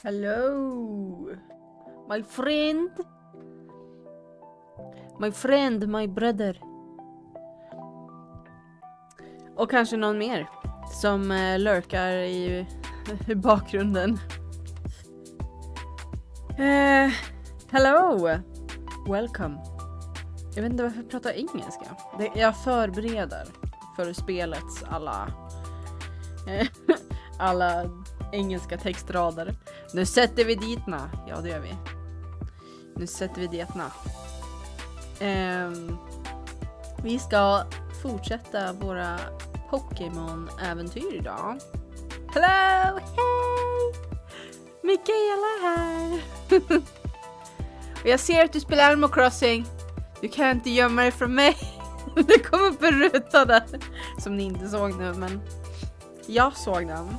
Hello, my friend, my brother. Och kanske någon mer som lurkar i bakgrunden. Hello, welcome. Jag vet inte varför jag pratar engelska. Jag förbereder för spelets alla engelska textrader. Nu sätter vi ditna. Ja, det gör vi. Nu sätter vi ditna. Vi ska fortsätta våra Pokémon-äventyr idag. Hello! Hej! Mikaela här! Och jag ser att du spelar Animal Crossing. Du kan inte gömma dig från mig. Det kom upp en ruta där. Som ni inte såg nu, men jag såg den.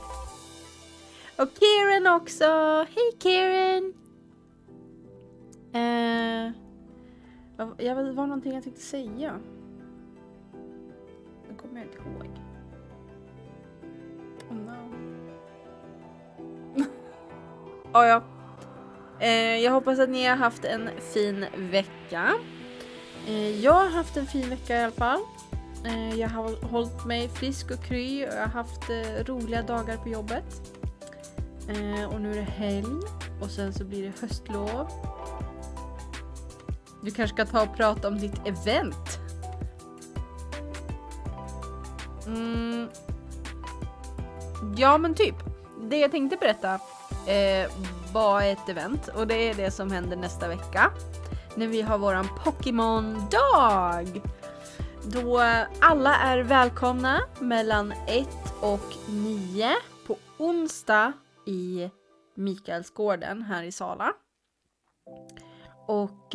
Och Kieran också. Hej Kieran! Det var någonting jag tänkte säga. Det kommer jag inte ihåg. Oh no. Ja. Jag hoppas att ni har haft en fin vecka. Jag har haft en fin vecka i alla fall. Jag har hållit mig frisk och kry och jag har haft roliga dagar på jobbet. Och nu är det helg och sen så blir det höstlov. Du kanske ska ta och prata om ditt event. Ja, men typ. Det jag tänkte berätta var ett event och det är det som händer nästa vecka. När vi har våran Pokémon-dag. Då alla är välkomna mellan 1 och 9 på onsdag i Mikaelsgården här i Sala. Och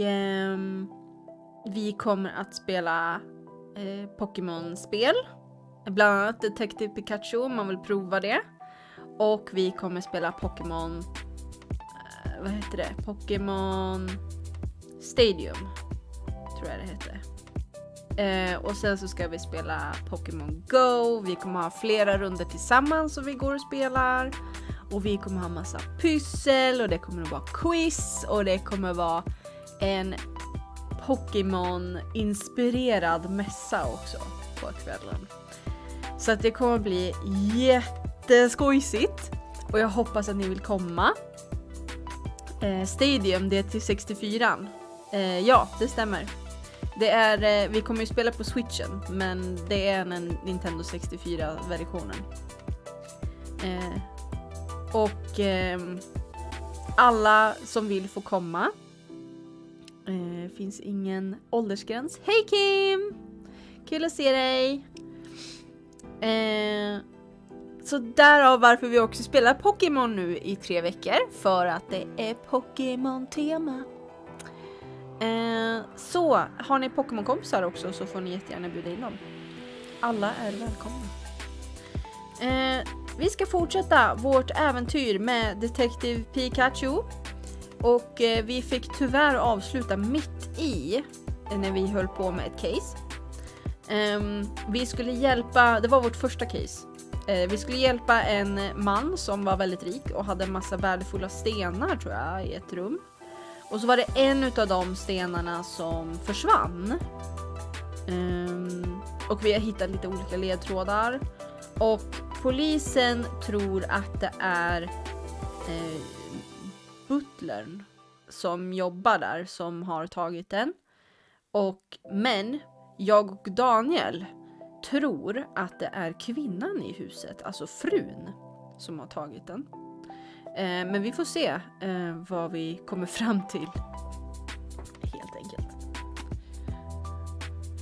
vi kommer att spela Pokémon-spel. Bland annat Detective Pikachu om man vill prova det. Och vi kommer spela Pokémon... vad heter det? Pokémon Stadium. Tror jag det heter. Och sen så ska vi spela Pokémon Go. Vi kommer ha flera runder tillsammans som vi går och spelar. Och vi kommer ha massa pyssel. Och det kommer att vara quiz. Och det kommer vara en Pokémon-inspirerad mässa också på kvällen. Så att det kommer bli jätteskojsigt. Och jag hoppas att ni vill komma. Stadium, det är till 64. Ja, det stämmer. Det är, vi kommer ju spela på Switchen, men det är en Nintendo 64-versionen. Och alla som vill få komma. Finns ingen åldersgräns. Hej Kim! Kul att se dig! Så därav varför vi också spelar Pokémon nu i 3 veckor. För att det är Pokémon-tema. Så har ni Pokémon-kompisar också så får ni jättegärna bjuda in dem. Alla är välkomna. Vi ska fortsätta vårt äventyr med Detective Pikachu. Och vi fick tyvärr avsluta mitt i när vi höll på med ett case. Vi skulle hjälpa, det var vårt första case. Vi skulle hjälpa en man som var väldigt rik och hade en massa värdefulla stenar tror jag i ett rum. Och så var det en utav de stenarna som försvann. Och vi har hittat lite olika ledtrådar. Och polisen tror att det är butlern som jobbar där som har tagit den. Men jag och Daniel tror att det är kvinnan i huset, alltså frun, som har tagit den. Men vi får se vad vi kommer fram till. Helt enkelt.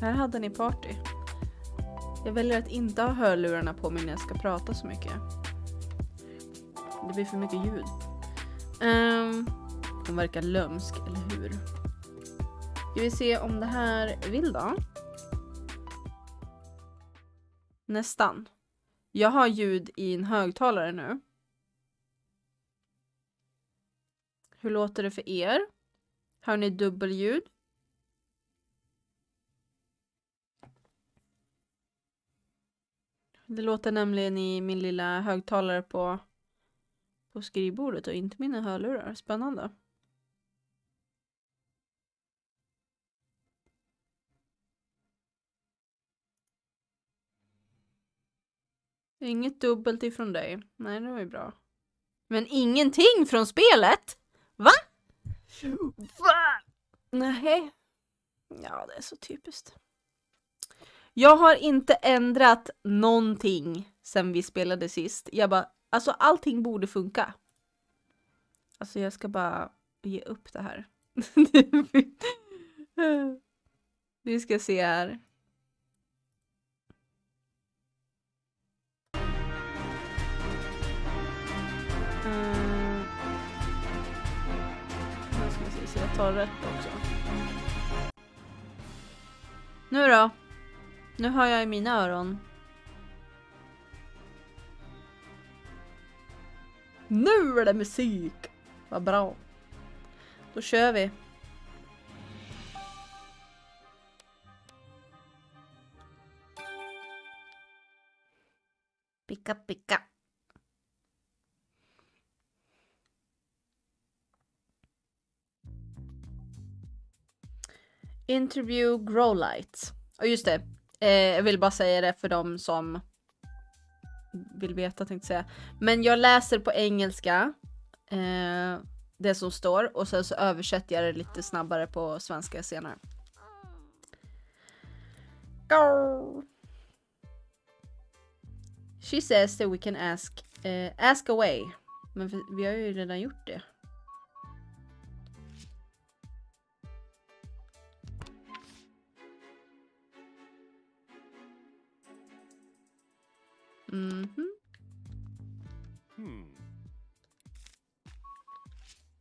Här hade ni party. Jag väljer att inte ha hörlurarna på mig när jag ska prata så mycket. Det blir för mycket ljud. Hon verkar lömsk, eller hur? Ska vi se om det här vill då? Nästan. Jag har ljud i en högtalare nu. Hur låter det för er? Hör ni dubbelljud? Det låter nämligen i min lilla högtalare på på skrivbordet och inte mina hörlurar. Spännande. Inget dubbelt ifrån dig. Nej, det var ju bra. Men ingenting från spelet? Va? Va? Nej. Ja, det är så typiskt. Jag har inte ändrat någonting sen vi spelade sist. Jag bara, alltså allting borde funka. Alltså jag ska bara ge upp det här. Vi ska se här. Nu ska vi se så jag tar rätt också. Nu då? Nu hör jag i mina öron. Nu är det musik! Vad bra. Då kör vi. Picka, picka. Interview Growlight. Och just det. Jag vill bara säga det för dem som vill veta, tänkte säga. Men jag läser på engelska det som står och sen så översätter jag det lite snabbare på svenska senare. Go. She says that we can ask away. Men vi har ju redan gjort det.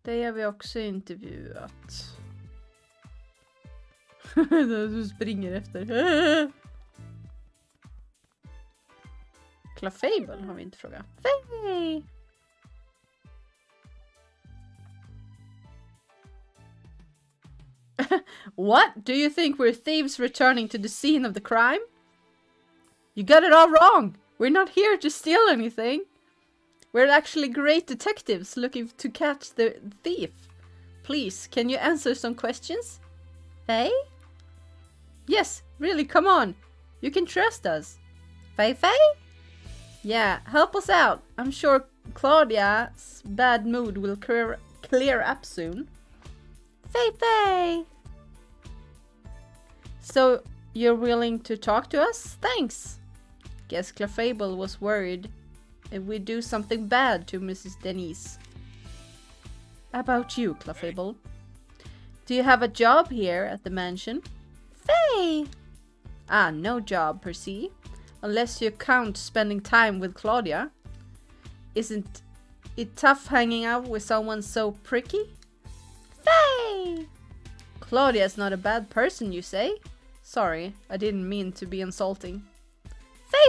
Det har vi också intervjuat. Du springer efter. Clafable har vi inte frågat. Hey! What? Do you think we're thieves returning to the scene of the crime? You got it all wrong. We're not here to steal anything. We're actually great detectives looking to catch the thief. Please, can you answer some questions? Faye? Yes, really, come on. You can trust us. Faye? Yeah, help us out. I'm sure Claudia's bad mood will clear up soon. Faye! So, you're willing to talk to us? Thanks. Guess Clefable was worried if we do something bad to Mrs. Denise. About you, Clefable. Do you have a job here at the mansion? Faye! Ah, no job per se. Unless you count spending time with Claudia. Isn't it tough hanging out with someone so pricky? Faye! Claudia's not a bad person, you say? Sorry, I didn't mean to be insulting. Faye!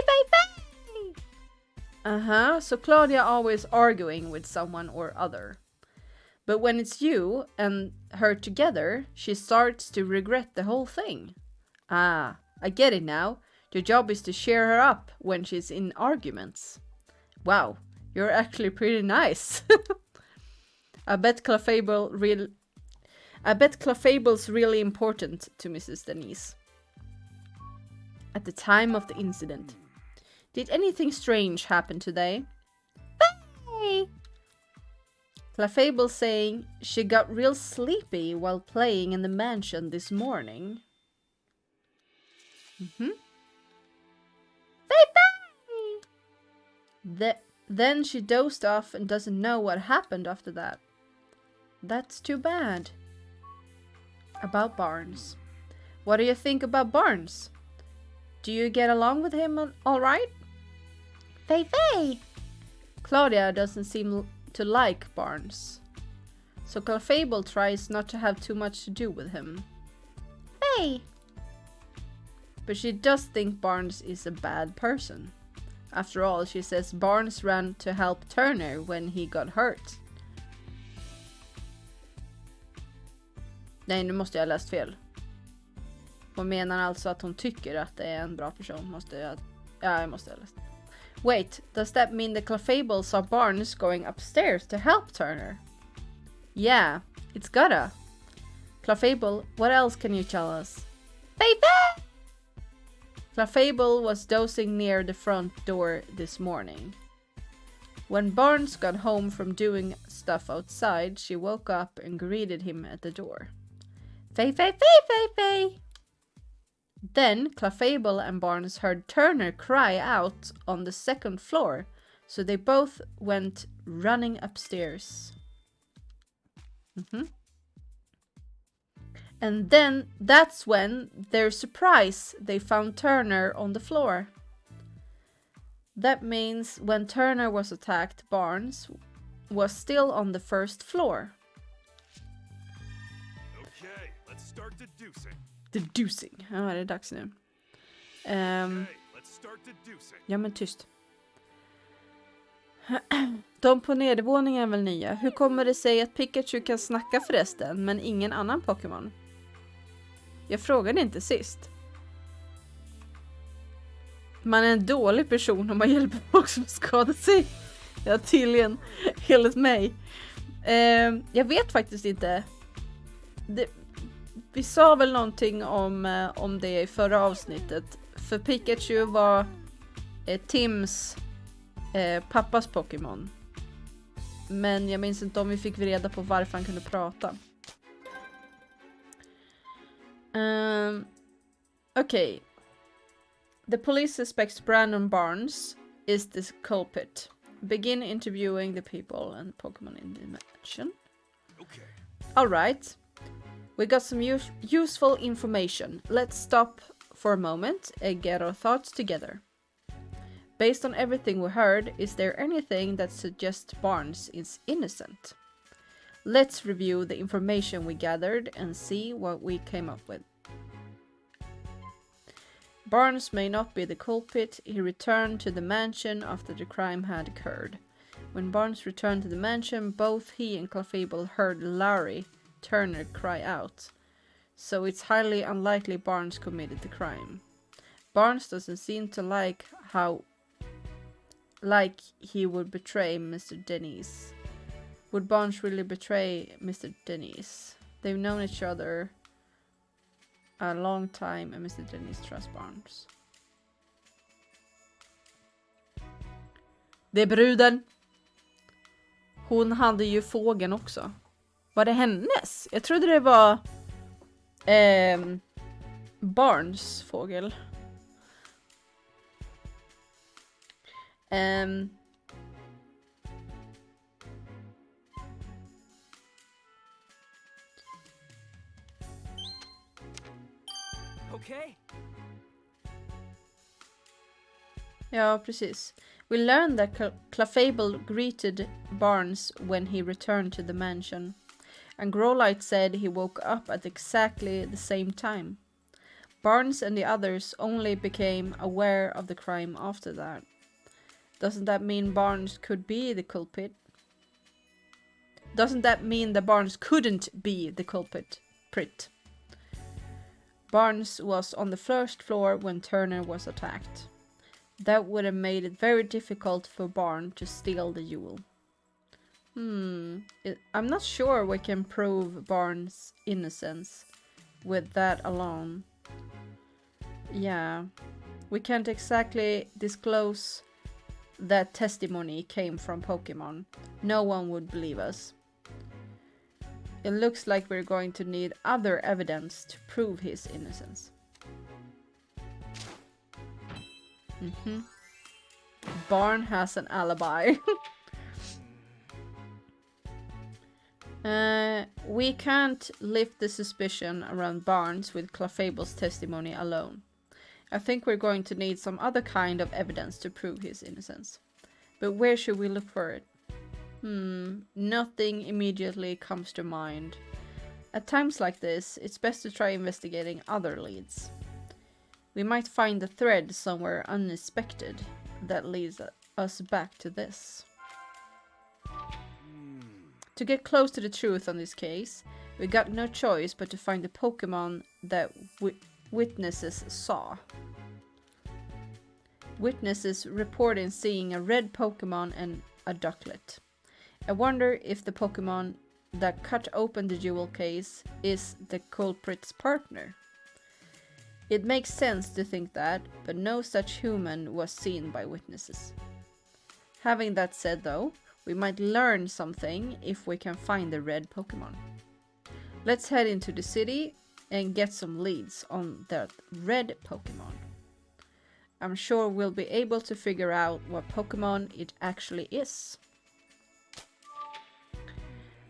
Uh-huh, so Claudia always arguing with someone or other. But when it's you and her together, she starts to regret the whole thing. Ah, I get it now. Your job is to cheer her up when she's in arguments. Wow, you're actually pretty nice. I bet Clefable's really important to Mrs. Denise. At the time of the incident. Did anything strange happen today? Hey! Clefable saying she got real sleepy while playing in the mansion this morning. Then she dozed off and doesn't know what happened after that. That's too bad. About Barnes. What do you think about Barnes? Do you get along with him all right? Faye! Claudia doesn't seem to like Barnes. So Clefable tries not to have too much to do with him. Faye! But she does think Barnes is a bad person. After all, she says Barnes ran to help Turner when he got hurt. Nej, nu måste jag ha läst fel. Hon menar alltså att hon tycker att det är en bra person. Jag måste ha läst. Wait, does that mean the Clefable saw Barnes going upstairs to help Turner? Yeah, it's gotta. Clefable, what else can you tell us? Baby! Clefable was dozing near the front door this morning. When Barnes got home from doing stuff outside, she woke up and greeted him at the door. Fay, fay, fay, fay, fay! Then Clefable and Barnes heard Turner cry out on the second floor, so they both went running upstairs. And then that's when, their surprise, they found Turner on the floor. That means when Turner was attacked, Barnes was still on the first floor. Okay, let's start deducing. Deducing. Ja, det är dags nu. Ja, men tyst. De på nedervåningen är väl nya. Hur kommer det sig att Pikachu kan snacka förresten, men ingen annan Pokémon? Jag frågade inte sist. Man är en dålig person om man hjälper folk som skadar sig. Ja, tydligen. Enligt mig. Jag vet faktiskt inte. Vi sa väl någonting om det i förra avsnittet. För Pikachu var Tims pappas Pokémon. Men jag minns inte om vi fick reda på varför han kunde prata. Okay. The police suspects Brandon Barnes is the culprit. Begin interviewing the people and Pokémon in the mansion. Okay. All right. We got some useful information. Let's stop for a moment and get our thoughts together. Based on everything we heard, is there anything that suggests Barnes is innocent? Let's review the information we gathered and see what we came up with. Barnes may not be the culprit. He returned to the mansion after the crime had occurred. When Barnes returned to the mansion, both he and Clefable heard Larry Turner cry out. So it's highly unlikely Barnes committed the crime. Barnes doesn't seem to like he would betray Mr. Denise. Would Barnes really betray Mr. Denise? They've known each other a long time and Mr. Denise trusts Barnes. Det är bruden. Hon hade ju fågeln också. Var det hennes? Jag trodde det var Barnes fågel. Okay. Ja, precis. We learned that Clefable greeted Barnes when he returned to the mansion. And Growlite said he woke up at exactly the same time. Barnes and the others only became aware of the crime after that. Doesn't that mean Barnes could be the culprit? Doesn't that mean that Barnes couldn't be the culprit? Barnes was on the first floor when Turner was attacked. That would have made it very difficult for Barnes to steal the jewel. I'm not sure we can prove Barnes' innocence with that alone. Yeah, we can't exactly disclose that testimony came from Pokemon. No one would believe us. It looks like we're going to need other evidence to prove his innocence. Barnes has an alibi. We can't lift the suspicion around Barnes with Clefable's testimony alone. I think we're going to need some other kind of evidence to prove his innocence. But where should we look for it? Nothing immediately comes to mind. At times like this, it's best to try investigating other leads. We might find a thread somewhere unexpected that leads us back to this. To get close to the truth on this case, we got no choice but to find the Pokemon that witnesses saw. Witnesses reporting seeing a red Pokemon and a ducklet. I wonder if the Pokemon that cut open the jewel case is the culprit's partner. It makes sense to think that, but no such human was seen by witnesses. Having that said though, we might learn something if we can find the red Pokemon. Let's head into the city and get some leads on that red Pokemon. I'm sure we'll be able to figure out what Pokemon it actually is.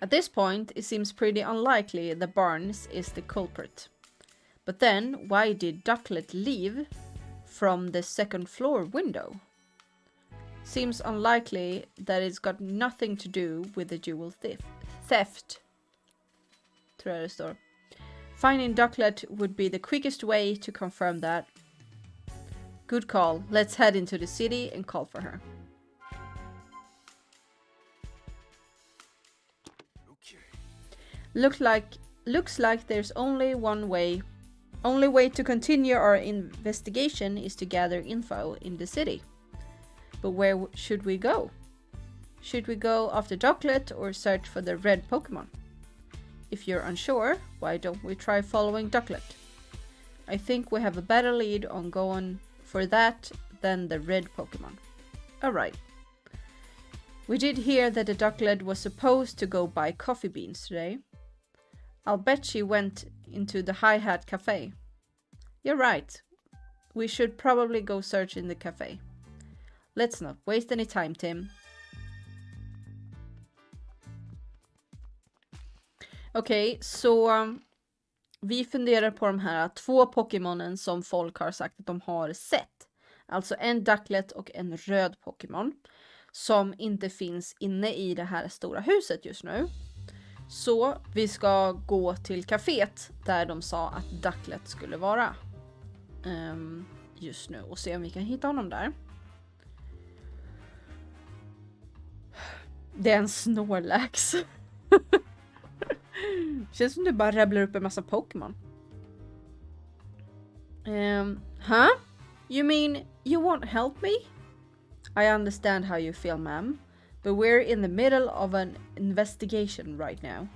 At this point, it seems pretty unlikely that Barnes is the culprit. But then, why did Ducklet leave from the second floor window? Seems unlikely that it's got nothing to do with the jewel theft. Tror jag det står. Finding Ducklet would be the quickest way to confirm that. Good call. Let's head into the city and call for her. Okay. Looks like there's only one way. Only way to continue our investigation is to gather info in the city. But where should we go? Should we go after Ducklet or search for the red Pokemon? If you're unsure, why don't we try following Ducklet? I think we have a better lead on going for that than the red Pokemon. Alright. We did hear that the Ducklet was supposed to go buy coffee beans today. I'll bet she went into the Hi-Hat Cafe. You're right. We should probably go search in the cafe. Let's not waste any time, Tim. Okej, så vi funderar på de här 2 Pokémonen som folk har sagt att de har sett. Alltså en Ducklet och en röd Pokémon som inte finns inne i det här stora huset just nu. Så vi ska gå till kaféet där de sa att Ducklet skulle vara just nu och se om vi kan hitta honom där. Det är en Snorlax. Känns som du bara rabblar upp en massa Pokémon. Huh? You mean you won't help me? I understand how you feel, ma'am, but we're in the middle of an investigation right now.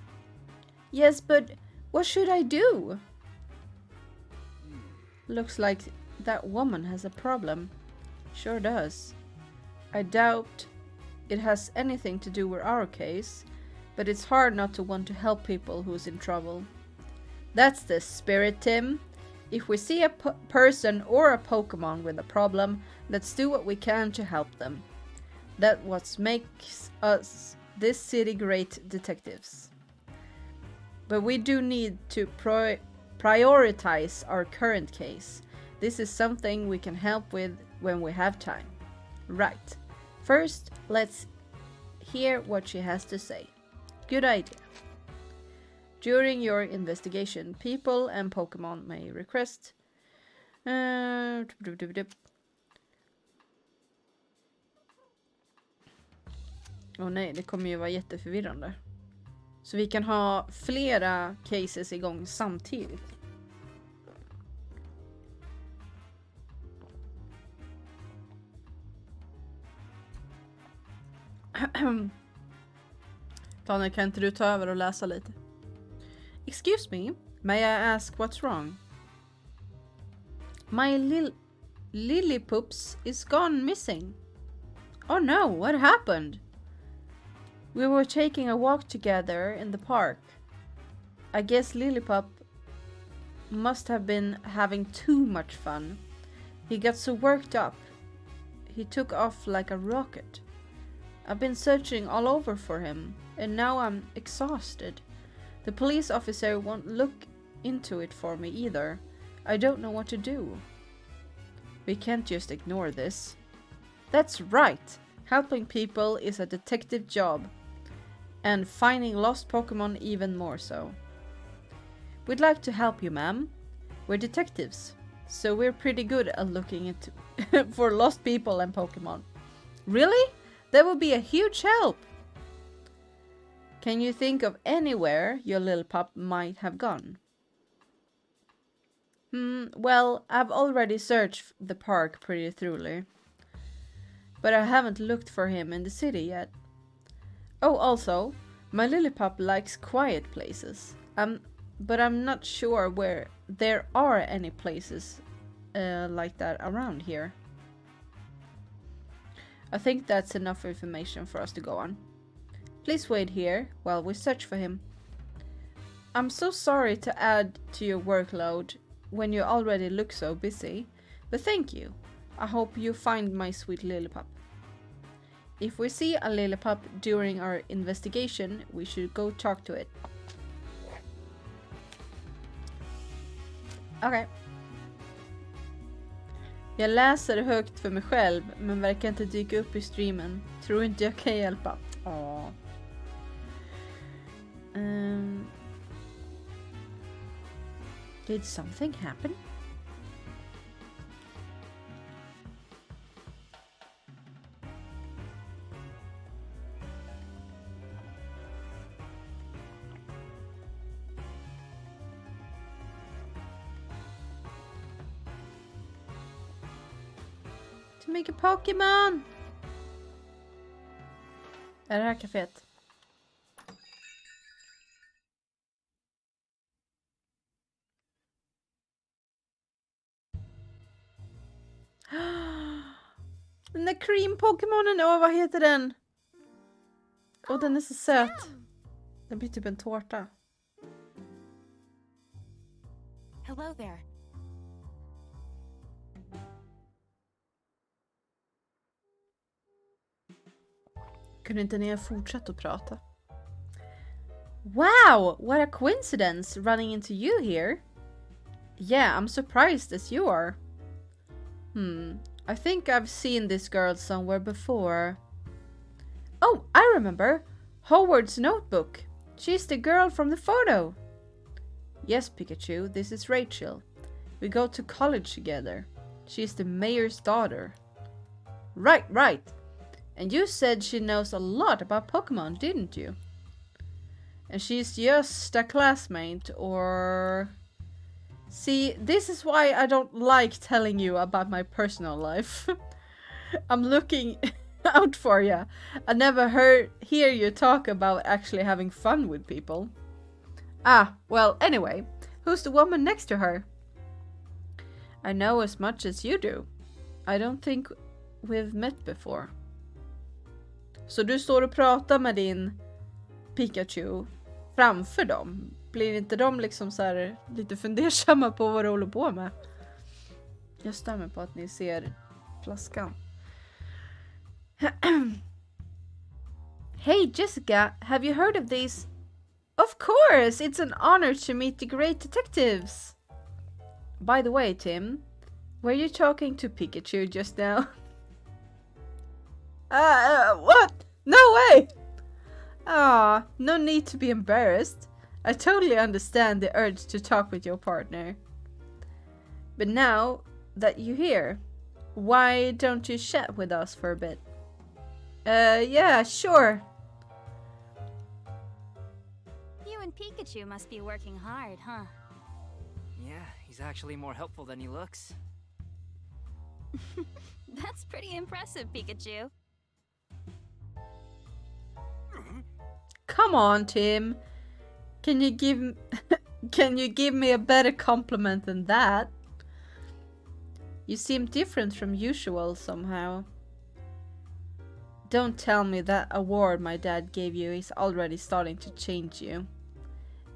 Yes, but what should I do? Looks like that woman has a problem. Sure does. I doubt it has anything to do with our case, but it's hard not to want to help people who's in trouble. That's the spirit, Tim. If we see a person or a Pokemon with a problem, let's do what we can to help them. That's what makes us this city great detectives. But we do need to prioritize our current case. This is something we can help with when we have time. Right. First, let's hear what she has to say. Good idea. During your investigation, people and Pokemon may request... Åh nej, det kommer ju vara jätteförvirrande. Så vi kan ha flera cases igång samtidigt. Daniel, kan inte du ta över och läsa lite? Excuse me, may I ask what's wrong? My Lillipups is gone missing. Oh no, what happened? We were taking a walk together in the park. I guess Lillipup must have been having too much fun. He got so worked up. He took off like a rocket. I've been searching all over for him, and now I'm exhausted. The police officer won't look into it for me either. I don't know what to do. We can't just ignore this. That's right. Helping people is a detective job. And finding lost Pokemon even more so. We'd like to help you, ma'am. We're detectives, so we're pretty good at looking into for lost people and Pokemon. Really? That would be a huge help. Can you think of anywhere your little pup might have gone? Well, I've already searched the park pretty thoroughly. but I haven't looked for him in the city yet. Oh, also, my Lillipup likes quiet places. But I'm not sure where there are any places like that around here. I think that's enough information for us to go on. Please wait here while we search for him. I'm so sorry to add to your workload when you already look so busy, but thank you. I hope you find my sweet Lillipup. If we see a Lillipup during our investigation, we should go talk to it. Okej. Jag läser högt för mig själv, men verkar inte dyka upp i streamen. Tror inte jag kan hjälpa. Åh. Did something happen? To make a Pokémon! Är det här kaféet? Den där cream-Pokémonen, vad heter den? Den är så söt. Den blir typ en tårta. Hello there. Kunde inte ni ha fortsatt att prata? Wow, what a coincidence running into you here. Yeah, I'm surprised as you are. I think I've seen this girl somewhere before. Oh, I remember. Howard's notebook. She's the girl from the photo. Yes, Pikachu, this is Rachel. We go to college together. She's the mayor's daughter. Right. And you said she knows a lot about Pokemon, didn't you? And she's just a classmate, or... See, this is why I don't like telling you about my personal life. I'm looking out for you. I never hear you talk about actually having fun with people. Well, anyway, who's the woman next to her? I know as much as you do. I don't think we've met before. Så du står och pratar med din Pikachu framför dem? Blir inte de liksom så här lite fundersamma på vad du håller på med? Jag stör mig på att ni ser flaskan. Hey Jessica, have you heard of these? Of course, it's an honor to meet the great detectives. By the way, Tim, were you talking to Pikachu just now? What? No way! No need to be embarrassed. I totally understand the urge to talk with your partner. But now that you're here, why don't you chat with us for a bit? Yeah, sure. You and Pikachu must be working hard, huh? Yeah, he's actually more helpful than he looks. That's pretty impressive, Pikachu. Come on, Tim. Can you give me a better compliment than that? You seem different from usual somehow. Don't tell me that award my dad gave you is already starting to change you.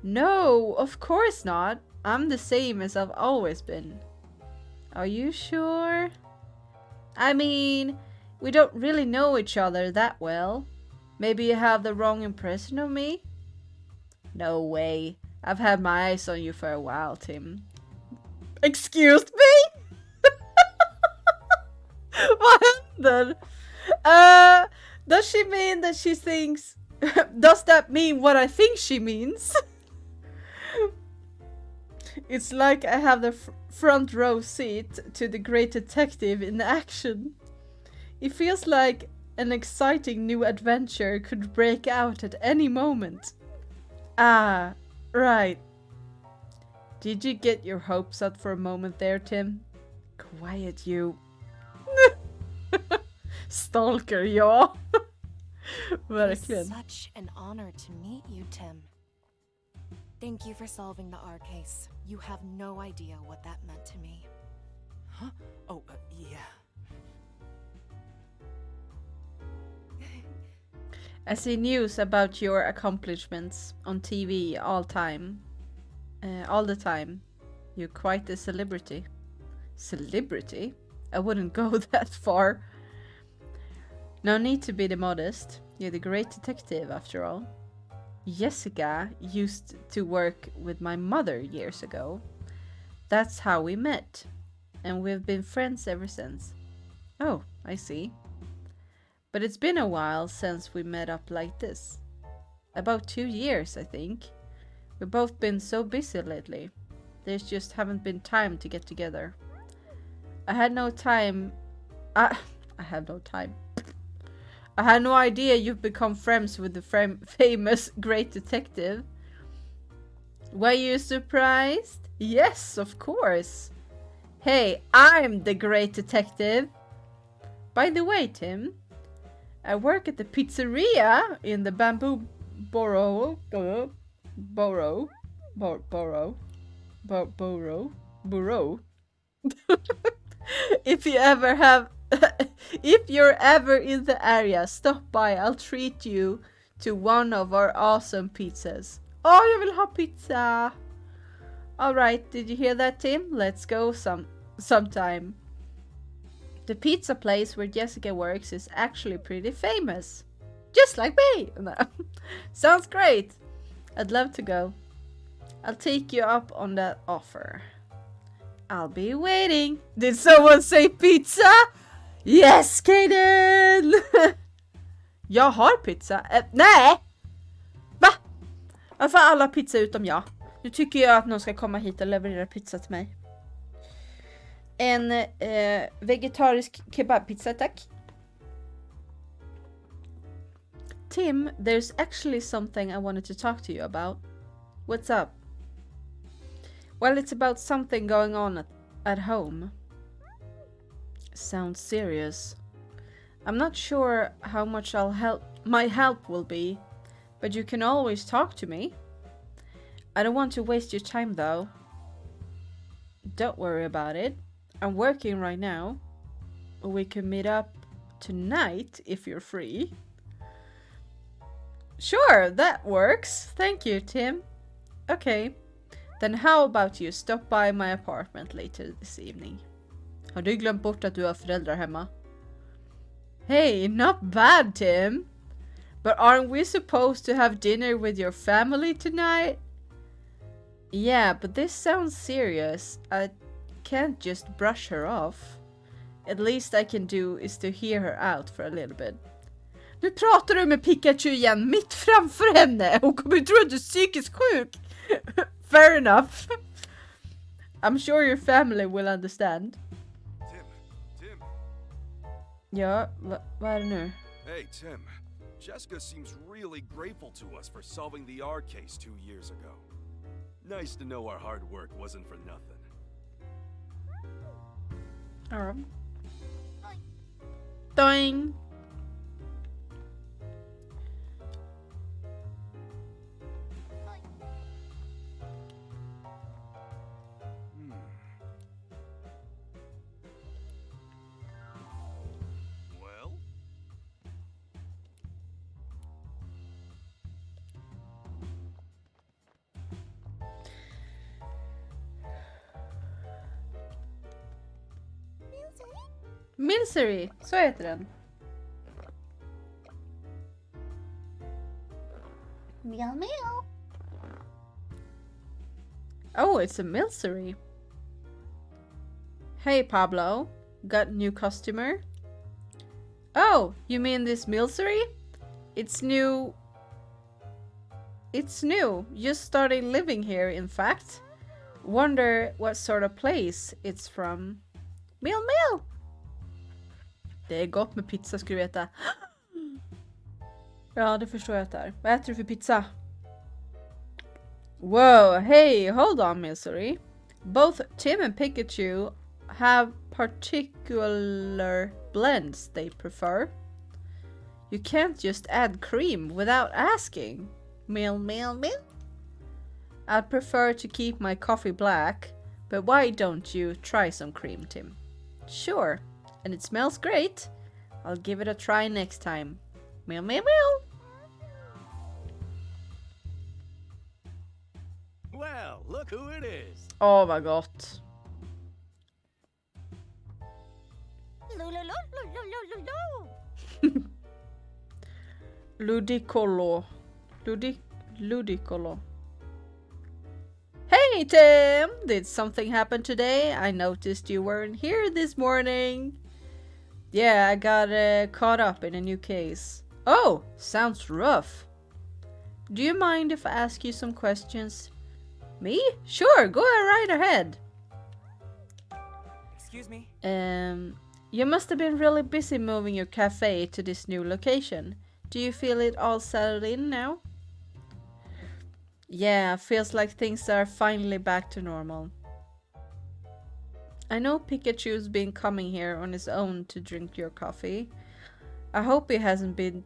No, of course not. I'm the same as I've always been. Are you sure? I mean, we don't really know each other that well. Maybe you have the wrong impression of me? No way. I've had my eyes on you for a while, Tim. Excuse me? Vad händer? Does she mean that she thinks... Does that mean what I think she means? It's like I have the front row seat to the great detective in action. It feels like an exciting new adventure could break out at any moment. Ah, right. Did you get your hopes up for a moment there, Tim? Quiet, you. Stalker, ja. It's Verkligen. such an honor to meet you, Tim. Thank you for solving the R case. You have no idea what that meant to me. Huh? Oh, yeah. I see news about your accomplishments on TV all the time. You're quite a celebrity. Celebrity? I wouldn't go that far. No need to be the modest. You're the great detective after all. Jessica used to work with my mother years ago. That's how we met. And we've been friends ever since. Oh, I see. But it's been a while since we met up like this. About 2 years, I think. We've both been so busy lately. There's just haven't been time to get together. I had no idea you've become friends with the famous great detective. Were you surprised? Yes, of course. Hey, I'm the great detective. By the way, Tim, I work at the pizzeria in the Bamboo Borough. If you're ever in the area, stop by. I'll treat you to one of our awesome pizzas. Oh, jag vill ha pizza. All right, did you hear that, Tim? Let's go sometime. The pizza place where Jessica works is actually pretty famous. Just like me. No. Sounds great. I'd love to go. I'll take you up on that offer. I'll be waiting. Did someone say pizza? Yes, Kaden! Jag har pizza. Nej! Va? Varför har alla pizza utom jag? Nu tycker jag att någon ska komma hit och leverera pizza till mig. En vegetarisk kebabpizza, tack. Tim, there's actually something I wanted to talk to you about. What's up? Well, it's about something going on at home. Sounds serious. I'm not sure how much my help will be, but you can always talk to me. I don't want to waste your time though. Don't worry about it. I'm working right now. We can meet up tonight if you're free. Sure, that works. Thank you, Tim. Okay. Then how about you stop by my apartment later this evening? Har du glömt bort att du har föräldrar hemma? Hey, not bad, Tim. But aren't we supposed to have dinner with your family tonight? Yeah, but this sounds serious. I can't just brush her off. At least I can do is to hear her out for a little bit. Nu pratar du med Pikachu igen mitt framför henne. Hon kommer tro att du är psykiskt sjuk. Fair enough. I'm sure your family will understand. Tim. Ja, vad är det nu? Hey, Tim. Jessica seems really grateful to us for solving the R case 2 years ago. Nice to know our hard work wasn't for nothing. Alright. Doing. Well? Milsery, så heter den. Meow meow. Oh, it's a Milsery. Hey, Pablo. Got new customer? Oh, you mean this Milsery? It's new. It's new. Just started living here, in fact. Wonder what sort of place it's from. Meow meow. Det är gott med pizza, ska du veta. Ja, det förstår jag att det är. Vad äter du för pizza? Whoa, hey, hold on, Milsery. Both Tim and Pikachu have particular blends they prefer? You can't just add cream without asking. Meal, meal, meal. I'd prefer to keep my coffee black, but why don't you try some cream, Tim? Sure, and it smells great. I'll give it a try next time. Meow, meow, meow. Well, look who it is. Åh, vad gott. Ludicolo. Ludicolo. Hey, Tim! Did something happen today? I noticed you weren't here this morning. Yeah, I got caught up in a new case. Oh, sounds rough. Do you mind if I ask you some questions? Me? Sure, go right ahead. Excuse me? You must have been really busy moving your cafe to this new location. Do you feel it all settled in now? Yeah, feels like things are finally back to normal. I know Pikachu's been coming here on his own to drink your coffee. I hope he hasn't been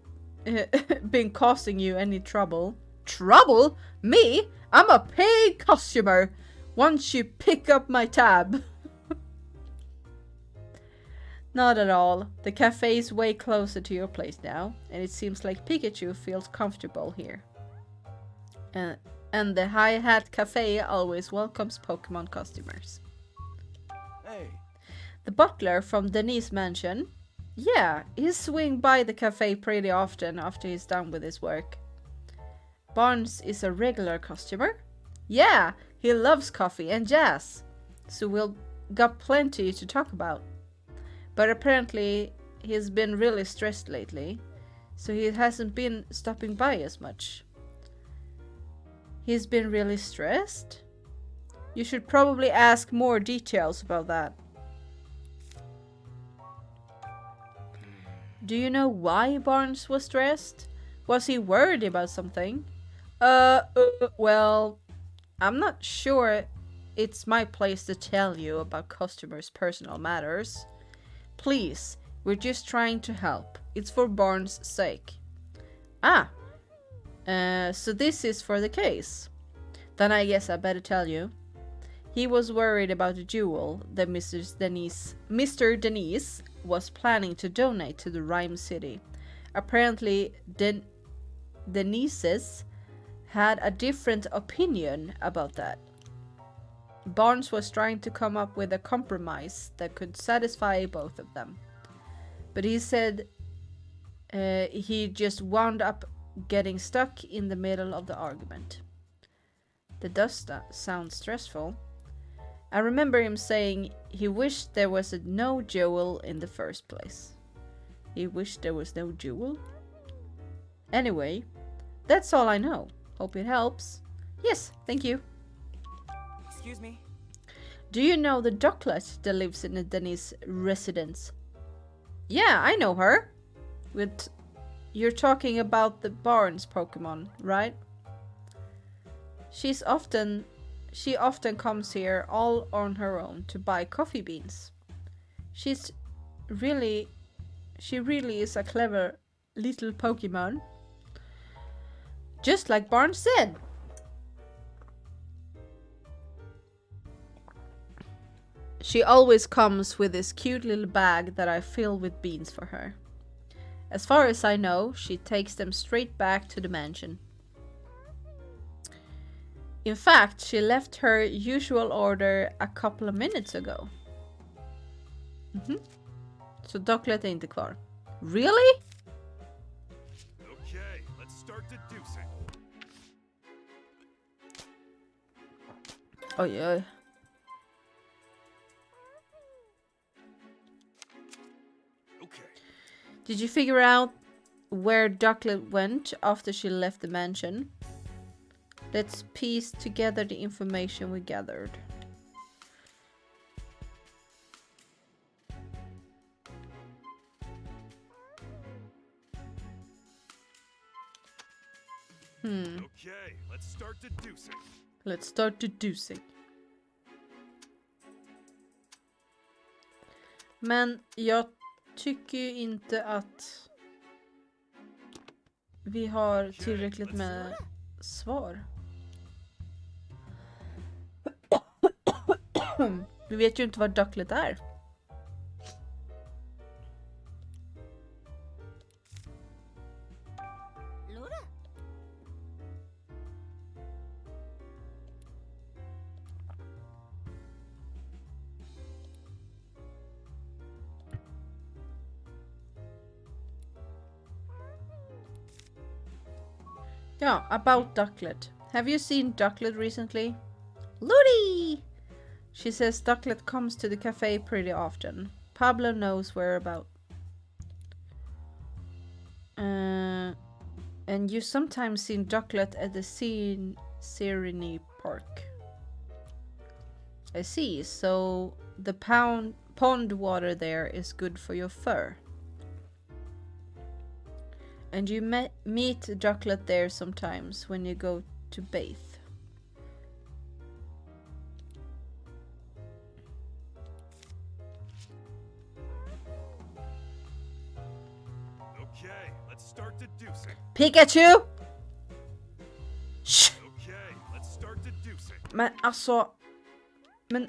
been causing you any trouble. Trouble? Me? I'm a paid customer. Once you pick up my tab. Not at all. The cafe is way closer to your place now, and it seems like Pikachu feels comfortable here. And the Hi Hat Cafe always welcomes Pokemon customers. Hey. The butler from Denise Mansion? Yeah, he swings by the cafe pretty often after he's done with his work. Barnes is a regular customer? Yeah, he loves coffee and jazz, so we'll got plenty to talk about. But apparently he's been really stressed lately, so he hasn't been stopping by as much. He's been really stressed? You should probably ask more details about that. Do you know why Barnes was stressed? Was he worried about something? Well, I'm not sure it's my place to tell you about customers' personal matters. Please, we're just trying to help. It's for Barnes' sake. Ah, so this is for the case. Then I guess I better tell you. He was worried about a jewel that Mr. Denise was planning to donate to the Rhyme City. Apparently, Denise's had a different opinion about that. Barnes was trying to come up with a compromise that could satisfy both of them. But he said he just wound up getting stuck in the middle of the argument. That does sound stressful. I remember him saying he wished there was no jewel in the first place. He wished there was no jewel? Anyway, that's all I know. Hope it helps. Yes, thank you. Excuse me? Do you know the Ducklet that lives in the Denise residence? Yeah, I know her. You're talking about the Barnes Pokemon, right? She often comes here all on her own to buy coffee beans. She really is a clever little Pokemon. Just like Barnes said. She always comes with this cute little bag that I fill with beans for her. As far as I know, she takes them straight back to the mansion. In fact, she left her usual order a couple of minutes ago. Så Ducklet är inte kvar. Really? Okay, let's start deducing. Oj, oj. Okay. Did you figure out where Ducklet went after she left the mansion? Let's piece together the information we gathered. Okay, let's start deducing. Let's start deducing. Men jag tycker ju inte att vi har tillräckligt med svar. Vi vet ju inte vad Ducklet är. Yeah, about Ducklet. Have you seen Ducklet recently? Ludi! She says Ducklet comes to the cafe pretty often. Pablo knows whereabout. And you sometimes seen Ducklet at the Serene Park. I see, so the pond water there is good for your fur. And you meet Ducklet there sometimes when you go to bathe. Okay, let's start deducing. Pikachu! Shh! Okay, let's start deducing. Men alltså... Men...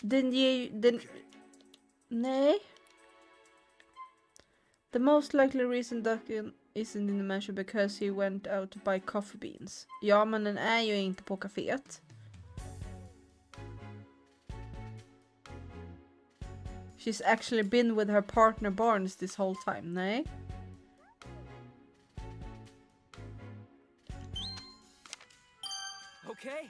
Den ger ju... Den... Nej. The most likely reason Ducklet isn't in the mansion because he went out to buy coffee beans. Ja, men den är ju inte på kaféet. She's actually been with her partner Barnes this whole time. Nej. Okay.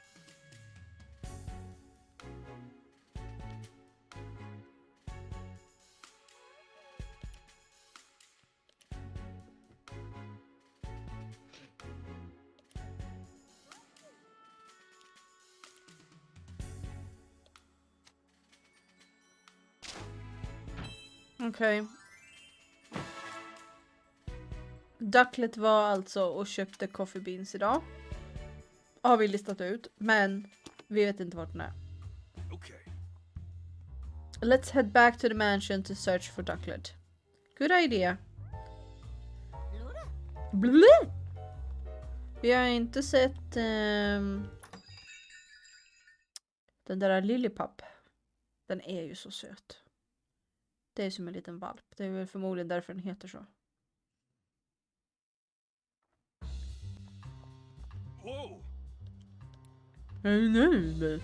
Okej. Ducklet var alltså och köpte coffee beans idag. Har vi listat ut, men vi vet inte vart den är. Okay. Let's head back to the mansion to search for Ducklet. Good idea. Blä! Vi har inte sett den där Lillipup. Den är ju så söt. Det är som en liten valp. Det är väl förmodligen därför den heter så. Whoa! Nej.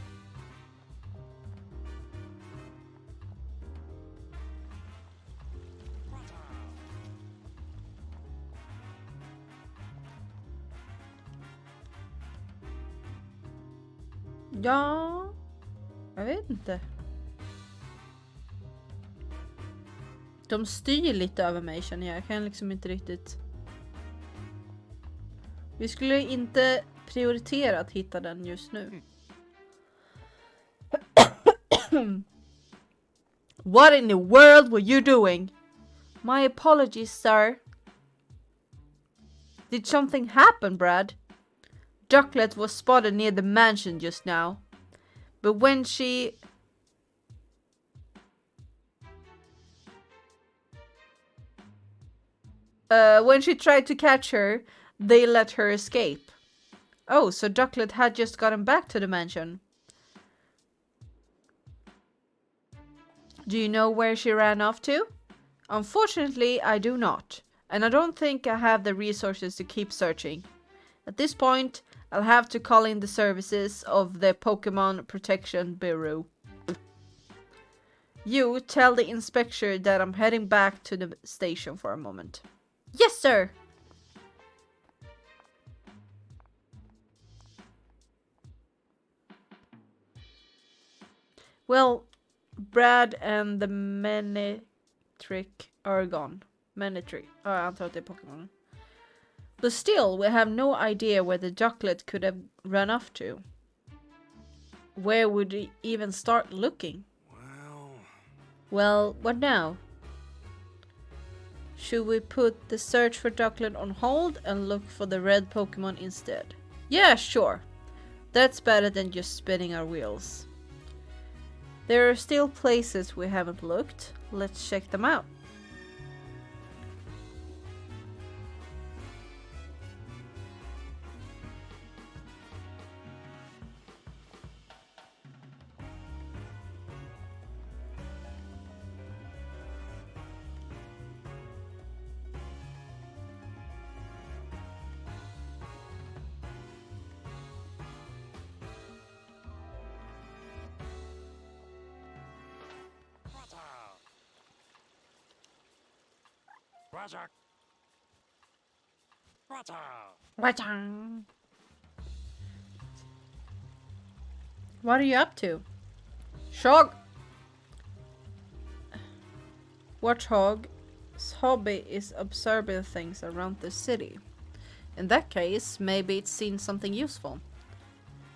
Ja, jag vet inte. De styr lite över mig, känner jag. Jag kan liksom inte riktigt... Vi skulle inte prioritera att hitta den just nu. What in the world were you doing? My apologies, sir. Did something happen, Brad? Ducklet was spotted near the mansion just now. But when she... when she tried to catch her, they let her escape. Oh, so Ducklet had just gotten back to the mansion. Do you know where she ran off to? Unfortunately, I do not. And I don't think I have the resources to keep searching. At this point, I'll have to call in the services of the Pokemon Protection Bureau. You tell the inspector that I'm heading back to the station for a moment. Yes, sir! Well, Brad and the Manitrick are gone. Manitrick. Oh, jag antar att det är Pokémon. But still, we have no idea where the Ducklet could have run off to. Where would we even start looking? Well, what now? Should we put the search for Ducklet on hold and look for the red Pokemon instead? Yeah, sure. That's better than just spinning our wheels. There are still places we haven't looked, Let's check them out. What are you up to? Shog! Warthog's hobby is observing things around the city. In that case, maybe it's seen something useful.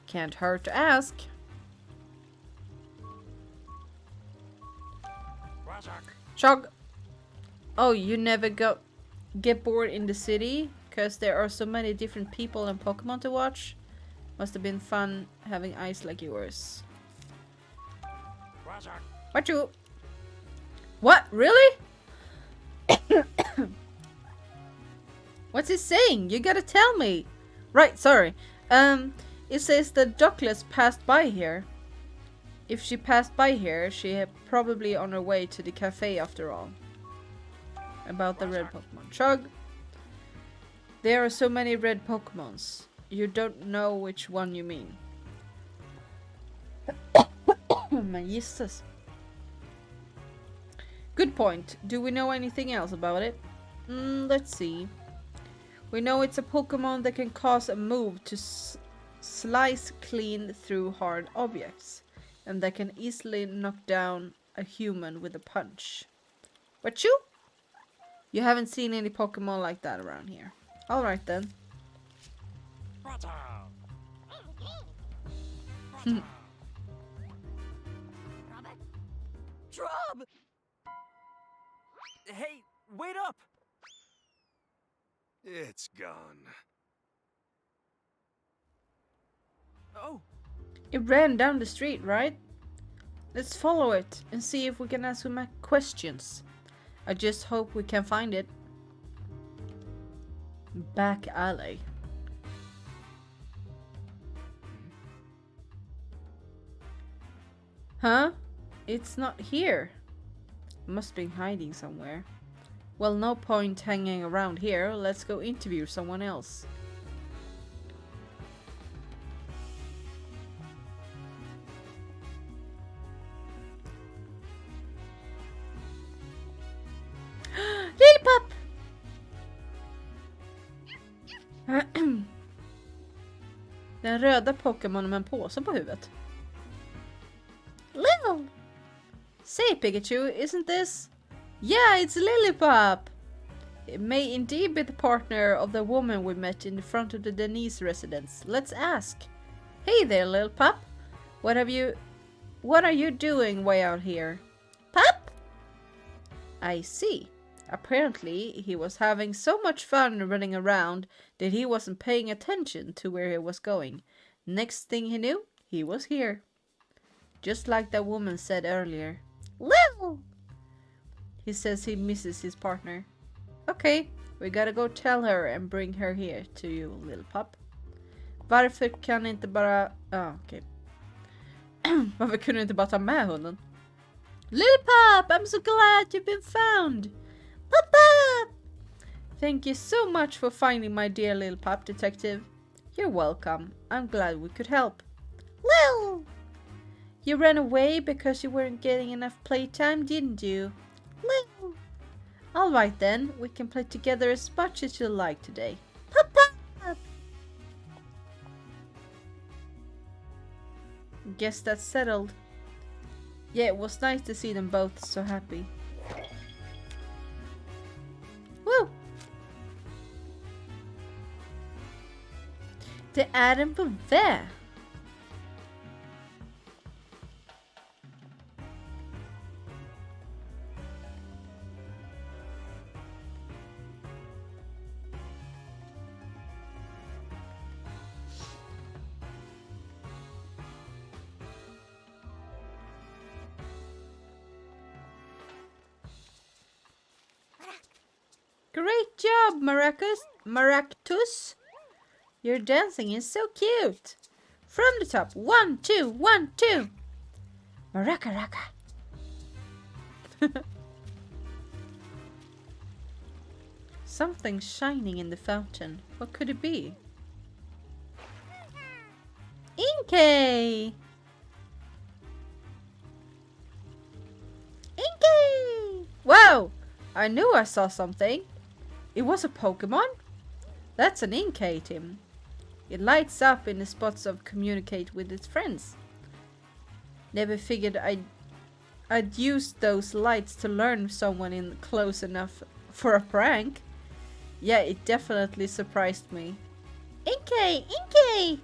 Can't hurt to ask. Shog! Oh, you never get bored in the city? Because there are so many different people and Pokemon to watch? Must have been fun having eyes like yours. What you? What? Really? What's it saying? You gotta tell me. Right, sorry. It says the Duckless passed by here. If she passed by here, she probably on her way to the cafe after all. About the red Pokemon. Chug. There are so many red Pokemons. You don't know which one you mean. Men gissas. Good point. Do we know anything else about it? Let's see. We know it's a Pokemon that can cause a move to slice clean through hard objects. And that can easily knock down a human with a punch. What you? You haven't seen any Pokemon like that around here. Alright then. Drop! Hey, wait up! It's gone. Oh, It ran down the street, right? Let's follow it and see if we can ask him questions. I just hope we can find it. Back alley. Huh? It's not here. Must be hiding somewhere. Well, no point hanging around here. Let's go interview someone else. Lillpup! Den röda Pokémon med en påse på huvudet. Lil! Say Pikachu, isn't this? Yeah, it's Lillpup! It may indeed be the partner of the woman we met in the front of the Denise residence. Let's ask. Hey there, Lillpup. What are you doing way out here? Pup? I see. Apparently, he was having so much fun running around that he wasn't paying attention to where he was going. Next thing he knew, he was here. Just like that woman said earlier. Lil! He says he misses his partner. Okay, we gotta go tell her and bring her here to you, Lillpup. Varför kan inte bara... okej. Varför kunde du inte bara ta med hunden? Lillpup, I'm so glad you've been found. Papa! Thank you so much for finding my dear Lillpup, detective. You're welcome. I'm glad we could help. Lil! You ran away because you weren't getting enough playtime, didn't you? Lil! Alright then, we can play together as much as you like today. Papa! Guess that's settled. Yeah, it was nice to see them both so happy. Woo! Det är en på V. job, Maractus. Your dancing is so cute. From the top. 1, 2, 1, 2. Maraca. Something shining in the fountain. What could it be? Inkay! Inkay! Wow! I knew I saw something. It was a Pokemon? That's an Inkay, Tim. It lights up in the spots of communicate with its friends. Never figured I'd use those lights to learn someone in close enough for a prank. Yeah, it definitely surprised me. Inkay! Inkay!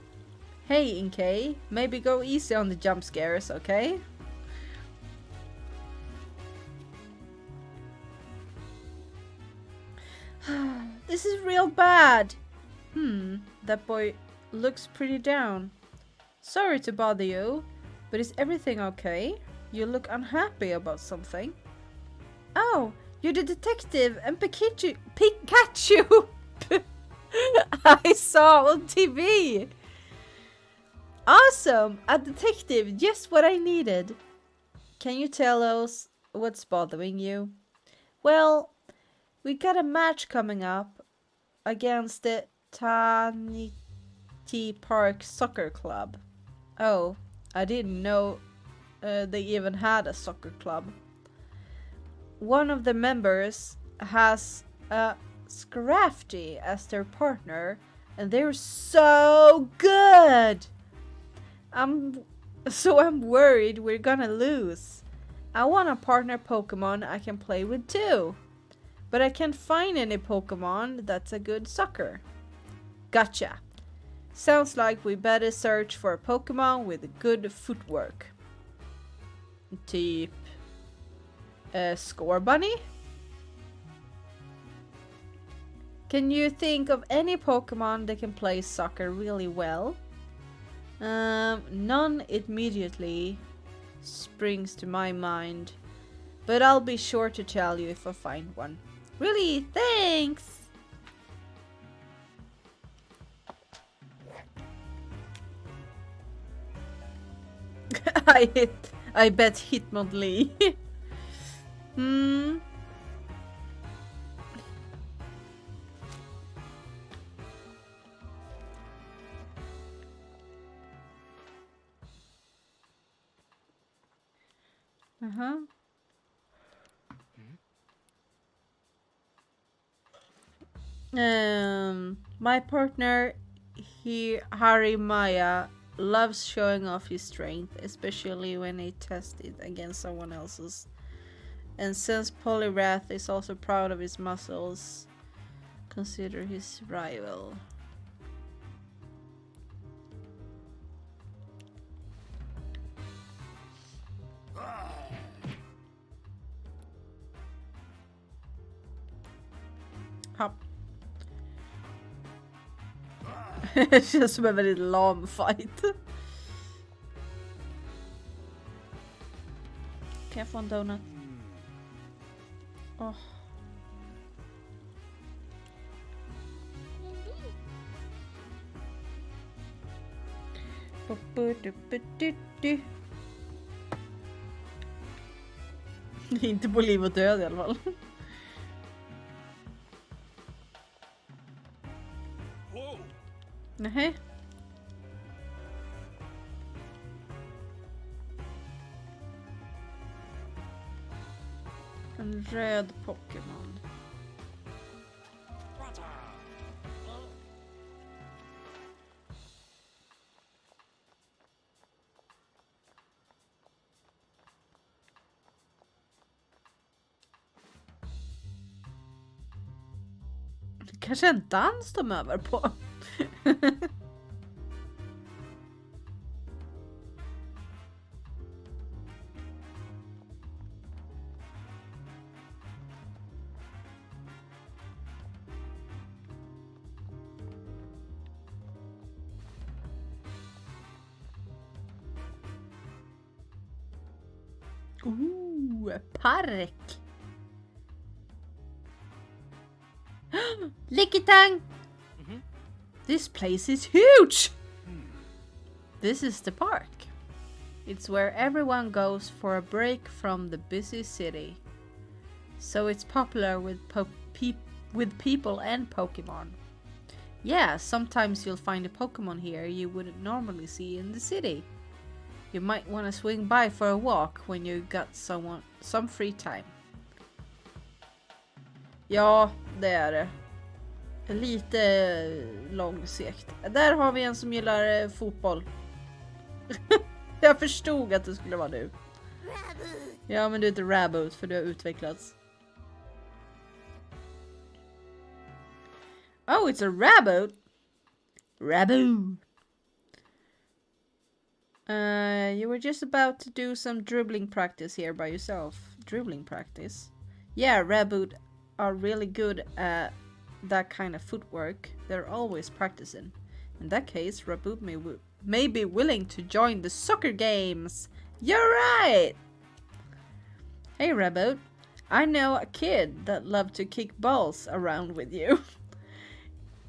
Hey, Inkay. Maybe go easy on the jump scares, okay? This is real bad. That boy looks pretty down. Sorry to bother you, but is everything okay? You look unhappy about something. Oh, you're the detective and Pikachu I saw on TV. Awesome, a detective, just what I needed. Can you tell us what's bothering you? Well, we got a match coming up against the Trinity Park Soccer Club. Oh, I didn't know they even had a soccer club. One of the members has a Scrafty as their partner, and they're so good. I'm worried we're gonna lose. I want a partner Pokemon I can play with too. But I can't find any Pokemon that's a good soccer. Gotcha. Sounds like we better search for a Pokemon with good footwork. Typ Score Bunny? Can you think of any Pokemon that can play soccer really well? None immediately springs to my mind, but I'll be sure to tell you if I find one. Really? Thanks! I bet Hitmonlee. My partner, Harry Maya, loves showing off his strength, especially when he tests it against someone else's. And since Poliwrath is also proud of his muscles, consider his rival. Hopp. Det känns som en väldigt lam fight. Kan jag få en donut? Åh. Inte på liv och död i alla fall. Nej. En röd Pokémon. Kanske en dans de över på. Park. Lickitung! Mhm. This place is huge! This is the park. It's where everyone goes for a break from the busy city. So it's popular with people and Pokemon. Yeah, sometimes you'll find a Pokemon here you wouldn't normally see in the city. You might want to swing by for a walk when you got some free time. Ja, det är det. Lite långsökt. Där har vi en som gillar fotboll. Jag förstod att det skulle vara du. Ja, men du är inte Rabbit för du har utvecklats. Oh, it's a rabbit. Rabbit. You were just about to do some dribbling practice here by yourself. Dribbling practice? Yeah, rabbit are really good at that kind of footwork. They're always practicing. In that case, Rabbit may be willing to join the soccer games. You're right! Hey, Rabbit. I know a kid that loved to kick balls around with you.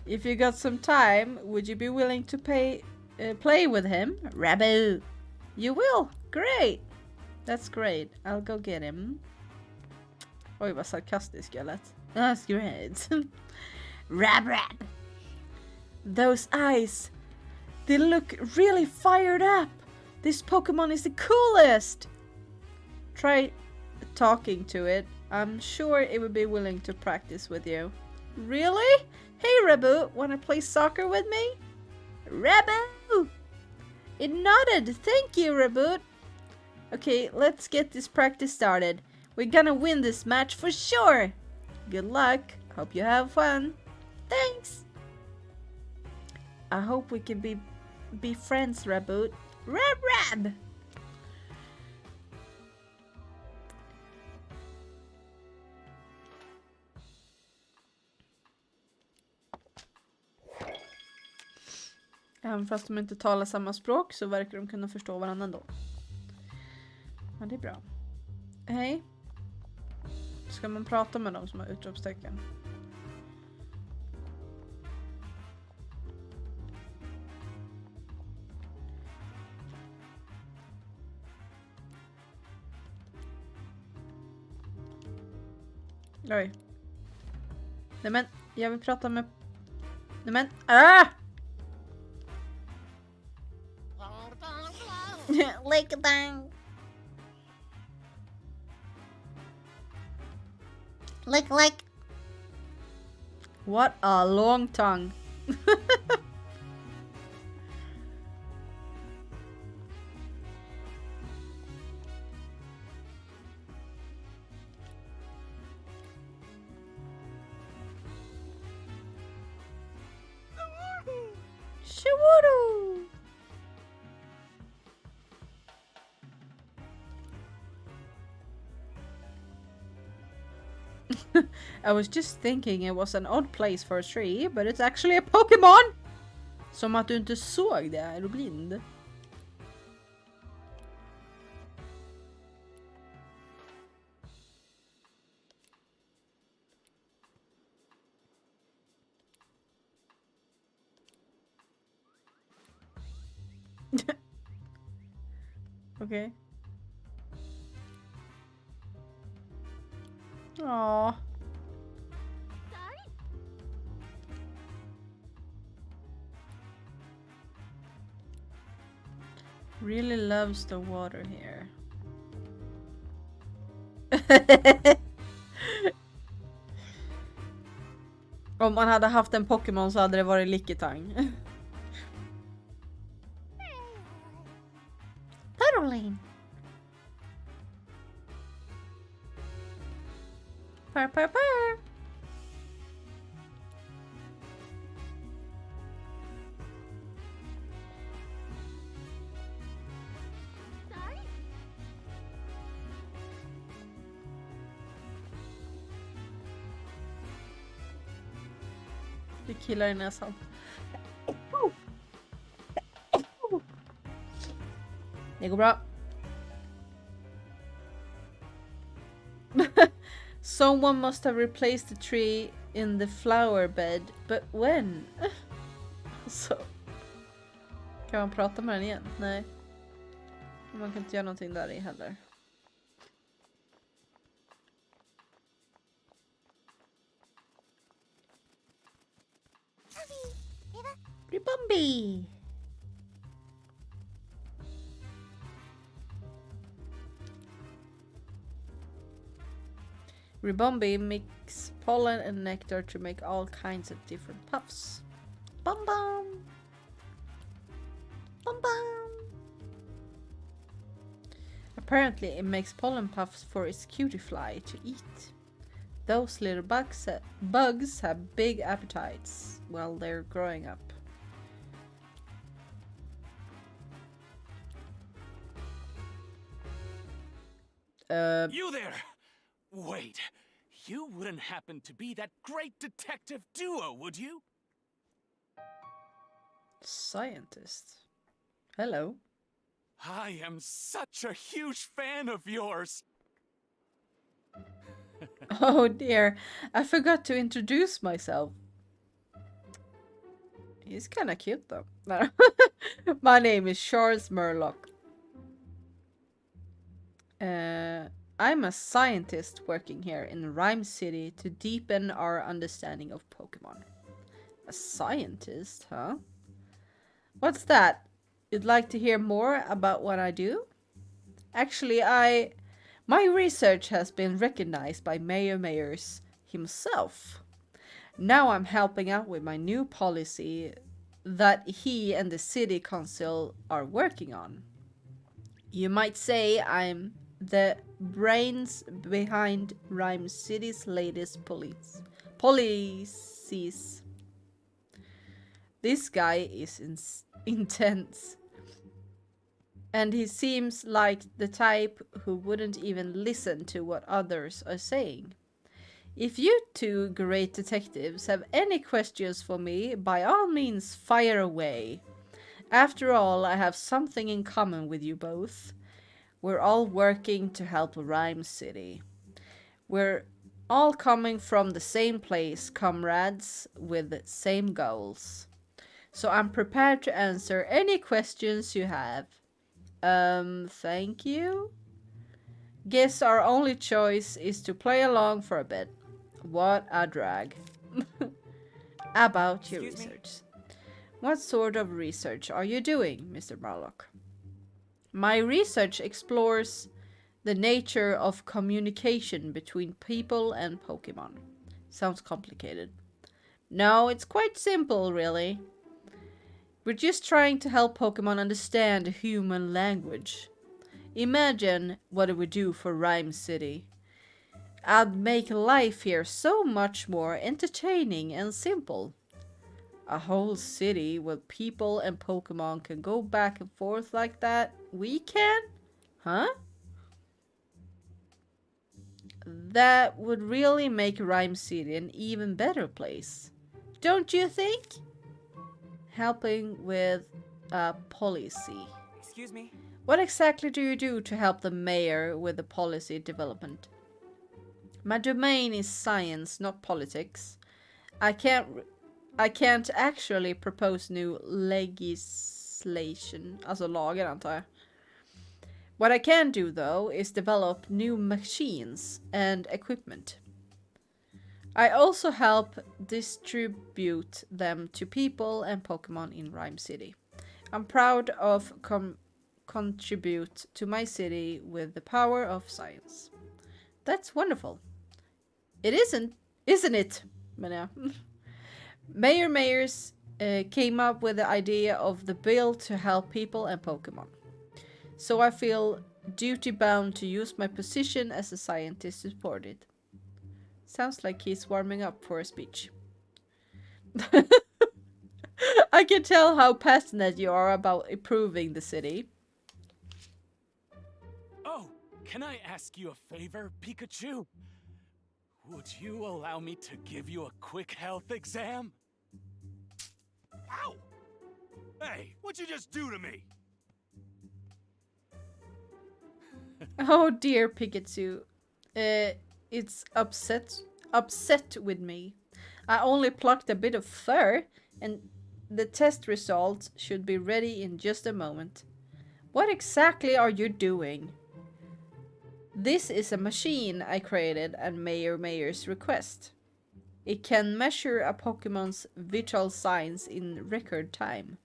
If you got some time, would you be willing to play with him? Rabbit! You will? Great! That's great. I'll go get him. Oj, vad sarkastisk jag lät. That's great. Rab. Those eyes. They look really fired up. This Pokemon is the coolest. Try talking to it. I'm sure it would be willing to practice with you. Really? Hey, Rabu, wanna play soccer with me? Rabu! It nodded. Thank you, Rabu. Okay, let's get this practice started. We're gonna win this match for sure. Good luck. Hope you have fun. Thanks. I hope we can be friends, Rabu. Rab. Även fast de inte talar samma språk så verkar de kunna förstå varandra ändå. Ja, det är bra. Hej. Ska man prata med dem som har utropstecken? Oj. Nej men, jag vill prata med... Nej men, Lick. What a long tongue. Shiwuru. I was just thinking it was an odd place for a tree, but it's actually a Pokemon! Som att du inte såg det, är du blind? Okej. Aww. Really loves the water here. Om man hade haft en Pokémon så hade det varit Lickitung. Caroline. Purr. Det killar i näsan. Det går bra. Someone must have replaced the tree in the flower bed, but when? Så. Kan man prata med den igen? Nej. Man kan inte göra någonting där i heller. Ribombi! Ribombi mix pollen and nectar to make all kinds of different puffs. Bum bum! Bum bum! Apparently it makes pollen puffs for its cutie fly to eat. Those little bugs have big appetites while they're growing up. You there! Wait, you wouldn't happen to be that great detective duo, would you? Scientist. Hello. I am such a huge fan of yours! Oh dear, I forgot to introduce myself. He's kinda cute though. My name is Charles Murlock. I'm a scientist working here in Rhyme City to deepen our understanding of Pokemon. A scientist, huh? What's that? You'd like to hear more about what I do? Actually, my research has been recognized by Mayor Mayors himself. Now I'm helping out with my new policy that he and the city council are working on. You might say I'm the brains behind Rhyme City's latest policies. This guy is intense. And he seems like the type who wouldn't even listen to what others are saying. If you two great detectives have any questions for me, by all means fire away. After all, I have something in common with you both. We're all working to help Rhyme City. We're all coming from the same place, comrades, with the same goals. So I'm prepared to answer any questions you have. Thank you? Guess our only choice is to play along for a bit. What a drag. About your research. What sort of research are you doing, Mr. Murlock? My research explores the nature of communication between people and Pokemon. Sounds complicated. No, it's quite simple, really. We're just trying to help Pokemon understand human language. Imagine what it would do for Rhyme City. I'd make life here so much more entertaining and simple. A whole city where people and Pokemon can go back and forth like that. We can? Huh? That would really make Rhyme City an even better place. Don't you think? Helping with a policy. Excuse me? What exactly do you do to help the mayor with the policy development? My domain is science, not politics. I can't actually propose new legislation, alltså lagar antar jag. What I can do though is develop new machines and equipment. I also help distribute them to people and Pokemon in Rhyme City. I'm proud of contribute to my city with the power of science. That's wonderful. It isn't it? Men ja. Mayor Mayors came up with the idea of the bill to help people and Pokemon. So I feel duty bound to use my position as a scientist to support it. Sounds like he's warming up for a speech. I can tell how passionate you are about improving the city. Oh, can I ask you a favor, Pikachu? Would you allow me to give you a quick health exam? Ow! Hey, what'd you just do to me? Oh dear, Pikachu. It's upset with me. I only plucked a bit of fur, and the test results should be ready in just a moment. What exactly are you doing? This is a machine I created at Mayor's request. It can measure a Pokemon's vital signs in record time.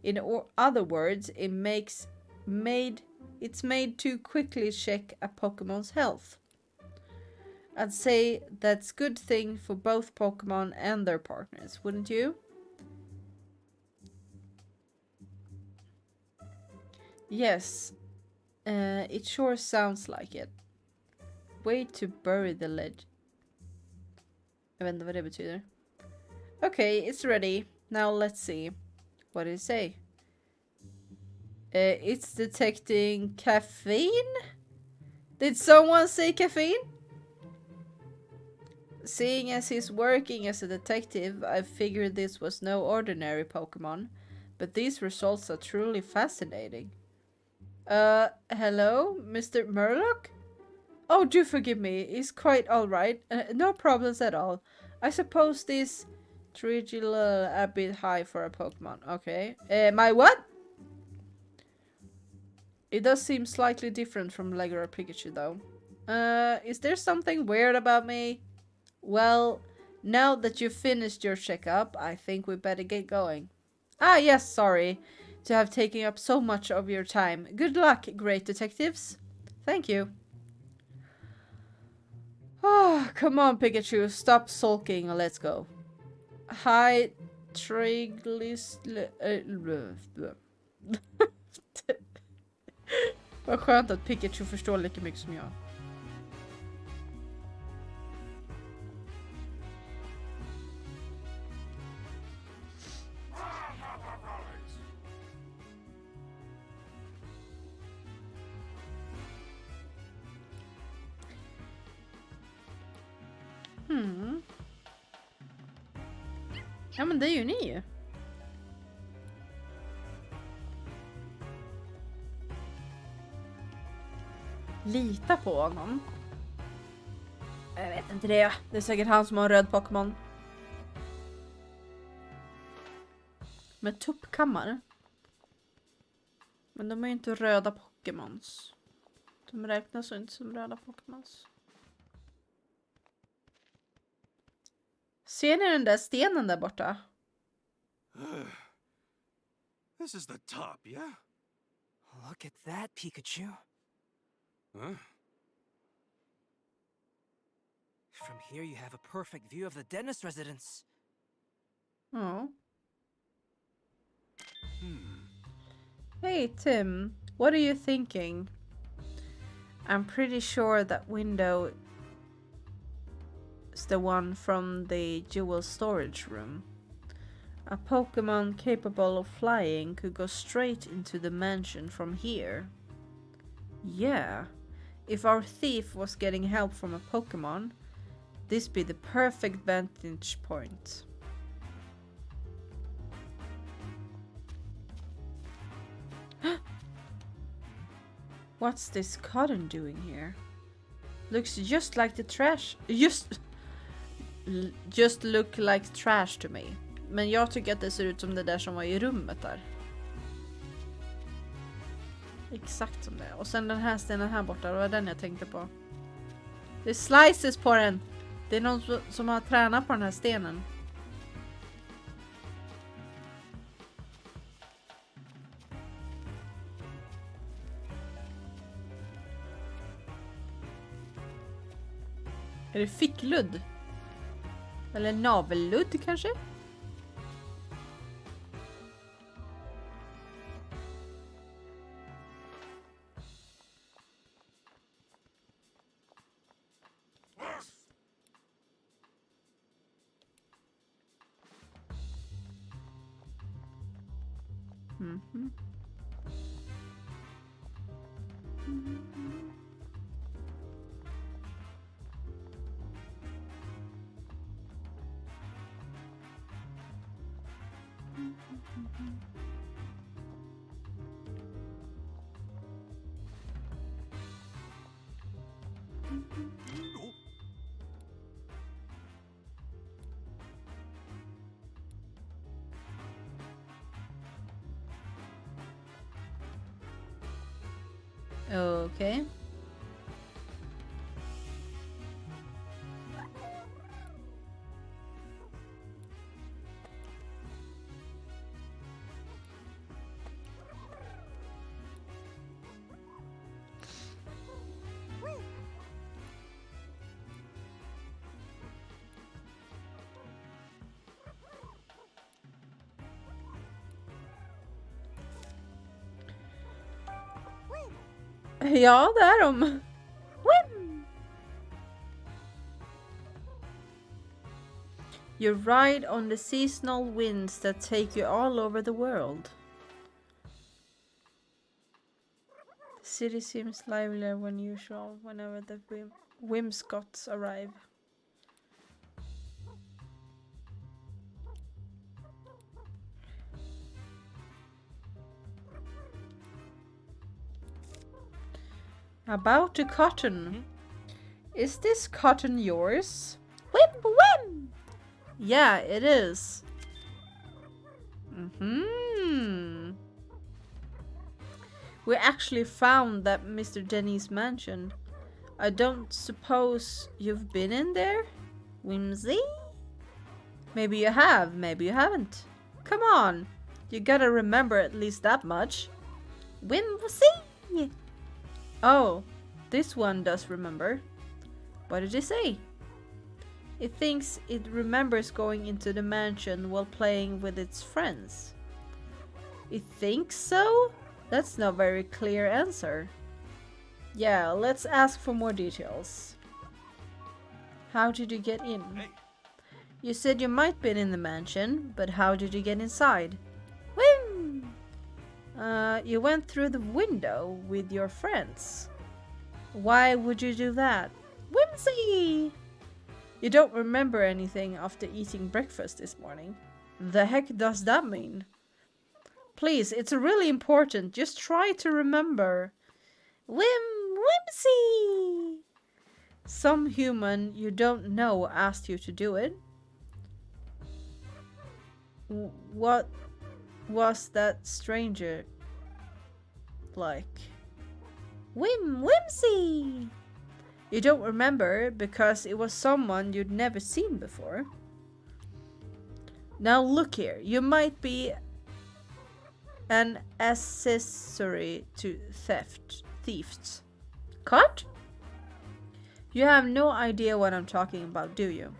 In other words, it's made to quickly check a Pokemon's health. I'd say that's a good thing for both Pokemon and their partners, wouldn't you? Yes, it sure sounds like it. Way to bury the lead. Jag vet inte vad det betyder. Okay, it's ready. Now let's see. What did it say? It's detecting caffeine? Did someone say caffeine? Seeing as he's working as a detective, I figured this was no ordinary Pokemon. But these results are truly fascinating. Hello, Mr. Murloc? Oh, do forgive me. He's quite alright. No problems at all. I suppose this Trigila a bit high for a Pokemon. Okay. My what? It does seem slightly different from regular Pikachu though. Is there something weird about me? Well, now that you've finished your checkup, I think we better get going. Ah, yes, sorry to have taken up so much of your time. Good luck, great detectives. Thank you. Oh, come on, Pikachu. Stop sulking and let's go. Hi, Vad skönt att Pikachu förstår lika mycket som jag. Ja, men det är ju ni ju. Lita på honom. Jag vet inte det. Det är säkert han som har en röd Pokémon. Med tuppkammare. Men de är ju inte röda Pokémons. De räknas ju inte som röda Pokémons. Ser ni den där stenen där borta? This is the top, yeah? Look at that, Pikachu. Huh? From here you have a perfect view of the dentist residence. Oh. Hey, Tim. What are you thinking? I'm pretty sure that window is the one from the jewel storage room. A Pokemon capable of flying could go straight into the mansion from here. Yeah. If our thief was getting help from a Pokemon, this be the perfect vantage point. What's this cotton doing here? Looks just like the trash. Just look like trash to me. Men jag tycker att det ser ut som det där som var i rummet där. Exakt som det. Och sen den här stenen här borta, det var den jag tänkte på. Det är slices på den. Det är någon som har tränat på den här stenen. Är det fickludd? Eller navelludd kanske? Mhm. Okay. Ja, det är de. Wim! You ride on the seasonal winds that take you all over the world. The city seems livelier than usual whenever the whimscots arrive. About the cotton. Is this cotton yours? Whim, whim! Yeah, it is. We actually found that Mr. Denny's mansion. I don't suppose you've been in there? Whimsy? Maybe you have, maybe you haven't. Come on, you gotta remember at least that much. Whimsy! Oh, this one does remember. What did he say? It thinks it remembers going into the mansion while playing with its friends. It thinks so? That's not a very clear answer. Yeah, let's ask for more details. How did you get in? Hey. You said you might be in the mansion, but how did you get inside? Whim! You went through the window with your friends. Why would you do that? Whimsy! You don't remember anything after eating breakfast this morning. The heck does that mean? Please, it's really important. Just try to remember. Whimsy! Some human you don't know asked you to do it. What was that stranger like? Whimsy! You don't remember because it was someone you'd never seen before. Now look here, you might be an accessory to thieves. Cut? You have no idea what I'm talking about, do you?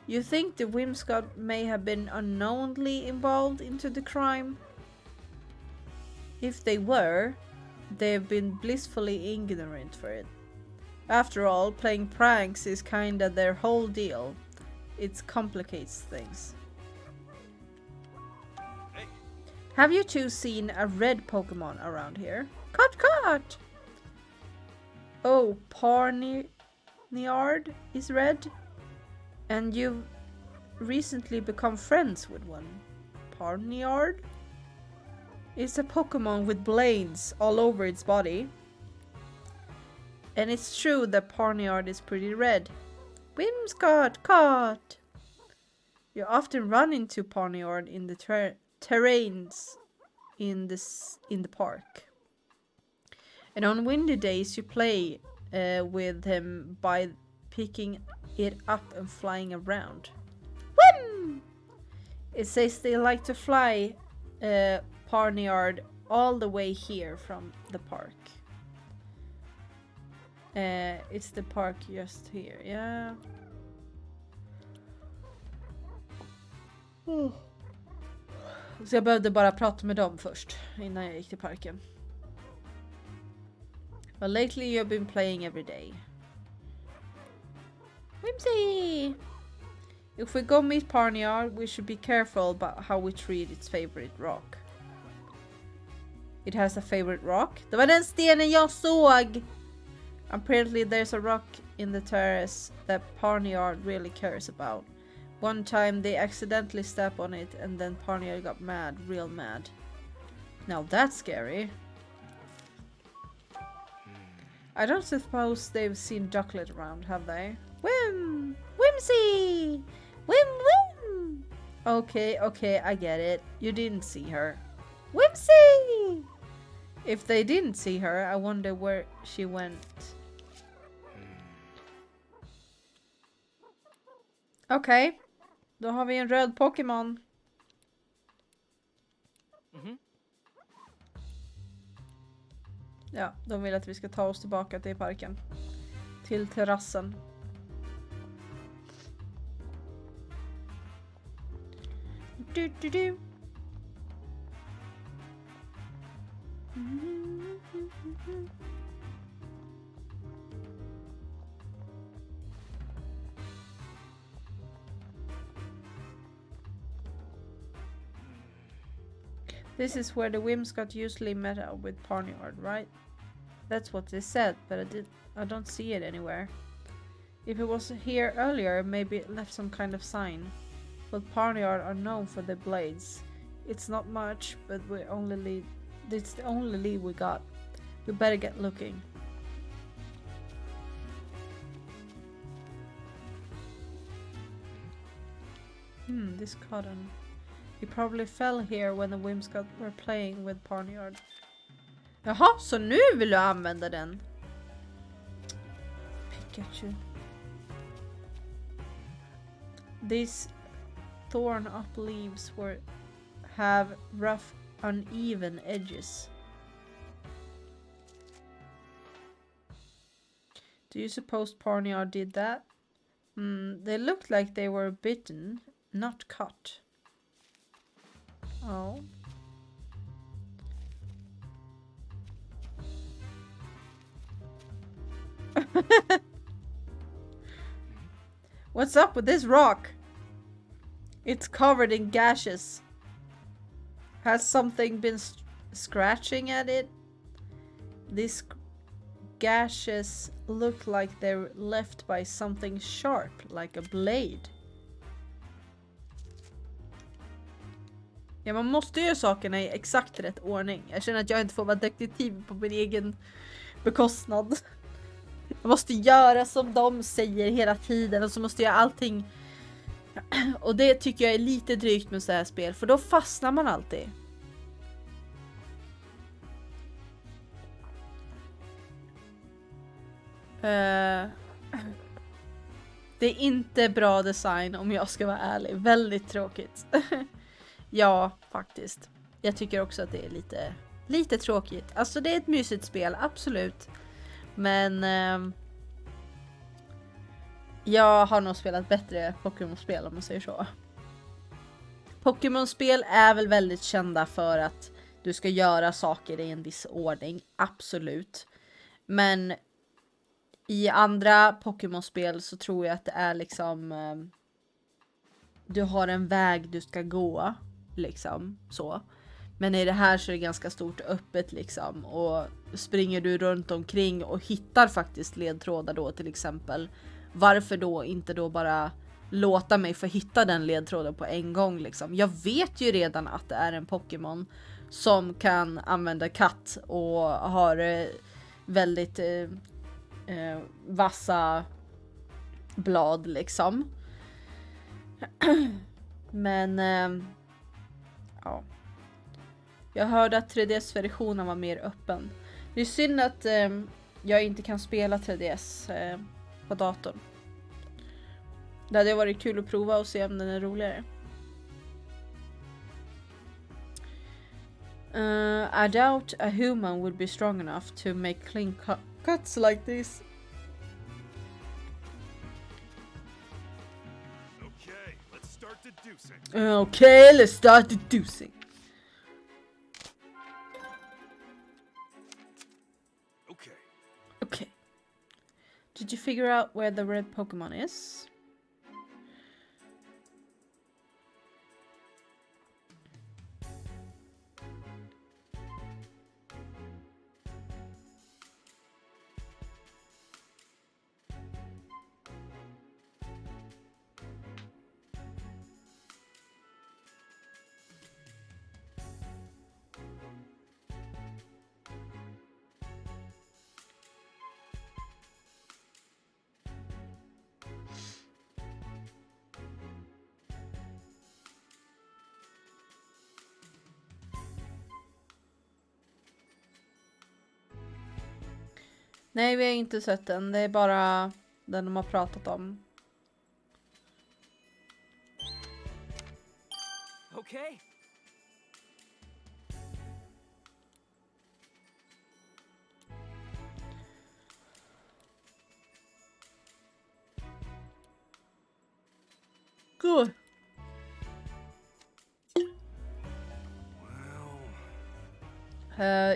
You think the whimscot may have been unknowingly involved into the crime? If they were, they've been blissfully ignorant for it. After all, playing pranks is kinda their whole deal. It complicates things. Hey. Have you two seen a red Pokemon around here? Cut! Oh, Parniard is red? And you've recently become friends with one. Parniard? It's a Pokemon with blades all over its body. And it's true that Parniard is pretty red. Whimscot, caught! You often run into Parniard in the terrains in the park. And on windy days you play with him by picking it up and flying around. Whim! It says they like to fly Parniard all the way here from the park. It's the park just here, yeah. Så jag behövde bara prata med dem först innan jag gick till parken. But lately you've been playing every day. Whimsy! If we go meet Parniard, we should be careful about how we treat its favorite rock. It has a favorite rock? Det var den stenen jag såg! Apparently there's a rock in the terrace that Parniard really cares about. One time they accidentally stepped on it and then Parniard got mad, real mad. Now that's scary. I don't suppose they've seen Ducklet around, have they? Whim! Whimsy! Whim! Okay, I get it. You didn't see her. Whimsy! If they didn't see her, I wonder where she went. Okej. Då har vi en röd Pokémon. Ja, de vill att vi ska ta oss tillbaka till parken. Till terrassen. Du, du, du. This is where the Whimsicott usually met up with Barnyard, right? That's what they said, but I don't see it anywhere. If it was here earlier, maybe it left some kind of sign. But Barnyard are known for their blades. It's not much, but it's the only lead we got. We better get looking. This cotton. He probably fell here when the Whimsicott were playing with Barnyard. Jaha, så nu vill du använda den? Pikachu. These thorn up leaves have rough, uneven edges. Do you suppose Barnyard did that? They looked like they were bitten, not cut. Oh. What's up with this rock? It's covered in gashes. Has something been scratching at it? These gashes look like they're left by something sharp, like a blade. Ja, man måste göra sakerna i exakt rätt ordning. Jag känner att jag inte får vara detektiv på min egen bekostnad. Jag måste göra som de säger hela tiden och så måste jag göra allting. Och det tycker jag är lite drygt med så här spel, för då fastnar man alltid. Det är inte bra design om jag ska vara ärlig. Väldigt tråkigt. Ja, faktiskt. Jag tycker också att det är lite tråkigt. Alltså det är ett mysigt spel, absolut. Men jag har nog spelat bättre Pokémon-spel om man säger så. Pokémon-spel är väl väldigt kända för att du ska göra saker i en viss ordning, absolut. Men i andra Pokémon-spel så tror jag att det är liksom du har en väg du ska gå, liksom så. Men i det här så är det ganska stort öppet liksom, och springer du runt omkring och hittar faktiskt ledtrådar då till exempel, varför då inte då bara låta mig få hitta den ledtråden på en gång liksom. Jag vet ju redan att det är en Pokémon som kan använda katt och har väldigt vassa blad liksom. Men ja. Jag hörde att 3DS-versionen var mer öppen. Det är synd att jag inte kan spela 3DS på datorn. Det hade varit kul att prova och se om den är roligare. I doubt a human would be strong enough to make clean cuts like this. Okay, let's start deducing. Okay, let's start deducing. Okay. Did you figure out where the red Pokemon is? Nej, vi har inte sett den. Det är bara den de har pratat om. Okay. Good.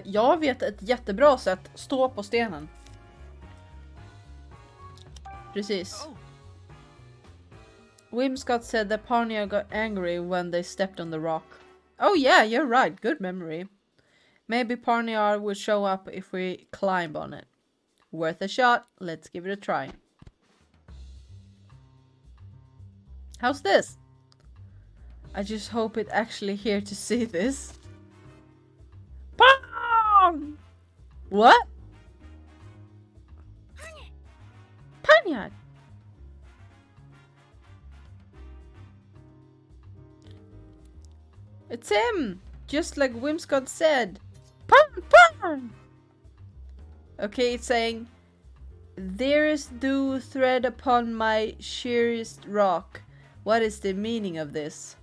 Jag vet ett jättebra sätt. Stå på stenen. Precis. Whimscott said that Palia got angry when they stepped on the rock. Oh yeah, you're right. Good memory. Maybe Palia will show up if we climb on it. Worth a shot. Let's give it a try. How's this? I just hope it actually here to see this. Bam! What? Palia! It's him! Just like Whimscott said. Pam! Pam! Okay, it's saying, there is dew thread upon my sheerest rock. What is the meaning of this?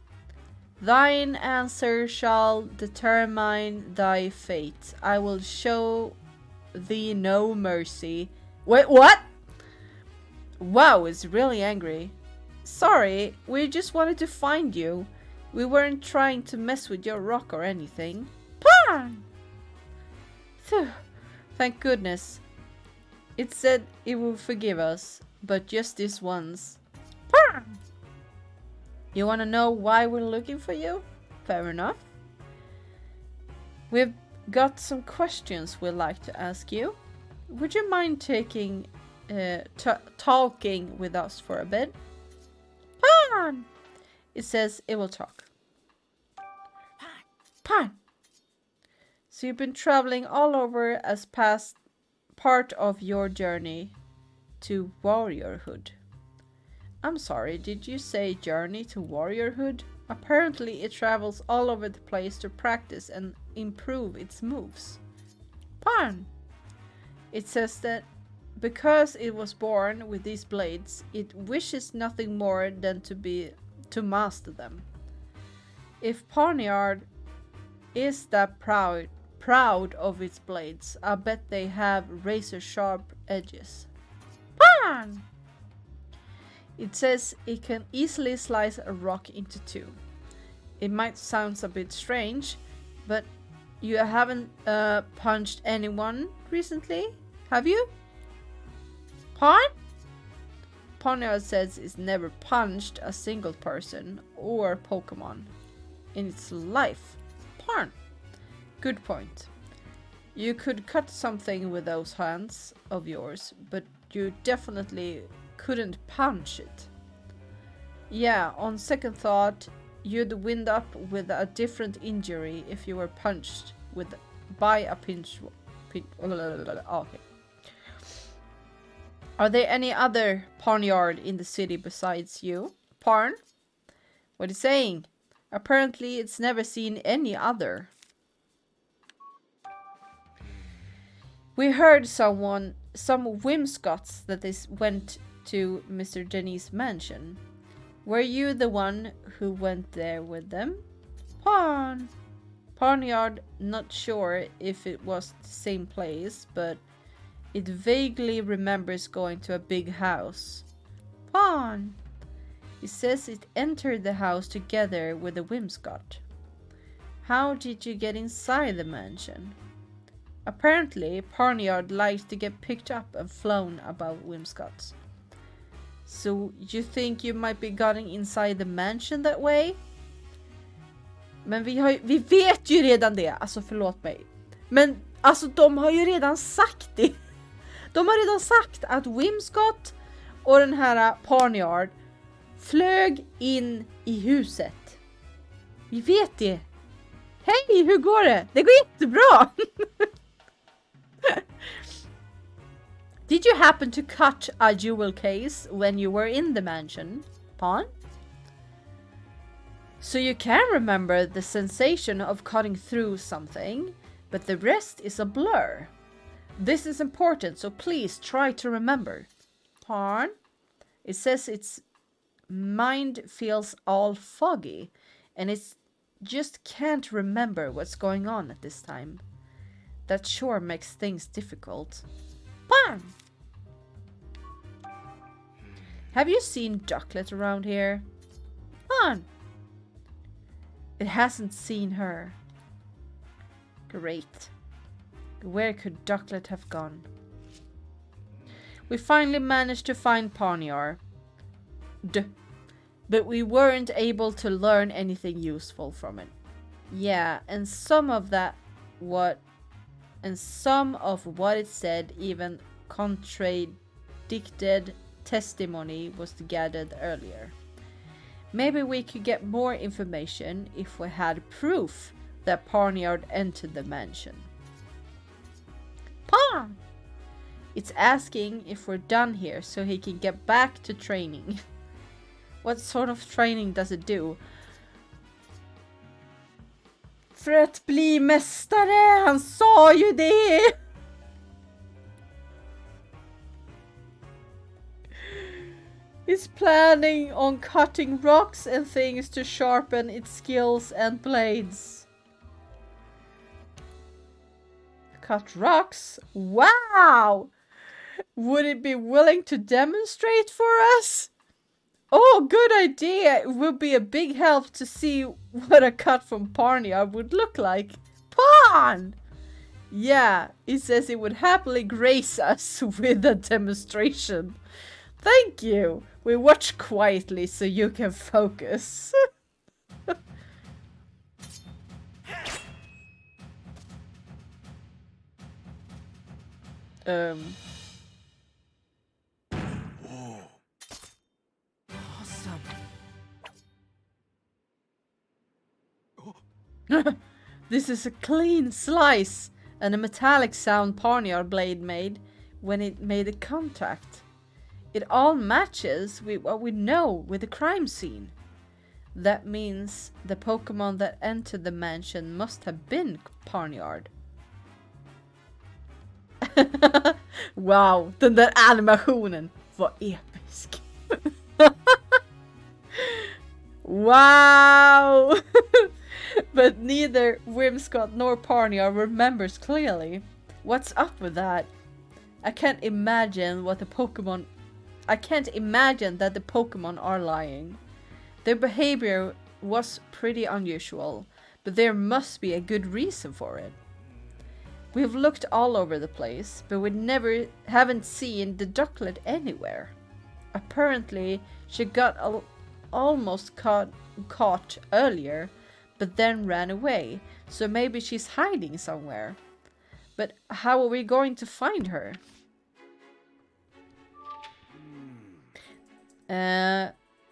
Thine answer shall determine thy fate. I will show thee no mercy. Wait, what? Wow, it's really angry. Sorry, we just wanted to find you. We weren't trying to mess with your rock or anything. Pan! Phew. Thank goodness. It said it will forgive us, but just this once. Pan! You want to know why we're looking for you? Fair enough. We've got some questions we'd like to ask you. Would you mind talking with us for a bit? Pan! It says it will talk. Pan! So you've been traveling all over as past part of your journey to warriorhood. I'm sorry, did you say journey to warriorhood? Apparently it travels all over the place to practice and improve its moves. Pan! It says that because it was born with these blades, it wishes nothing more than to master them. If Palia is that proud of its blades, I bet they have razor sharp edges. Pan! It says it can easily slice a rock into two. It might sound a bit strange, but you haven't punched anyone recently, have you? Pan? Palia says it's never punched a single person or Pokemon in its life. Pan. Good point. You could cut something with those hands of yours, but you definitely couldn't punch it. Yeah, on second thought, you'd wind up with a different injury if you were punched by a pinch. Okay. Are there any other barnyard in the city besides you? Parn? What is it saying? Apparently it's never seen any other. We heard some Whimscots that went to Mr. Denny's mansion. Were you the one who went there with them? Parn. Barnyard, not sure if it was the same place, but it vaguely remembers going to a big house. Parn. It says it entered the house together with the Whimscott. How did you get inside the mansion? Apparently, Barnyard likes to get picked up and flown about Whimscots. So you think you might be getting inside the mansion that way? Men vi vet ju redan det. Alltså förlåt mig. Men alltså de har ju redan sagt det. De har redan sagt att Whimscott och den här Barnyard flög in i huset. Vi vet det. Hej, hur går det? Det går jättebra. Did you happen to cut a jewel case when you were in the mansion, Pawn? So you can remember the sensation of cutting through something, but the rest is a blur. This is important, so please try to remember. Parn. It says its mind feels all foggy, and it's just can't remember what's going on at this time. That sure makes things difficult. Parn! Have you seen Ducklet around here? Parn! It hasn't seen her. Great. Where could Ducklet have gone? We finally managed to find Ponyar. But we weren't able to learn anything useful from it. Yeah, and some of what it said even contradicted testimony was gathered earlier. Maybe we could get more information if we had proof that Ponyard entered the mansion. Pa! It's asking if we're done here so he can get back to training. What sort of training does it do? För att bli mästare, han sa ju det! It's planning on cutting rocks and things to sharpen its skills and blades. Cut rocks? Wow! Would it be willing to demonstrate for us? Oh, good idea! It would be a big help to see what a cut from Parnia would look like. Pan! Yeah, it says it would happily grace us with a demonstration. Thank you! We watch quietly so you can focus. This is a clean slice and a metallic sound Parniar blade made when it made a contact. It all matches with what we know with the crime scene. That means the Pokemon that entered the mansion must have been Parniard. Wow, den där animationen var episk. Wow! But neither Whimsicott nor Parnia remembers clearly. What's up with that? I can't imagine that the Pokemon are lying. Their behavior was pretty unusual, but there must be a good reason for it. We've looked all over the place, but we haven't seen the Ducklet anywhere. Apparently, she got almost caught earlier, but then ran away, so maybe she's hiding somewhere. But how are we going to find her?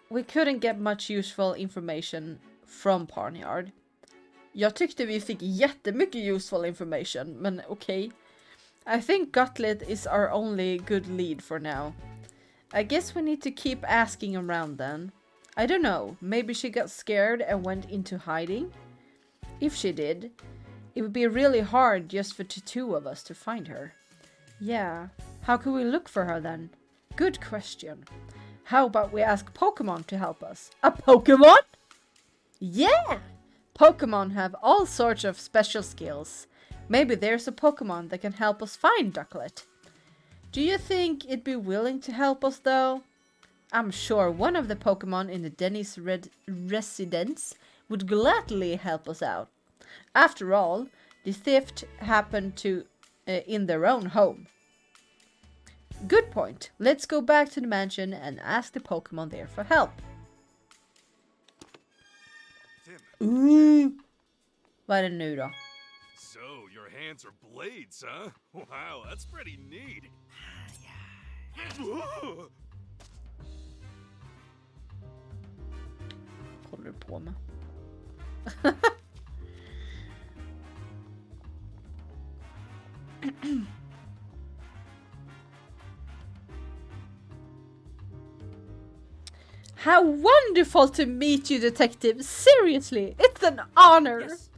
We couldn't get much useful information from Parniard. Jag tyckte vi fick jättemycket useful information, men okay. I think Gutlet is our only good lead for now. I guess we need to keep asking around then. I don't know, maybe she got scared and went into hiding? If she did, it would be really hard just for the two of us to find her. Yeah, how can we look for her then? Good question. How about we ask Pokemon to help us? A Pokemon? Yeah! Pokemon have all sorts of special skills. Maybe there's a Pokemon that can help us find Ducklet. Do you think it'd be willing to help us though? I'm sure one of the Pokemon in the Denny's residence would gladly help us out. After all, the theft happened in their own home. Good point. Let's go back to the mansion and ask the Pokemon there for help. Vad är det nu då? So, your hands are blades, huh? Wow, that's pretty neat. Håller du på med? How wonderful to meet you, Detective. Seriously, it's an honor. Yes.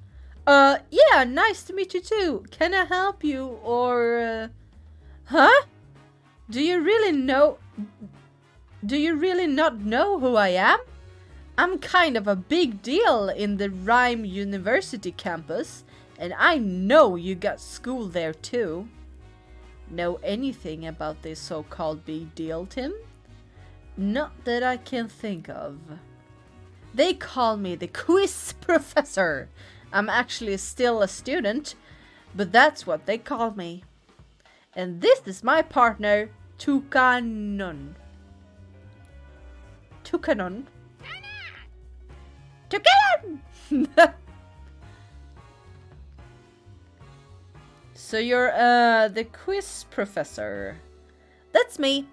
Yeah, nice to meet you too. Can I help you or... Huh? Do you really not know who I am? I'm kind of a big deal in the Rhyme University campus, and I know you got school there too. Know anything about this so-called big deal, Tim? Not that I can think of. They call me the quiz professor. I'm actually still a student, but that's what they call me. And this is my partner, Tukanon. Tukanon? Tukanon! So you're the quiz professor. That's me.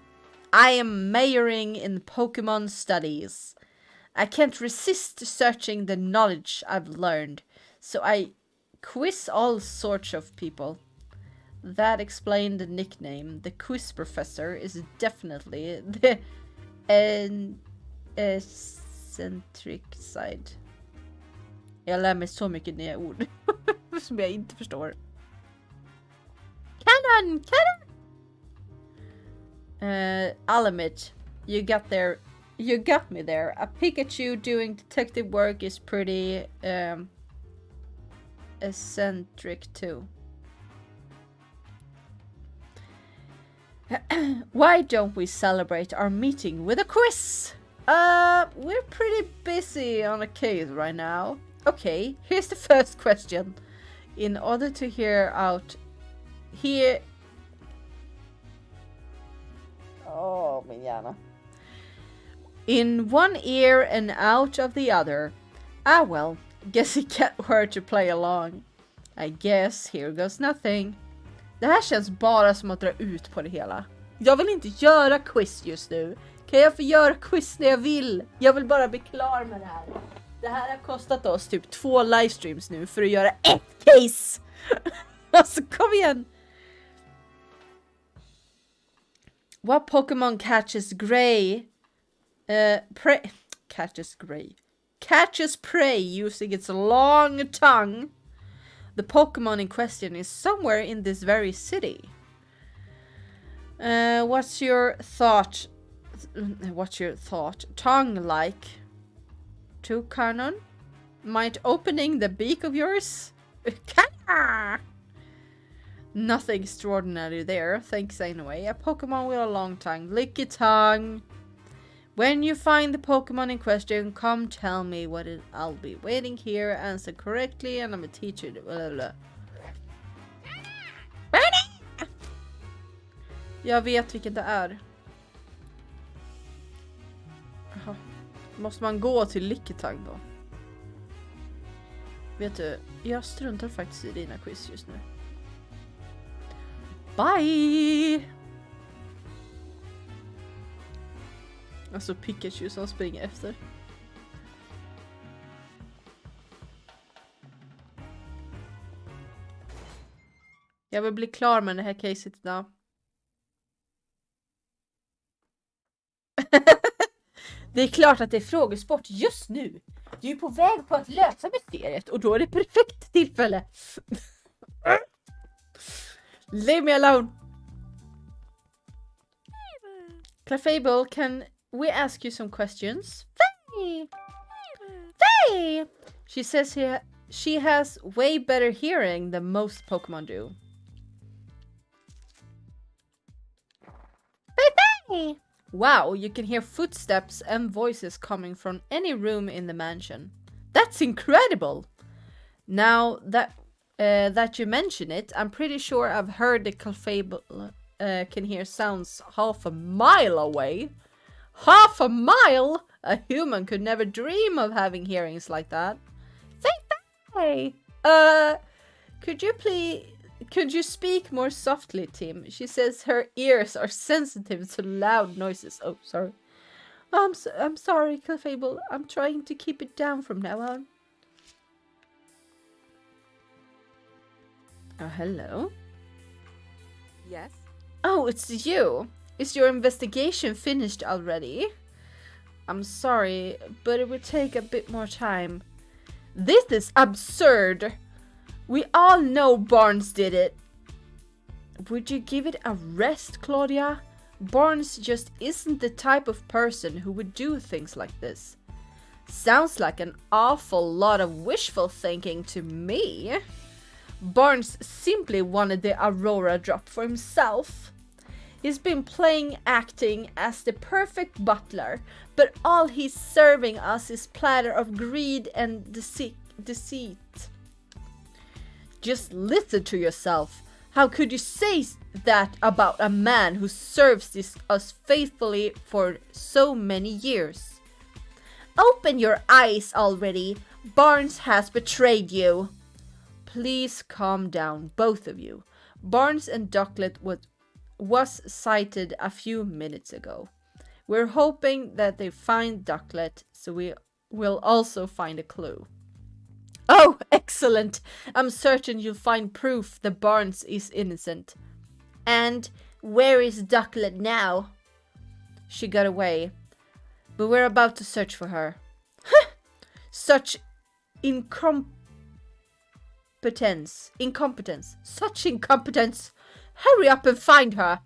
I am majoring in Pokemon studies. I can't resist searching the knowledge I've learned, so I quiz all sorts of people. That explained the nickname. The quiz professor is definitely the eccentric side. Jag lär mig så mycket nya ord som jag inte förstår. Canon! I'll admit, you got me there. A Pikachu doing detective work is pretty eccentric too. Why don't we celebrate our meeting with a quiz? We're pretty busy on a case right now. Okay, here's the first question. In order to hear out here... Oh, min hjärna. In one ear and out of the other. Ah well, guess you get her to play along. I guess here goes nothing. Det här känns bara som att dra ut på det hela. Jag vill inte göra quiz just nu. Kan jag få göra quiz när jag vill? Jag vill bara bli klar med det här. Det här har kostat oss typ 2 livestreams nu för att göra ett case. Alltså kom igen. What Pokemon catches prey using its long tongue? The Pokemon in question is somewhere in this very city. What's your thought? Tongue like? Tukanon? Might opening the beak of yours? Nothing extraordinary there, thanks anyway. A Pokemon with a long tongue. Licky tongue. When you find the Pokemon in question, come tell me what it. I'll be waiting here, answer correctly, and I'm a teacher. Blah, blah. Jag vet vilket det är. Jaha. Måste man gå till Licketang då? Vet du, jag struntar faktiskt i dina quiz just nu. Bye! Alltså Pikachu som springer efter. Jag vill bli klar med det här caset idag. Det är klart att det är frågesport just nu. Du är på väg på att lösa mysteriet och då är det perfekt tillfälle. Leave me alone. Clefable, can we ask you some questions? Faye! She says she has way better hearing than most Pokemon do. Faye! Wow, you can hear footsteps and voices coming from any room in the mansion. That's incredible! Now that you mention it, I'm pretty sure I've heard the Clefable can hear sounds half a mile away. Half a mile? A human could never dream of having hearings like that. Hey, could you speak more softly, Tim? She says her ears are sensitive to loud noises. Oh, sorry. I'm sorry, Clefable. I'm trying to keep it down from now on. Oh, hello. Yes? Oh, it's you. Is your investigation finished already? I'm sorry, but it would take a bit more time. This is absurd. We all know Barnes did it. Would you give it a rest, Claudia? Barnes just isn't the type of person who would do things like this. Sounds like an awful lot of wishful thinking to me. Barnes simply wanted the Aurora drop for himself. He's been playing acting as the perfect butler, but all he's serving us is platter of greed and deceit. Just listen to yourself. How could you say that about a man who serves us faithfully for so many years? Open your eyes already. Barnes has betrayed you. Please calm down, both of you. Barnes and Ducklet was sighted a few minutes ago. We're hoping that they find Ducklet, so we will also find a clue. Oh, excellent! I'm certain you'll find proof that Barnes is innocent. And where is Ducklet now? She got away, but we're about to search for her. Such incompetence. Such incompetence. Hurry up and find her.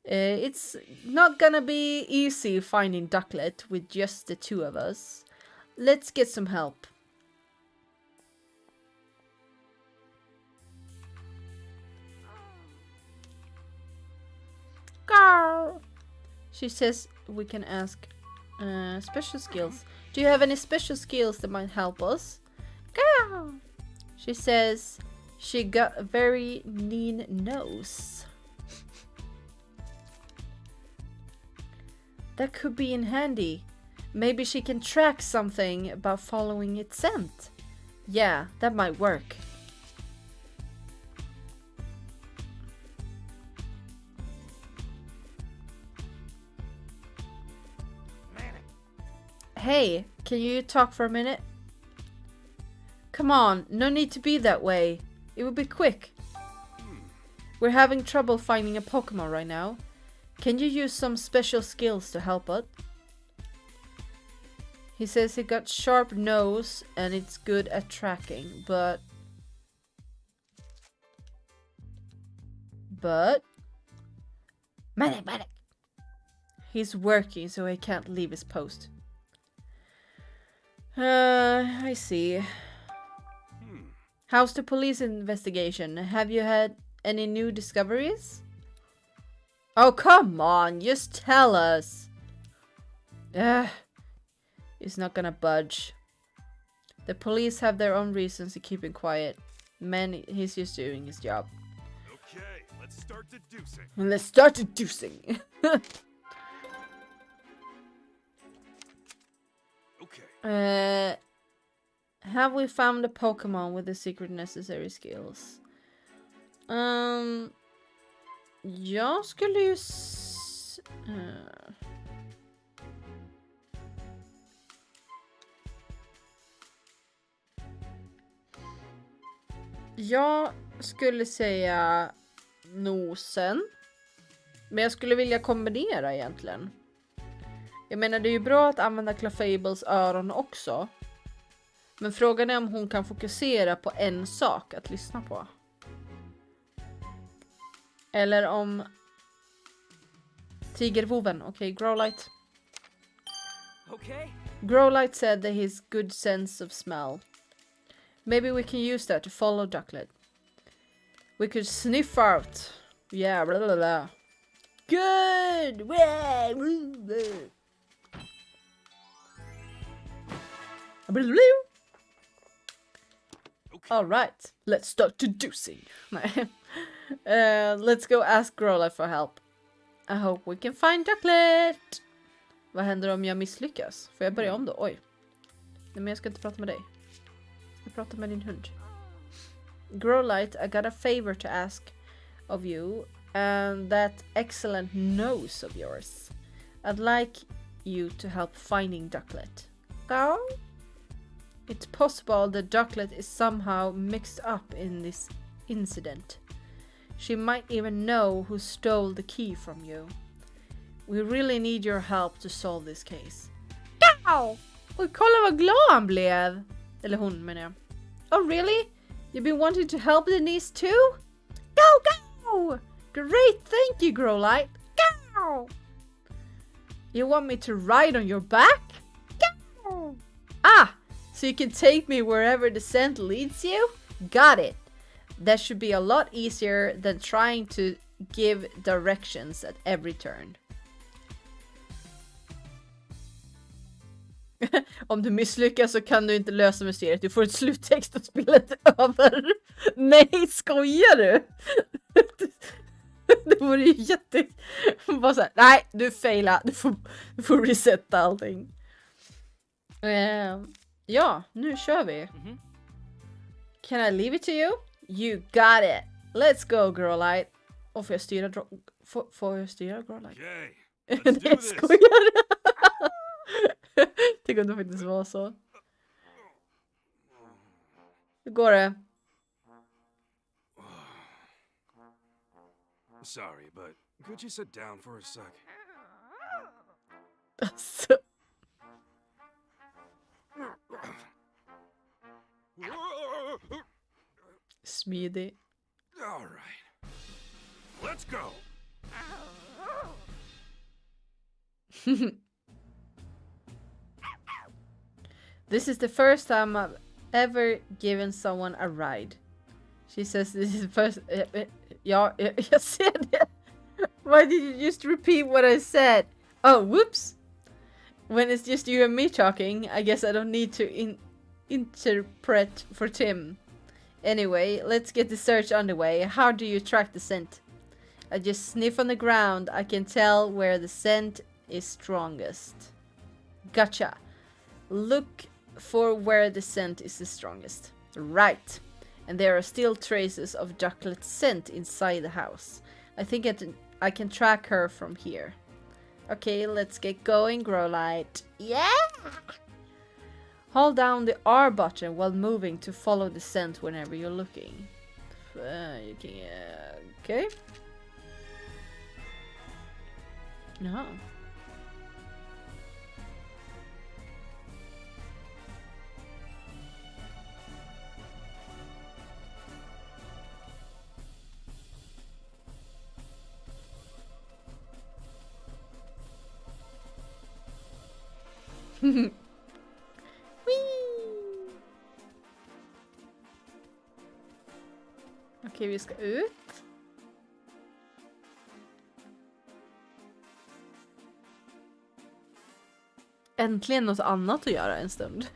It's not gonna be easy finding Ducklet with just the two of us. Let's get some help. Girl. She says we can ask special skills. Do you have any special skills that might help us? Girl. She says she got a very mean nose. That could be in handy. Maybe she can track something about following its scent. Yeah, that might work. Hey, can you talk for a minute? Come on, no need to be that way. It will be quick. We're having trouble finding a Pokemon right now. Can you use some special skills to help us? He says he got sharp nose and it's good at tracking, but Manic. He's working, so he can't leave his post. I see. How's the police investigation? Have you had any new discoveries? Oh, come on, just tell us. He's not gonna budge. The police have their own reasons to keep him quiet. Man, he's just doing his job. Okay, let's start deducing. Let's start deducing. Okay. Have we found a Pokemon with the secret necessary skills? Jag skulle ju jag skulle säga nosen. Men jag skulle vilja kombinera egentligen. Jag menar, det är ju bra att använda Clofables öron också. Men frågan är om hon kan fokusera på en sak att lyssna på. Eller om Tigervoven. Okay, Growlite. Okay. Growlite said that his good sense of smell. Maybe we can use that to follow Ducklet. We could sniff out. Yeah, blah, blah, blah. Good! Alright, let's start deducing. Let's go ask Growlite for help. I hope we can find Ducklet. Vad händer om jag misslyckas? Får jag börja om då? Oj. Nej, men jag ska inte prata med dig. Jag pratar med din hund. Growlite, I got a favor to ask of you. And that excellent nose of yours. I'd like you to help finding Ducklet. Go? It's possible that Ducklet is somehow mixed up in this incident. She might even know who stole the key from you. We really need your help to solve this case. Go! Oj, kolla vad glad han blev! Eller hon, menar jag. Oh, really? You've been wanting to help Denise too? Go, go! Great, thank you, Growlight. Go! You want me to ride on your back? Go! Ah, so you can take me wherever the scent leads you? Got it. That should be a lot easier than trying to give directions at every turn. Om du misslyckas så kan du inte lösa mysteriet. Du får ett sluttext och spelet är över. Nej, skojar du? Det vore ju bara så här, nej, du failar. Du får resetta allting. Ja, nu kör vi. Can I leave it to you? You got it. Let's go, Growlight. Och får jag styra får jag styra Growlight? Okay, Nej, let's do jag this. skojar. Tänk om det faktiskt var så. Hur går det? Sorry, but could you sit down for a sec? Alltså. Smidig. All right. Let's go. This is the first time I've ever given someone a ride. She says this is the first... Ja, jag ser det. Why did you just repeat what I said? Oh, whoops. When it's just you and me talking, I guess I don't need to interpret for Tim. Anyway, let's get the search underway. How do you track the scent? I just sniff on the ground. I can tell where the scent is strongest. Gotcha. Look for where the scent is the strongest. Right. And there are still traces of Ducklet's scent inside the house. I think I can track her from here. Okay, let's get going, Growlight. Yeah! Hold down the R button while moving to follow the scent whenever you're looking. You can... okay. No. Okej, vi ska ut. Äntligen något annat att göra en stund.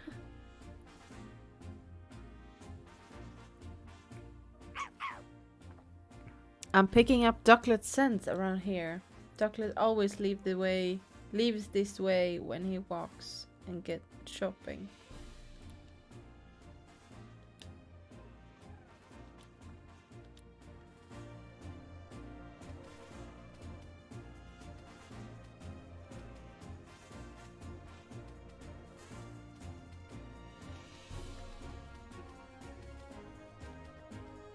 I'm picking up Ducklet's scent around here. Ducklet always leaves this way when he walks and get shopping.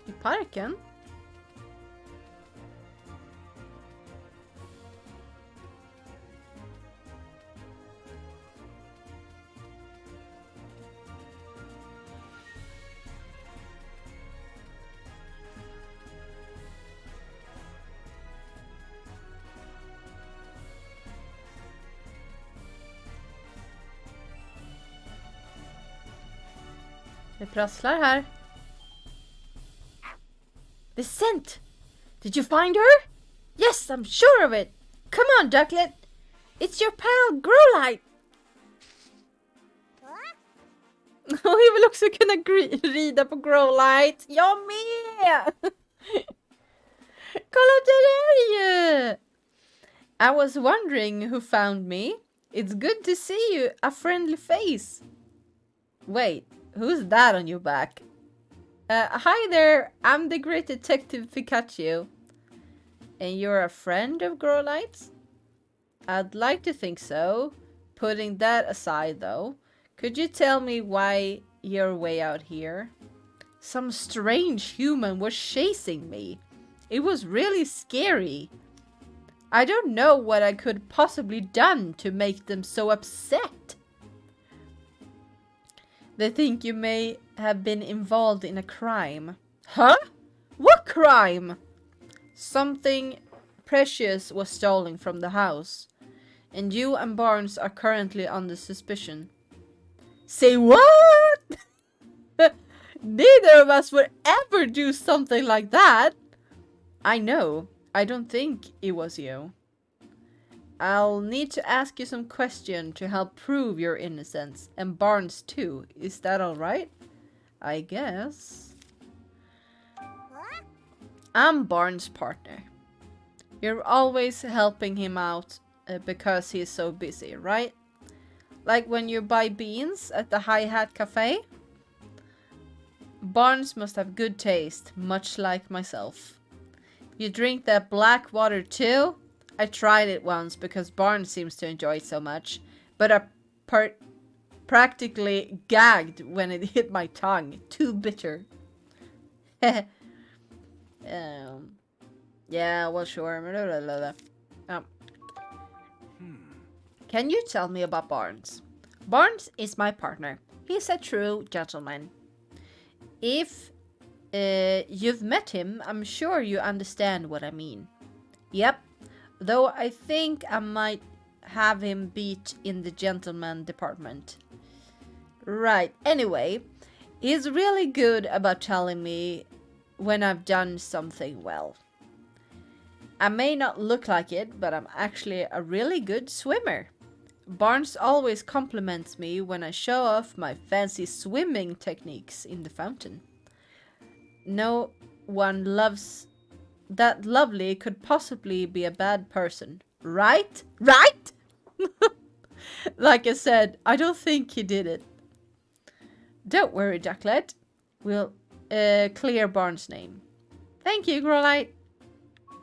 I parken? Det prasslar här. The scent! Did you find her? Yes, I'm sure of it. Come on, Ducklet. It's your pal Growlight. Och jag vill också kunna rida på Growlight. Jag med! Kolla, där är ju! I was wondering who found me. It's good to see you. A friendly face. Wait, who's that on your back? Hi there, I'm the great detective Pikachu. And you're a friend of Growlight's? I'd like to think so. Putting that aside though, could you tell me why you're way out here? Some strange human was chasing me. It was really scary. I don't know what I could possibly done to make them so upset. They think you may have been involved in a crime. Huh? What crime? Something precious was stolen from the house, and you and Barnes are currently under suspicion. Say what? Neither of us would ever do something like that. I know. I don't think it was you. I'll need to ask you some questions to help prove your innocence, and Barnes too. Is that alright? I guess. I'm Barnes' partner. You're always helping him out because he's so busy, right? Like when you buy beans at the Hi-Hat Cafe? Barnes must have good taste, much like myself. You drink that black water too? I tried it once because Barnes seems to enjoy it so much, but I practically gagged when it hit my tongue. Too bitter. Yeah, well, sure. Can you tell me about Barnes? Barnes is my partner. He's a true gentleman. If you've met him, I'm sure you understand what I mean. Yep. Though I think I might have him beat in the gentleman department. Right, anyway, he's really good about telling me when I've done something well. I may not look like it, but I'm actually a really good swimmer. Barnes always compliments me when I show off my fancy swimming techniques in the fountain. No one loves that lovely could possibly be a bad person. Right? Right? Like I said, I don't think he did it. Don't worry, Ducklet. We'll clear Barnes' name. Thank you, Growlite.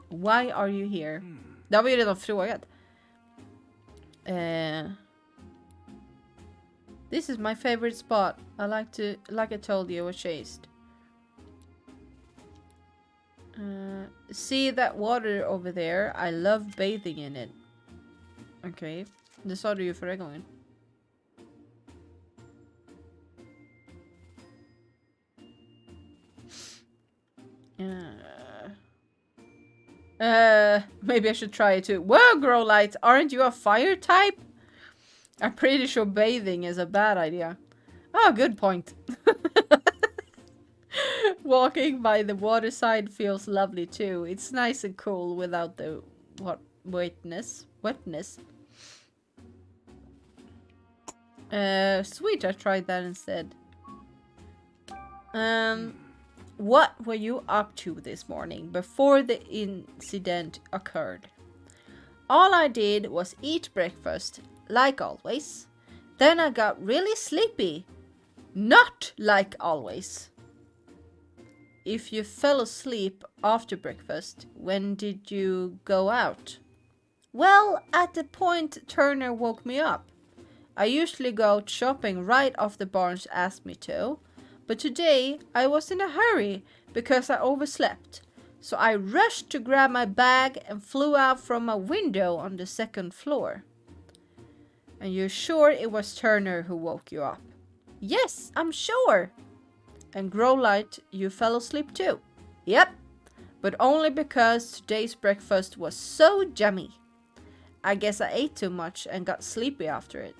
Why are you here? Det har vi ju redan frågat. This is my favorite spot. Like I told you, I was chased. See that water over there? I love bathing in it. Okay, det sa du ju förra gången. Maybe I should try it too. Whoa, Growlite, aren't you a fire type? I'm pretty sure bathing is a bad idea. Oh, good point. Walking by the waterside feels lovely too. It's nice and cool without the wetness. Sweet, I tried that instead. What were you up to this morning before the incident occurred? All I did was eat breakfast, like always. Then I got really sleepy. Not like always. If you fell asleep after breakfast, when did you go out? Well, at the point Turner woke me up. I usually go out shopping right after Barnes asked me to, but today I was in a hurry because I overslept. So I rushed to grab my bag and flew out from a window on the second floor. And you're sure it was Turner who woke you up? Yes, I'm sure. And Growlite, you fell asleep too? Yep, but only because today's breakfast was so yummy. I guess I ate too much and got sleepy after it.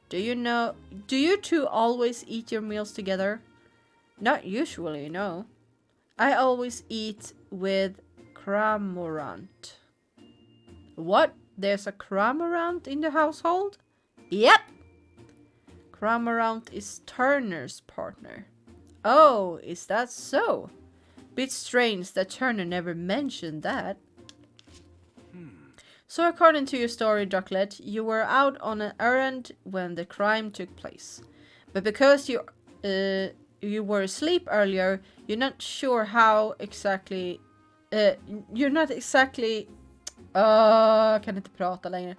Do you two always eat your meals together? Not usually, no. I always eat with Cramorant. What? There's a Cramorant in the household? Yep! Cramorant is Turner's partner. Oh, is that so? Bit strange that Turner never mentioned that. So according to your story, Ducklet, you were out on an errand when the crime took place. But because you were asleep earlier, you're not sure how exactly... you're not exactly... jag kan inte prata längre.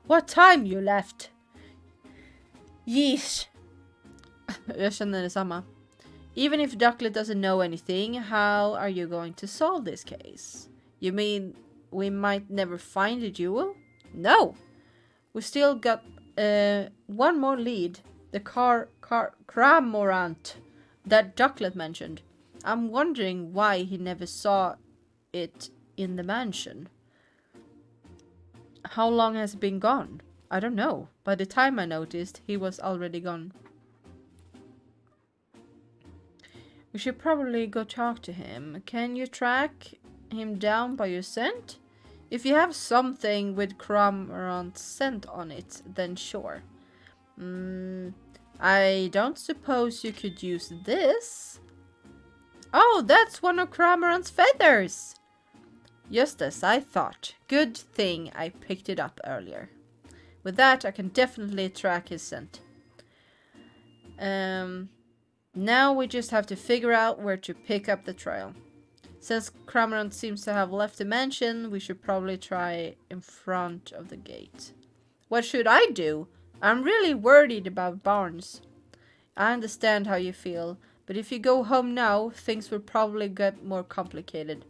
What time you left? Yeesh. Jag känner detsamma. Even if Ducklet doesn't know anything, how are you going to solve this case? You mean we might never find the jewel? No! We still got one more lead. The Cramorant that Ducklet mentioned. I'm wondering why he never saw it in the mansion. How long has it been gone? I don't know. By the time I noticed, he was already gone. We should probably go talk to him. Can you track him down by your scent? If you have something with Cramorant's scent on it, then sure. I don't suppose you could use this? Oh, that's one of Cramorant's feathers! Just as I thought. Good thing I picked it up earlier. With that, I can definitely track his scent. Now we just have to figure out where to pick up the trail. Since Cramorant seems to have left the mansion, we should probably try in front of the gate. What should I do? I'm really worried about Barnes. I understand how you feel, but if you go home now, things will probably get more complicated.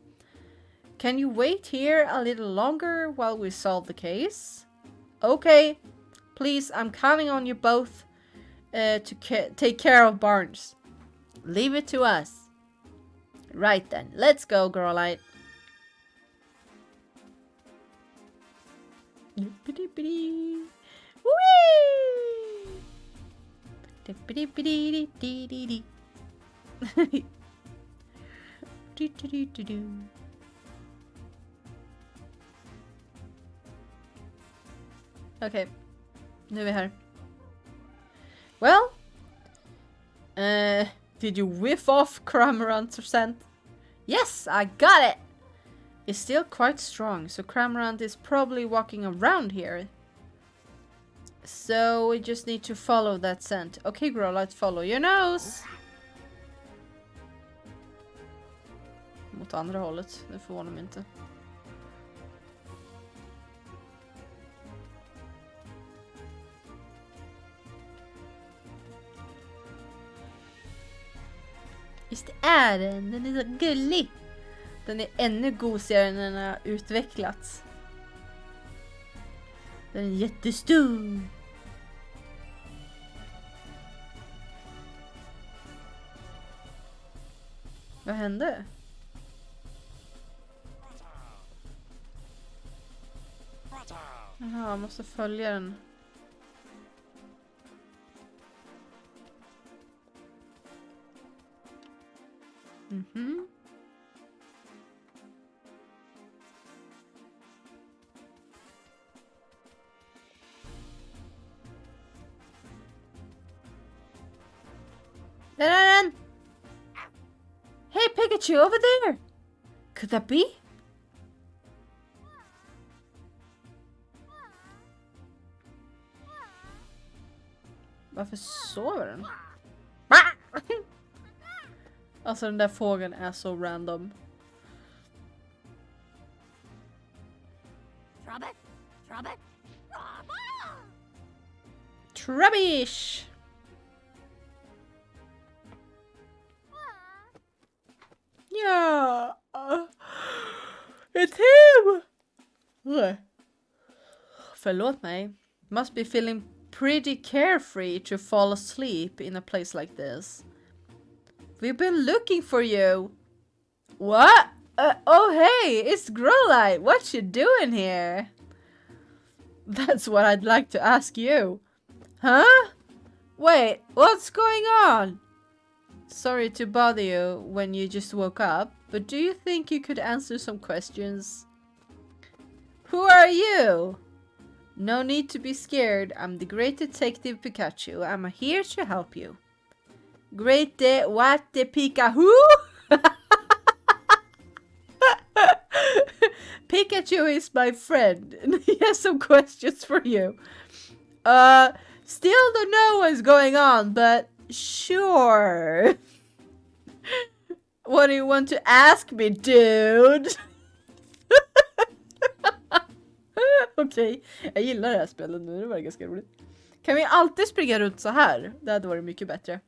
Can you wait here a little longer while we solve the case? Okay. Please, I'm counting on you both to take care of Barnes. Leave it to us. Right then, let's go, Girlite. Whee! Okej, nu är vi här. Well, did you whiff off Cramorant's scent? Yes, I got it! It's still quite strong, so Cramorant is probably walking around here. So we just need to follow that scent. Okay, girl, let's follow your nose! Mot andra hållet, det förvånar mig inte. Just det är den. Den är så gullig. Den är ännu gosigare när den har utvecklats. Den är jättestor. Vad hände? Jaha, jag måste följa den. Mhm. Där är den! Hey Pikachu, over there! Could that be? Varför sover den? Alltså den där fågeln är så random. Trubbish! Ja! It's him! Förlåt mig. Must be feeling pretty carefree to fall asleep in a place like this. We've been looking for you. What? Oh hey, it's Growlite. What you doing here? That's what I'd like to ask you. Huh? Wait, what's going on? Sorry to bother you when you just woke up, but do you think you could answer some questions? Who are you? No need to be scared. I'm the great detective Pikachu. I'm here to help you. Great what the Pikachu? Pikachu is my friend. He has some questions for you. Still don't know what's going on, but sure. What do you want to ask me, dude? Okej, jag gillar det här spelet nu. Det var ganska roligt. Kan vi alltid springa runt så här? Det hade varit mycket bättre.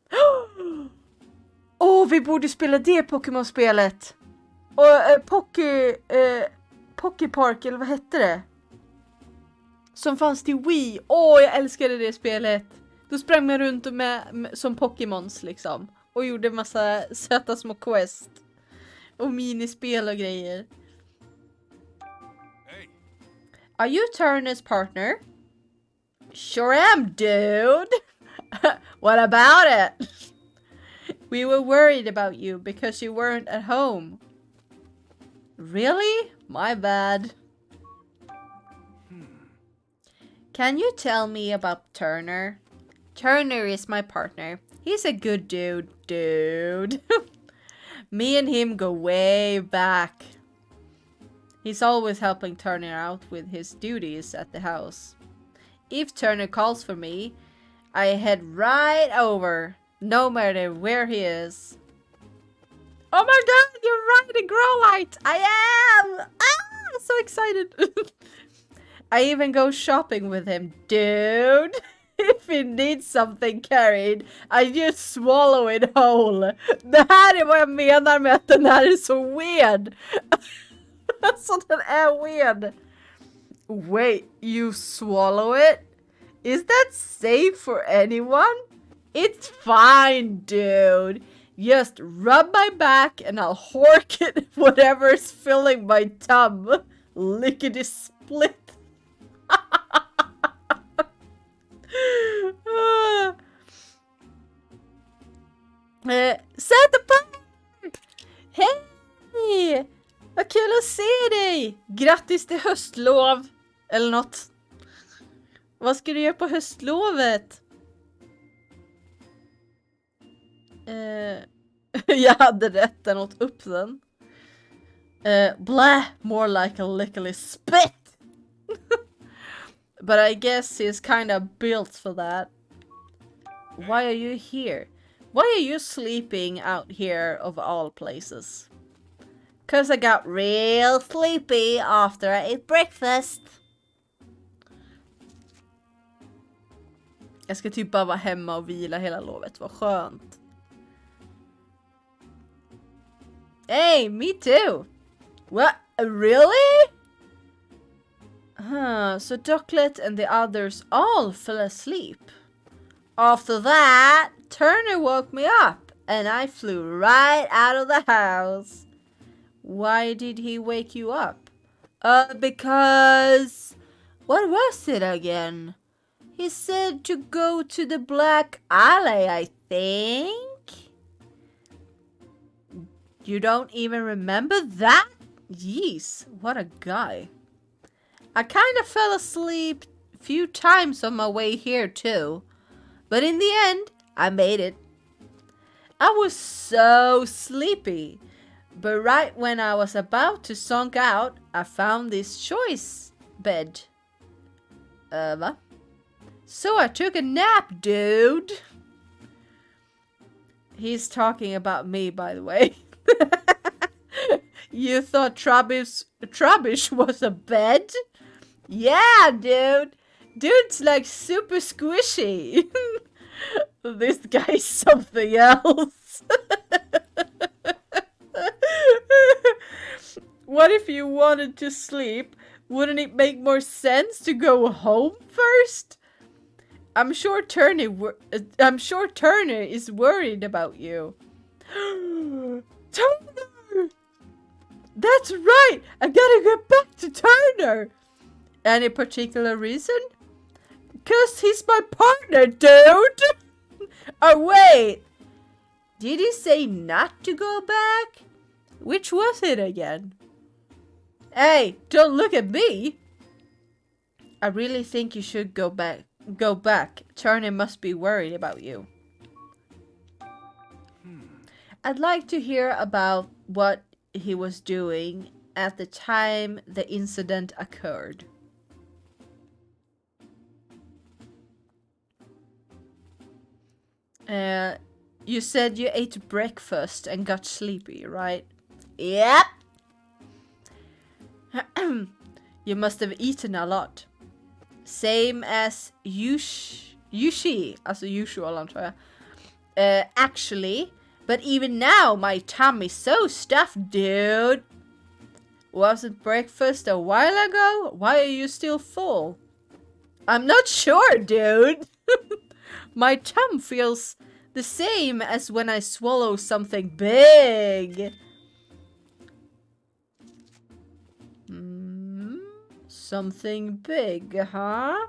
Vi borde spela det Pokémon-spelet. Och Poké Park, eller vad hette det? Som fanns till Wii. Jag älskade det spelet. Då sprang man runt som Pokémons liksom. Och gjorde massa söta små quest. Och minispel och grejer. Hey, Are you Turner's partner? Sure am, dude. What about it? We were worried about you because you weren't at home. Really? My bad. Can you tell me about Turner? Turner is my partner. He's a good dude. Me and him go way back. He's always helping Turner out with his duties at the house. If Turner calls for me, I head right over, no matter where he is. Oh my god, you're right, Growlite! I am! Ah, so excited! I even go shopping with him, dude. If he needs something carried, I just swallow it whole. Det här är vad jag menar med att den här är så weird. Så den är weird. Wait, you swallow it? Is that safe for anyone? It's fine, dude. Just rub my back and I'll hork it whatever's filling my tub. Lickety split. Hej! Vad kul att se dig! Grattis till höstlov! Eller något. Vad ska du göra på höstlovet? Jag hade rätt, den åt upp den. Blah, more like a lickly spit! But I guess he's kind of built for that. Why are you here? Why are you sleeping out here of all places? 'Cause I got real sleepy after I ate breakfast. Jag ska typ bara vara hemma och vila hela lovet. Vad skönt. Hey, me too. What? Really? So Ducklet and the others all fell asleep. After that, Turner woke me up and I flew right out of the house. Why did he wake you up? Because... What was it again? He said to go to the Black Alley, I think. You don't even remember that? Jeez, what a guy. I kind of fell asleep a few times on my way here too. But in the end, I made it. I was so sleepy. But right when I was about to zonk out, I found this choice bed. Va? So I took a nap, dude. He's talking about me, by the way. You thought Trubbish was a bed? Yeah, dude. Dude's like super squishy. This guy's something else. What if you wanted to sleep? Wouldn't it make more sense to go home first? I'm sure Turner is worried about you. Turner! That's right! I gotta get back to Turner! Any particular reason? 'Cause he's my partner, dude! Oh, wait! Did he say not to go back? Which was it again? Hey, don't look at me! I really think you should go back. Go back. Turner must be worried about you. I'd like to hear about what he was doing at the time the incident occurred. You said you ate breakfast and got sleepy, right? Yep. You must have eaten a lot. Same as Yushi, alltså usual antar jag. Actually, but even now my tummy's so stuffed, dude. Wasn't breakfast a while ago? Why are you still full? I'm not sure, dude. My tongue feels the same as when I swallow something big. Something big, huh?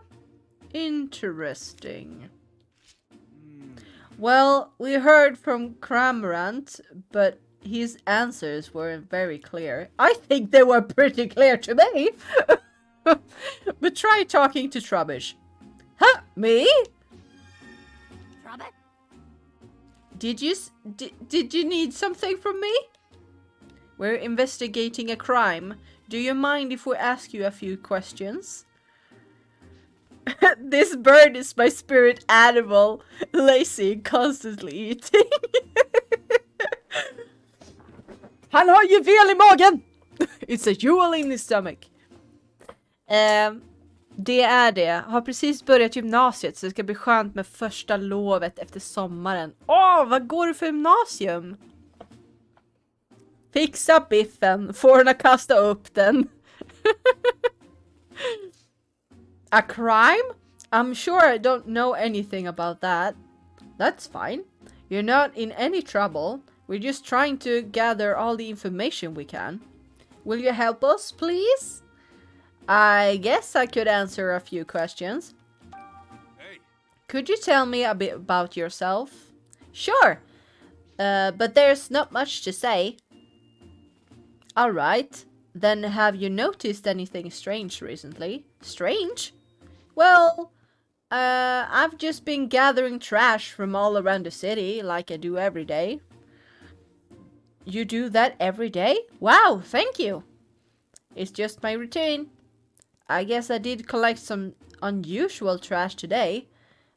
Interesting. Well, we heard from Cramorant, but his answers weren't very clear. I think they were pretty clear to me. But try talking to Trubbish. Huh? Me? Robert? Did you need something from me? We're investigating a crime. Do you mind if we ask you a few questions? This bird is my spirit animal, lazy, constantly eating. Han har juvel i magen! It's a jewel in his stomach. Det är det. Har precis börjat gymnasiet så det ska bli skönt med första lovet efter sommaren. Vad går du för gymnasium? Fixa biffen, fårna kasta upp den. A crime? I'm sure I don't know anything about that. That's fine. You're not in any trouble. We're just trying to gather all the information we can. Will you help us, please? I guess I could answer a few questions. Hey, Could you tell me a bit about yourself? Sure. But there's not much to say. Alright. Then have you noticed anything strange recently? Strange? Well, I've just been gathering trash from all around the city, like I do every day. You do that every day? Wow, thank you. It's just my routine. I guess I did collect some unusual trash today.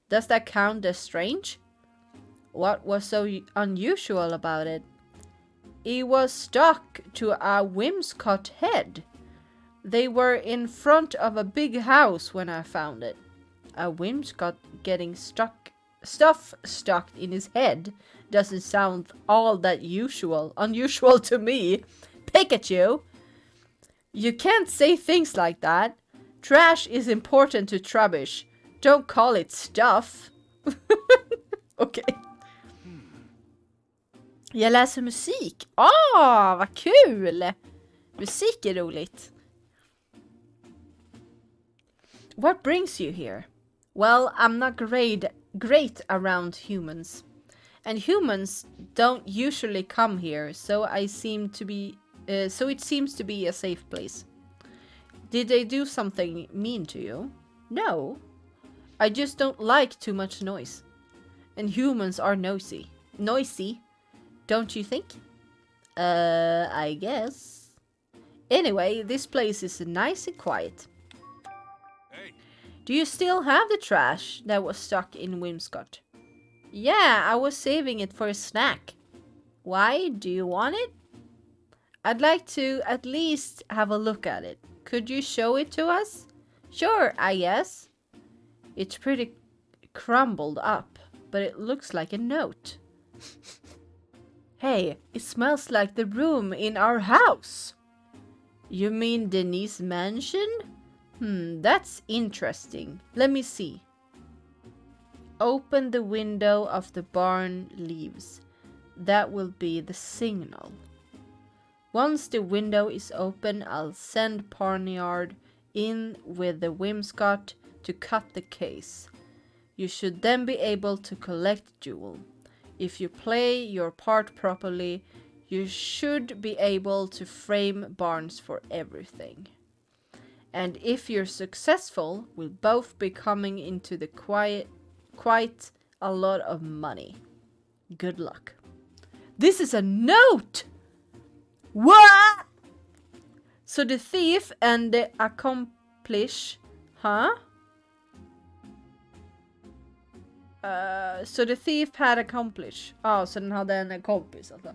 Does that count as strange? What was so unusual about it? It was stuck to a whimsicott head. They were in front of a big house when I found it. A whimsicott getting stuff stuck in his head doesn't sound all that unusual to me. Pikachu! You can't say things like that. Trash is important to Trubbish. Don't call it stuff. Okej. Jag läser musik. Vad kul! Musik är roligt. What brings you here? Well, I'm not great around humans. And humans don't usually come here, so it seems to be a safe place. Did they do something mean to you? No. I just don't like too much noise. And humans are noisy. Noisy, don't you think? I guess. Anyway, this place is nice and quiet. hey, Do you still have the trash that was stuck in Whimsicott? Yeah, I was saving it for a snack. Why? Do you want it? I'd like to at least have a look at it. Could you show it to us? Sure, I guess. It's pretty crumbled up, but it looks like a note. Hey, it smells like the room in our house. You mean Denise's mansion? That's interesting. Let me see. Open the window of the barn leaves. That will be the signal. Once the window is open, I'll send Parnyard in with the Whimsicott to cut the case. You should then be able to collect Jewel. If you play your part properly, you should be able to frame Barnes for everything. And if you're successful, we'll both be coming into the quite a lot of money. Good luck. This is a note! What? So the thief and the accomplice, huh? So the thief had accomplice. Så den hade en kompis alltså.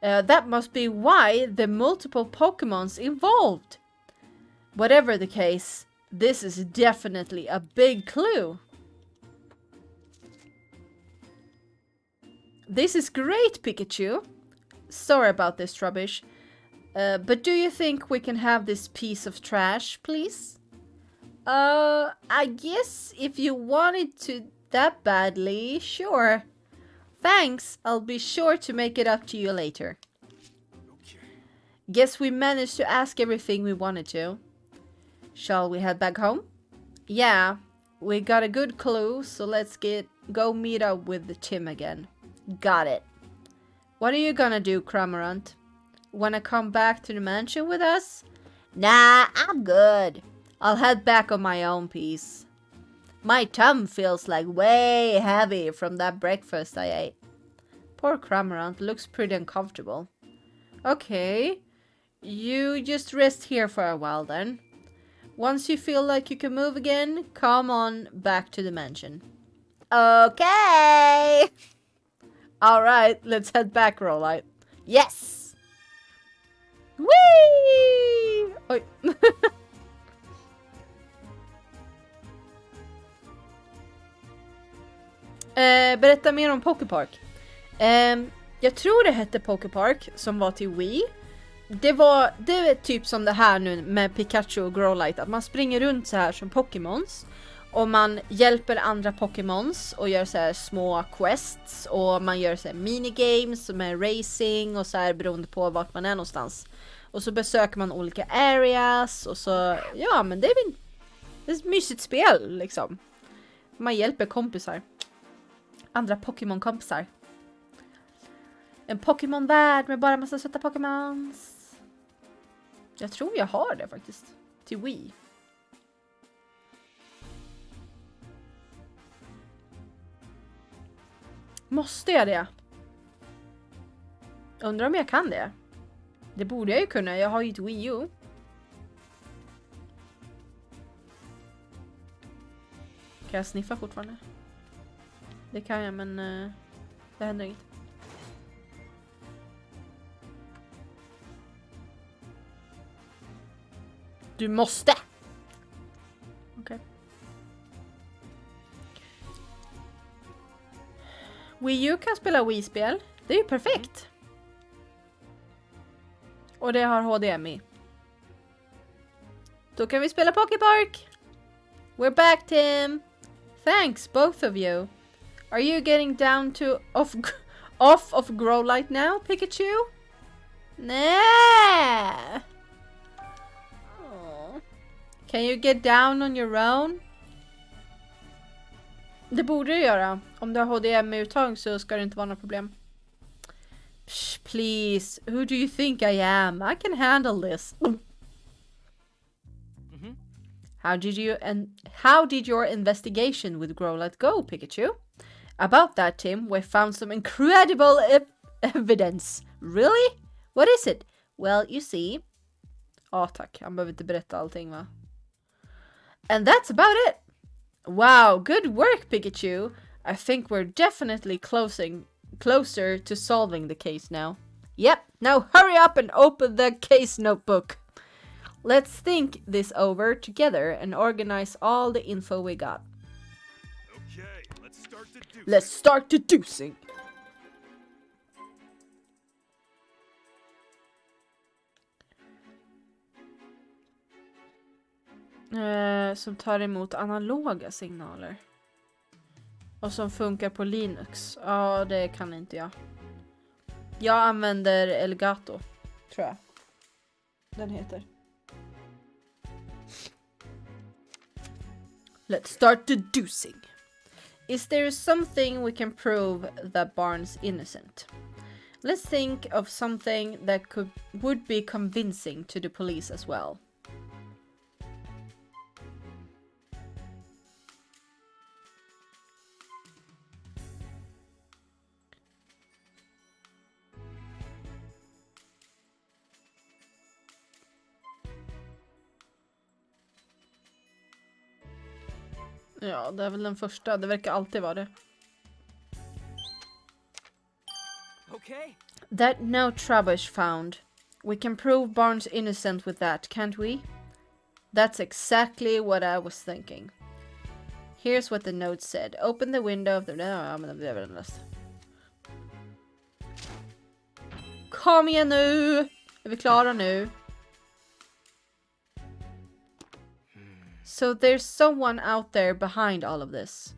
That must be why the multiple Pokemons involved. Whatever the case, this is definitely a big clue. This is great, Pikachu. Sorry about this, Trubbish. But do you think we can have this piece of trash, please? I guess if you wanted that badly. Sure. Thanks. I'll be sure to make it up to you later. Guess we managed to ask everything we wanted to. Shall we head back home? Yeah, we got a good clue, so let's go meet up with Tim again. Got it. What are you gonna do, Cramorant? Wanna come back to the mansion with us? Nah, I'm good. I'll head back on my own piece. My tongue feels like way heavy from that breakfast I ate. Poor Cramorant looks pretty uncomfortable. Okay, you just rest here for a while then. Once you feel like you can move again, come on back to the mansion. Okay! Alright, let's head back, Rollite. Yes! Whee! Oj. Berätta mer om Poképark. Jag tror det hette Poképark som var till Wii. Det är typ som det här nu med Pikachu och Growlite, att man springer runt så här som Pokémons och man hjälper andra Pokémons och gör så här små quests och man gör så här minigames med racing och så här beroende på vart man är någonstans. Och så besöker man olika areas och så ja, men det är ett mysigt spel liksom. Man hjälper kompisar. Andra Pokémon-kompisar. En Pokémon-värld med bara massa söta Pokémons. Jag tror jag har det faktiskt. Till Wii. Måste jag det? Undrar om jag kan det. Det borde jag ju kunna. Jag har ju ett Wii U. Kan jag sniffa fortfarande? Det kan jag, men det händer inget. Du måste! Okej. Wii U kan spela Wii-spel. Det är ju perfekt. Och det har HDMI. Då kan vi spela Poképark. We're back, Tim. Thanks, both of you. Are you getting down to off of Growlite now, Pikachu? Nah. Oh. Can you get down on your own? Det borde du göra. Om du har HDMI-uttag så ska det inte vara något problem. Psh, please, who do you think I am? I can handle this. How did your investigation with Growlite go, Pikachu? About that, Tim, we found some incredible evidence. Really? What is it? Well, you see. Ja, tack. Han behöver inte berätta allting, va? And that's about it. Wow, good work, Pikachu. I think we're definitely closer to solving the case now. Yep, now hurry up and open the case notebook. Let's think this over together and organize all the info we got. Okay, let's start deducing. Let's start deducing. Som tar emot analoga signaler. Och som funkar på Linux. Ja, det kan inte jag. Jag använder Elgato, tror jag. Den heter. Let's start deducing. Is there something we can prove that Barnes innocent? Let's think of something that would be convincing to the police as well. Ja, det är väl den första. Det verkar alltid vara det. Okay. That note Travis found. We can prove Barnes innocent with that, can't we? That's exactly what I was thinking. Here's what the note said. Open the window of the... Ja, men det är väl löst. Kom igen nu! Är vi klara nu? So there's someone out there behind all of this.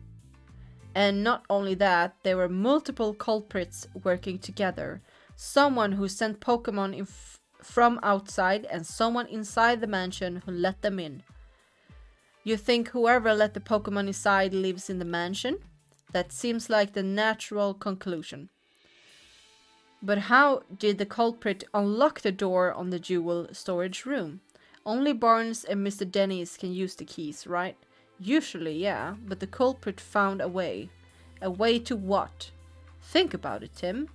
And not only that, there were multiple culprits working together. Someone who sent Pokemon from outside and someone inside the mansion who let them in. You think whoever let the Pokemon inside lives in the mansion? That seems like the natural conclusion. But how did the culprit unlock the door on the jewel storage room? Only Barnes and Mr. Dennis can use the keys, right? Usually, yeah, but the culprit found a way. A way to what? Think about it, Tim.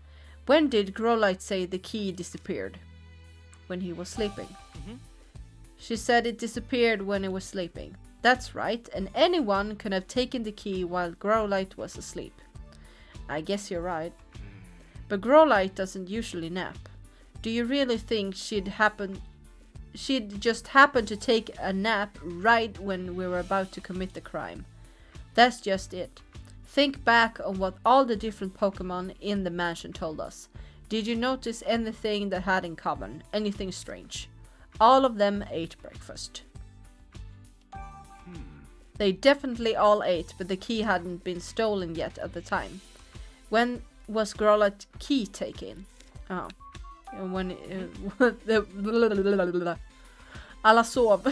When did Growlite say the key disappeared? When he was sleeping. She said it disappeared when he was sleeping. That's right, and anyone could have taken the key while Growlite was asleep. I guess you're right. But Growlite doesn't usually nap. Do you really think she'd just happen to take a nap right when we were about to commit the crime? That's just it. Think back on what all the different Pokemon in the mansion told us. Did you notice anything that had in common? Anything strange? All of them ate breakfast. They definitely all ate, but the key hadn't been stolen yet at the time. When was Growlite's key taken? Oh. When Alla sov.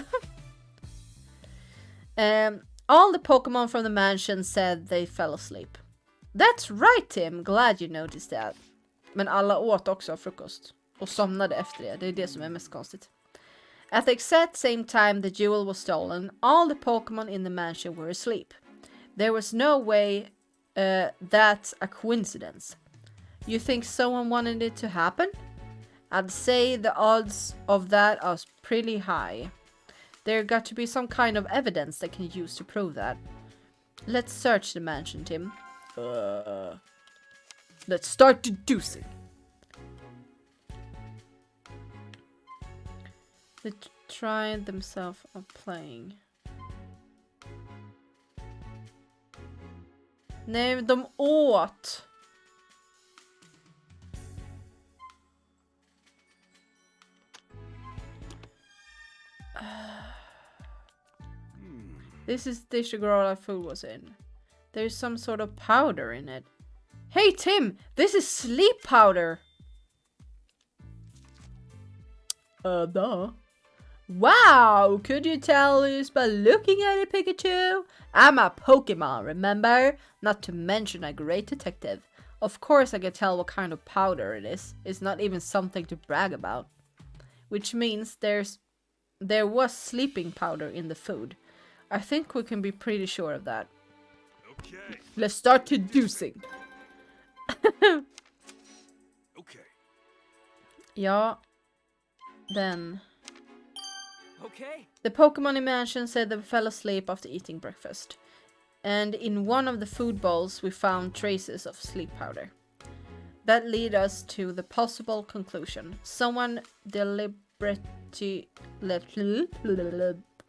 All the Pokemon from the mansion said they fell asleep. That's right, Tim. Glad you noticed that. Men alla åt också frukost. Och somnade efter det. Det är det som är mest konstigt. At the exact same time the jewel was stolen, all the Pokemon in the mansion were asleep. There was no way that's a coincidence. You think someone wanted it to happen? I'd say the odds of that are pretty high. There got to be some kind of evidence that can use to prove that. Let's search the mansion, Tim. Let's start deducing. They tried themselves of playing. Nej, de åt. This is the dish Growlite food was in. There's some sort of powder in it. Hey Tim, this is sleep powder. Duh. Wow, could you tell this by looking at it, Pikachu? I'm a Pokemon, remember? Not to mention a great detective. Of course I can tell what kind of powder it is. It's not even something to brag about. Which means there was sleeping powder in the food. I think we can be pretty sure of that. Okay. Let's start deducing. Okay. Ja. Then. Okay. The Pokemon in mansion said they fell asleep after eating breakfast. And in one of the food bowls we found traces of sleep powder. That lead us to the possible conclusion. Someone deliberately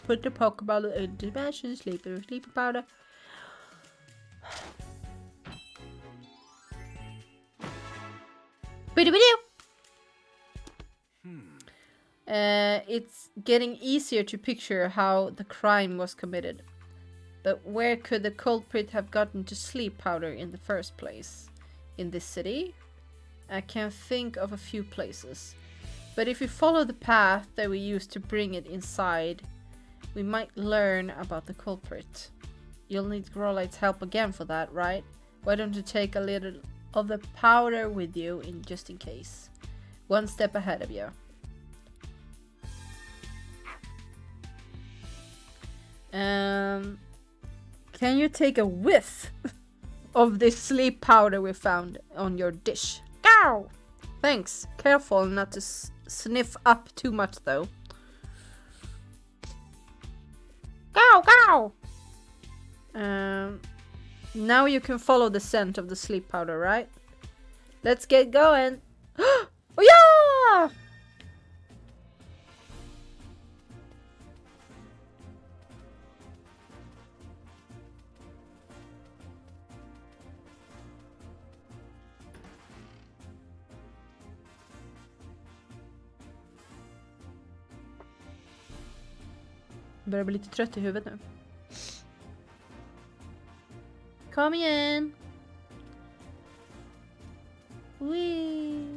put the Pokeball in the mansion sleeping powder. It's getting easier to picture how the crime was committed. But where could the culprit have gotten to sleep powder in the first place? In this city? I can think of a few places. But if we follow the path that we used to bring it inside, we might learn about the culprit. You'll need Growlite's help again for that, right? Why don't you take a little of the powder with you just in case? One step ahead of you. Can you take a whiff of this sleep powder we found on your dish? Ow! Thanks. Careful not to sniff up too much though. Go! Now you can follow the scent of the sleep powder, right? Let's get going. Oh yeah! Börjar bli lite trött i huvudet nu. Kom igen. Wee.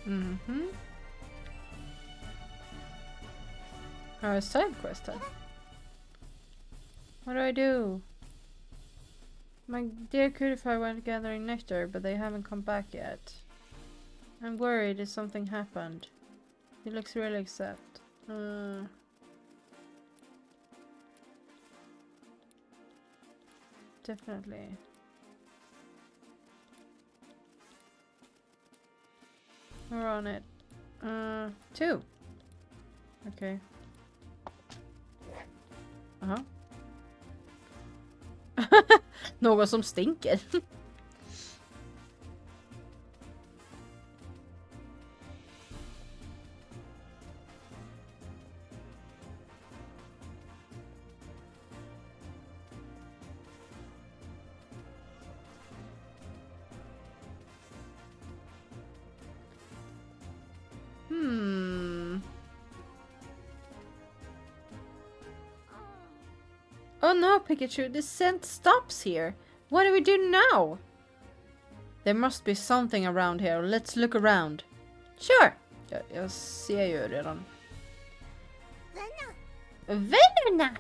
Mm-hmm. A side quest then. What do I do? My dear Cutify went gathering nectar, but they haven't come back yet. I'm worried if something happened. He looks really upset. Definitely. We're on it. 2. Okay. Aha. Någon som stinker. Oh no, Pikachu, the scent stops here. What do we do now? There must be something around here. Let's look around. Sure. Jag ser ju redan. Venonat!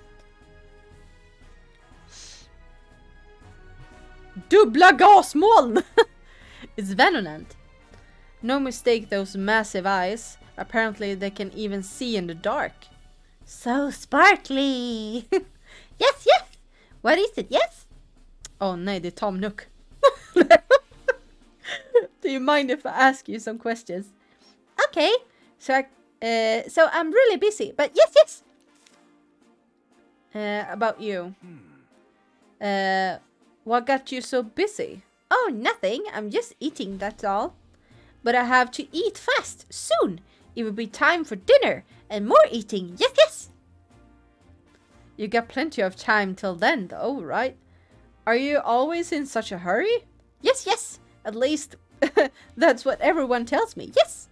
Dubbla gasmoln! It's Venonat. No mistake, those massive eyes. Apparently they can even see in the dark. So sparkly! Yes, yes! What is it? Yes? Oh nej, det är Tom Nook. Do you mind if I ask you some questions? Okay. So I'm really busy, but yes. About you. What got you so busy? Oh, nothing. I'm just eating, that's all. But I have to eat fast soon. It will be time for dinner and more eating. Yes. You got plenty of time till then, though, right? Are you always in such a hurry? Yes. At least that's what everyone tells me. Yes.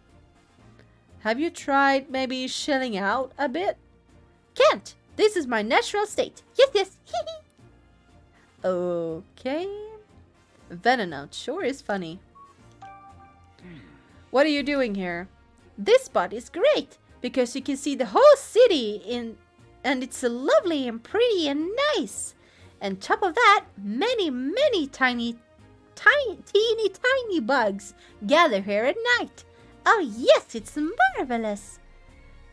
Have you tried maybe chilling out a bit? Can't. This is my natural state. Yes. Okay. Venonat sure is funny. What are you doing here? This spot is great because you can see the whole city and it's so lovely and pretty and nice. And top of that, many teeny bugs gather here at night. Oh yes, it's marvelous.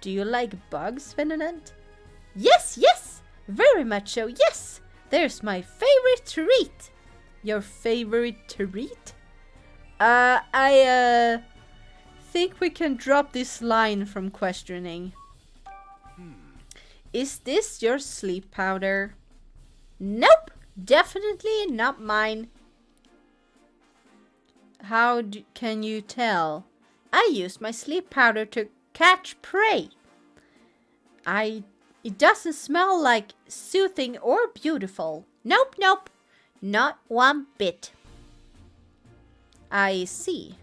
Do you like bugs, Venonat? Yes, very much so, yes. There's my favorite treat. Your favorite treat? I think we can drop this line from questioning. Is this your sleep powder? Nope, definitely not mine. How can you tell? I use my sleep powder to catch prey. It doesn't smell like soothing or beautiful. Nope, not one bit. I see.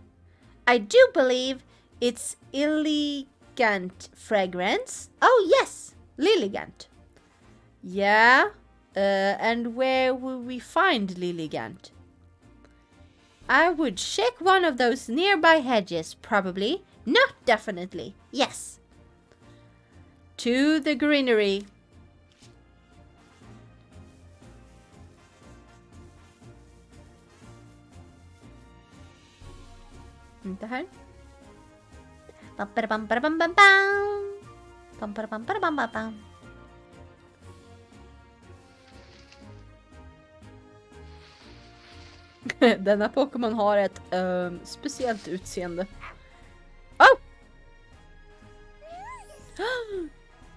I do believe it's elegant fragrance. Oh yes, Lilligant. Yeah, and where will we find Lilligant? I would check one of those nearby hedges, probably. Not definitely. Yes. To the greenery. Inte här. Denna Pokémon har ett speciellt utseende. Oh!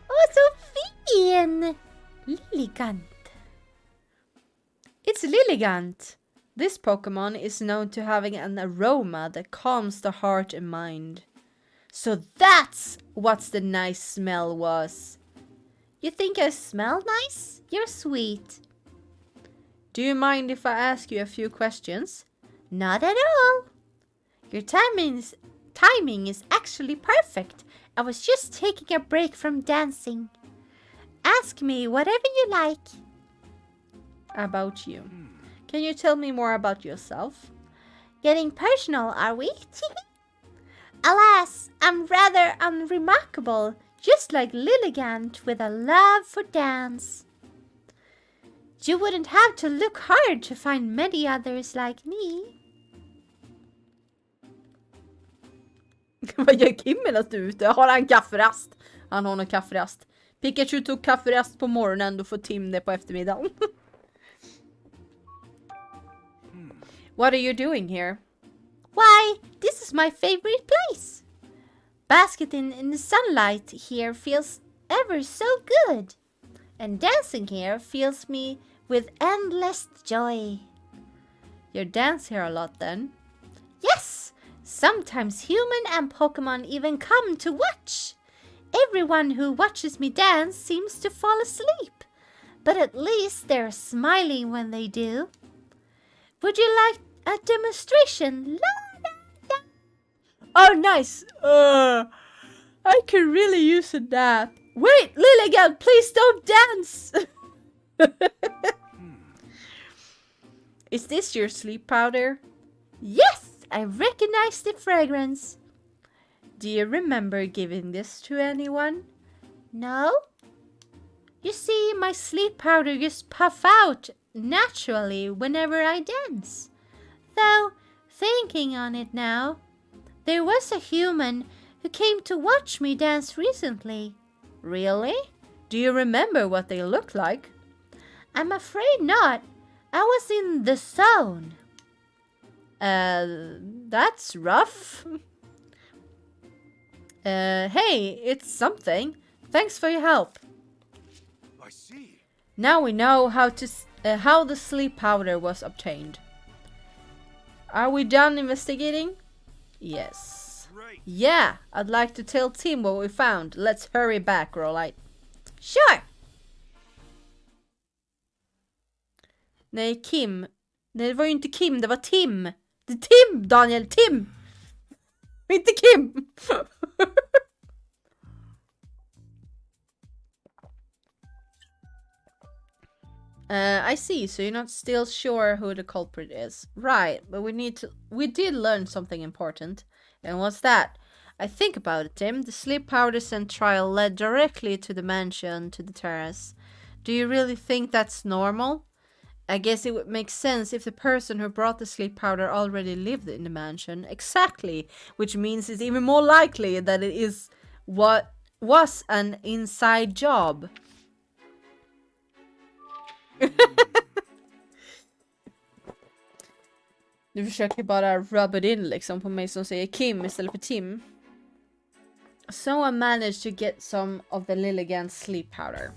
Åh, så fin! Lilligant. It's Lilligant. This Pokemon is known to having an aroma that calms the heart and mind. So that's what the nice smell was. You think I smell nice? You're sweet. Do you mind if I ask you a few questions? Not at all. Your timing is actually perfect. I was just taking a break from dancing. Ask me whatever you like. About you. Can you tell me more about yourself? Getting personal, are we? Alas, I'm rather unremarkable, just like Lilligant with a love for dance. You wouldn't have to look hard to find many others like me. Vad gör Kim medan du är ute? Har han kafferast? Han har en kafferast. Pikachu tog kafferast på morgonen, då får Tim det på eftermiddagen. What are you doing here? Why, this is my favorite place. Basking in the sunlight here feels ever so good. And dancing here fills me with endless joy. You dance here a lot then? Yes! Sometimes human and Pokemon even come to watch. Everyone who watches me dance seems to fall asleep. But at least they're smiling when they do. Would you like a demonstration? La, la, la. Oh, nice. I could really use a nap. Wait, Lilligant, please don't dance. Is this your sleep powder? Yes, I recognize the fragrance. Do you remember giving this to anyone? No. You see, my sleep powder just puff out naturally whenever I dance. Though, thinking on it now, there was a human who came to watch me dance recently. Really? Do you remember what they looked like? I'm afraid not. I was in the zone. That's rough. Hey, it's something. Thanks for your help. I see. Now we know how the sleep powder was obtained. Are we done investigating? Yes. Great. Yeah, I'd like to tell Tim what we found. Let's hurry back, Rollite. Sure! Nej, Kim. Nej, det var ju inte Kim, det var Tim. Det är Tim, Daniel, Tim! Inte Kim! I see, so you're not still sure who the culprit is. Right, but we did learn something important. And what's that? I think about it, Tim. The sleep powder scent trial led directly to the mansion, to the terrace. Do you really think that's normal? I guess it would make sense if the person who brought the sleep powder already lived in the mansion. Exactly, which means it's even more likely that it is what was an inside job. Du försöker bara rub it in liksom på mig som säger Kim istället för Tim. So I managed to get some of the Lilligant sleep powder.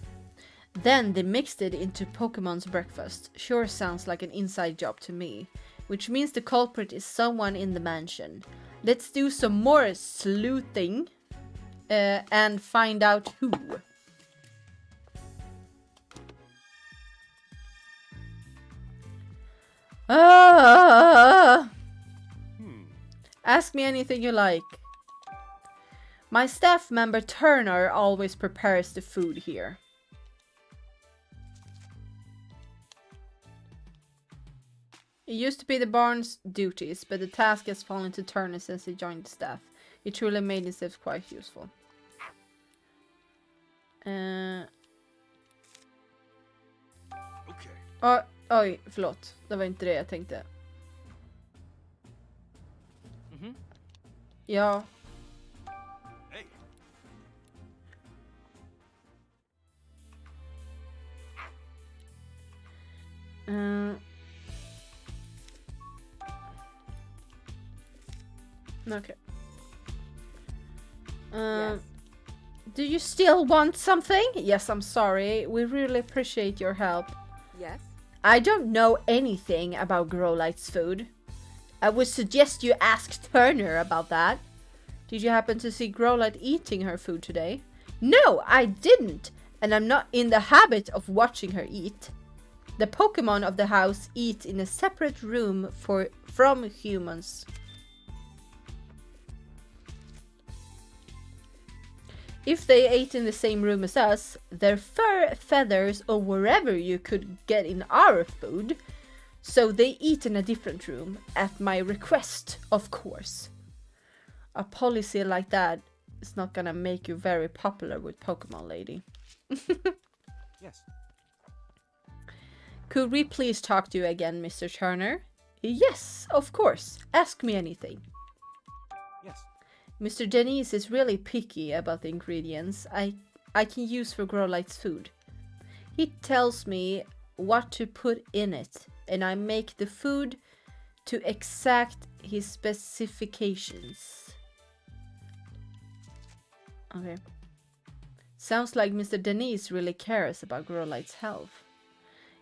Then they mixed it into Pokemon's breakfast. Sure sounds like an inside job to me. Which means the culprit is someone in the mansion. Let's do some more sleuthing and find out who. Ask me anything you like. My staff member Turner always prepares the food here. It used to be the barn's duties, but the task has fallen to Turner since he joined the staff. He truly made himself quite useful. Okay. Oj, förlåt. Det var inte det jag tänkte. Ja. Hey. Okay. Do you still want something? Yes, I'm sorry. We really appreciate your help. Yes? I don't know anything about Growlight's food. I would suggest you ask Turner about that. Did you happen to see Growlight eating her food today? No, I didn't, and I'm not in the habit of watching her eat. The Pokemon of the house eat in a separate room from humans. If they ate in the same room as us, their fur, feathers, or wherever you could get in our food, so they eat in a different room, at my request, of course. A policy like that is not gonna make you very popular with Pokemon Lady. Yes. Could we please talk to you again, Mr. Turner? Yes, of course. Ask me anything. Yes. Mr. Denise is really picky about the ingredients I can use for Growlight's food. He tells me what to put in it, and I make the food to exact his specifications. Okay. Sounds like Mr. Denise really cares about Growlight's health.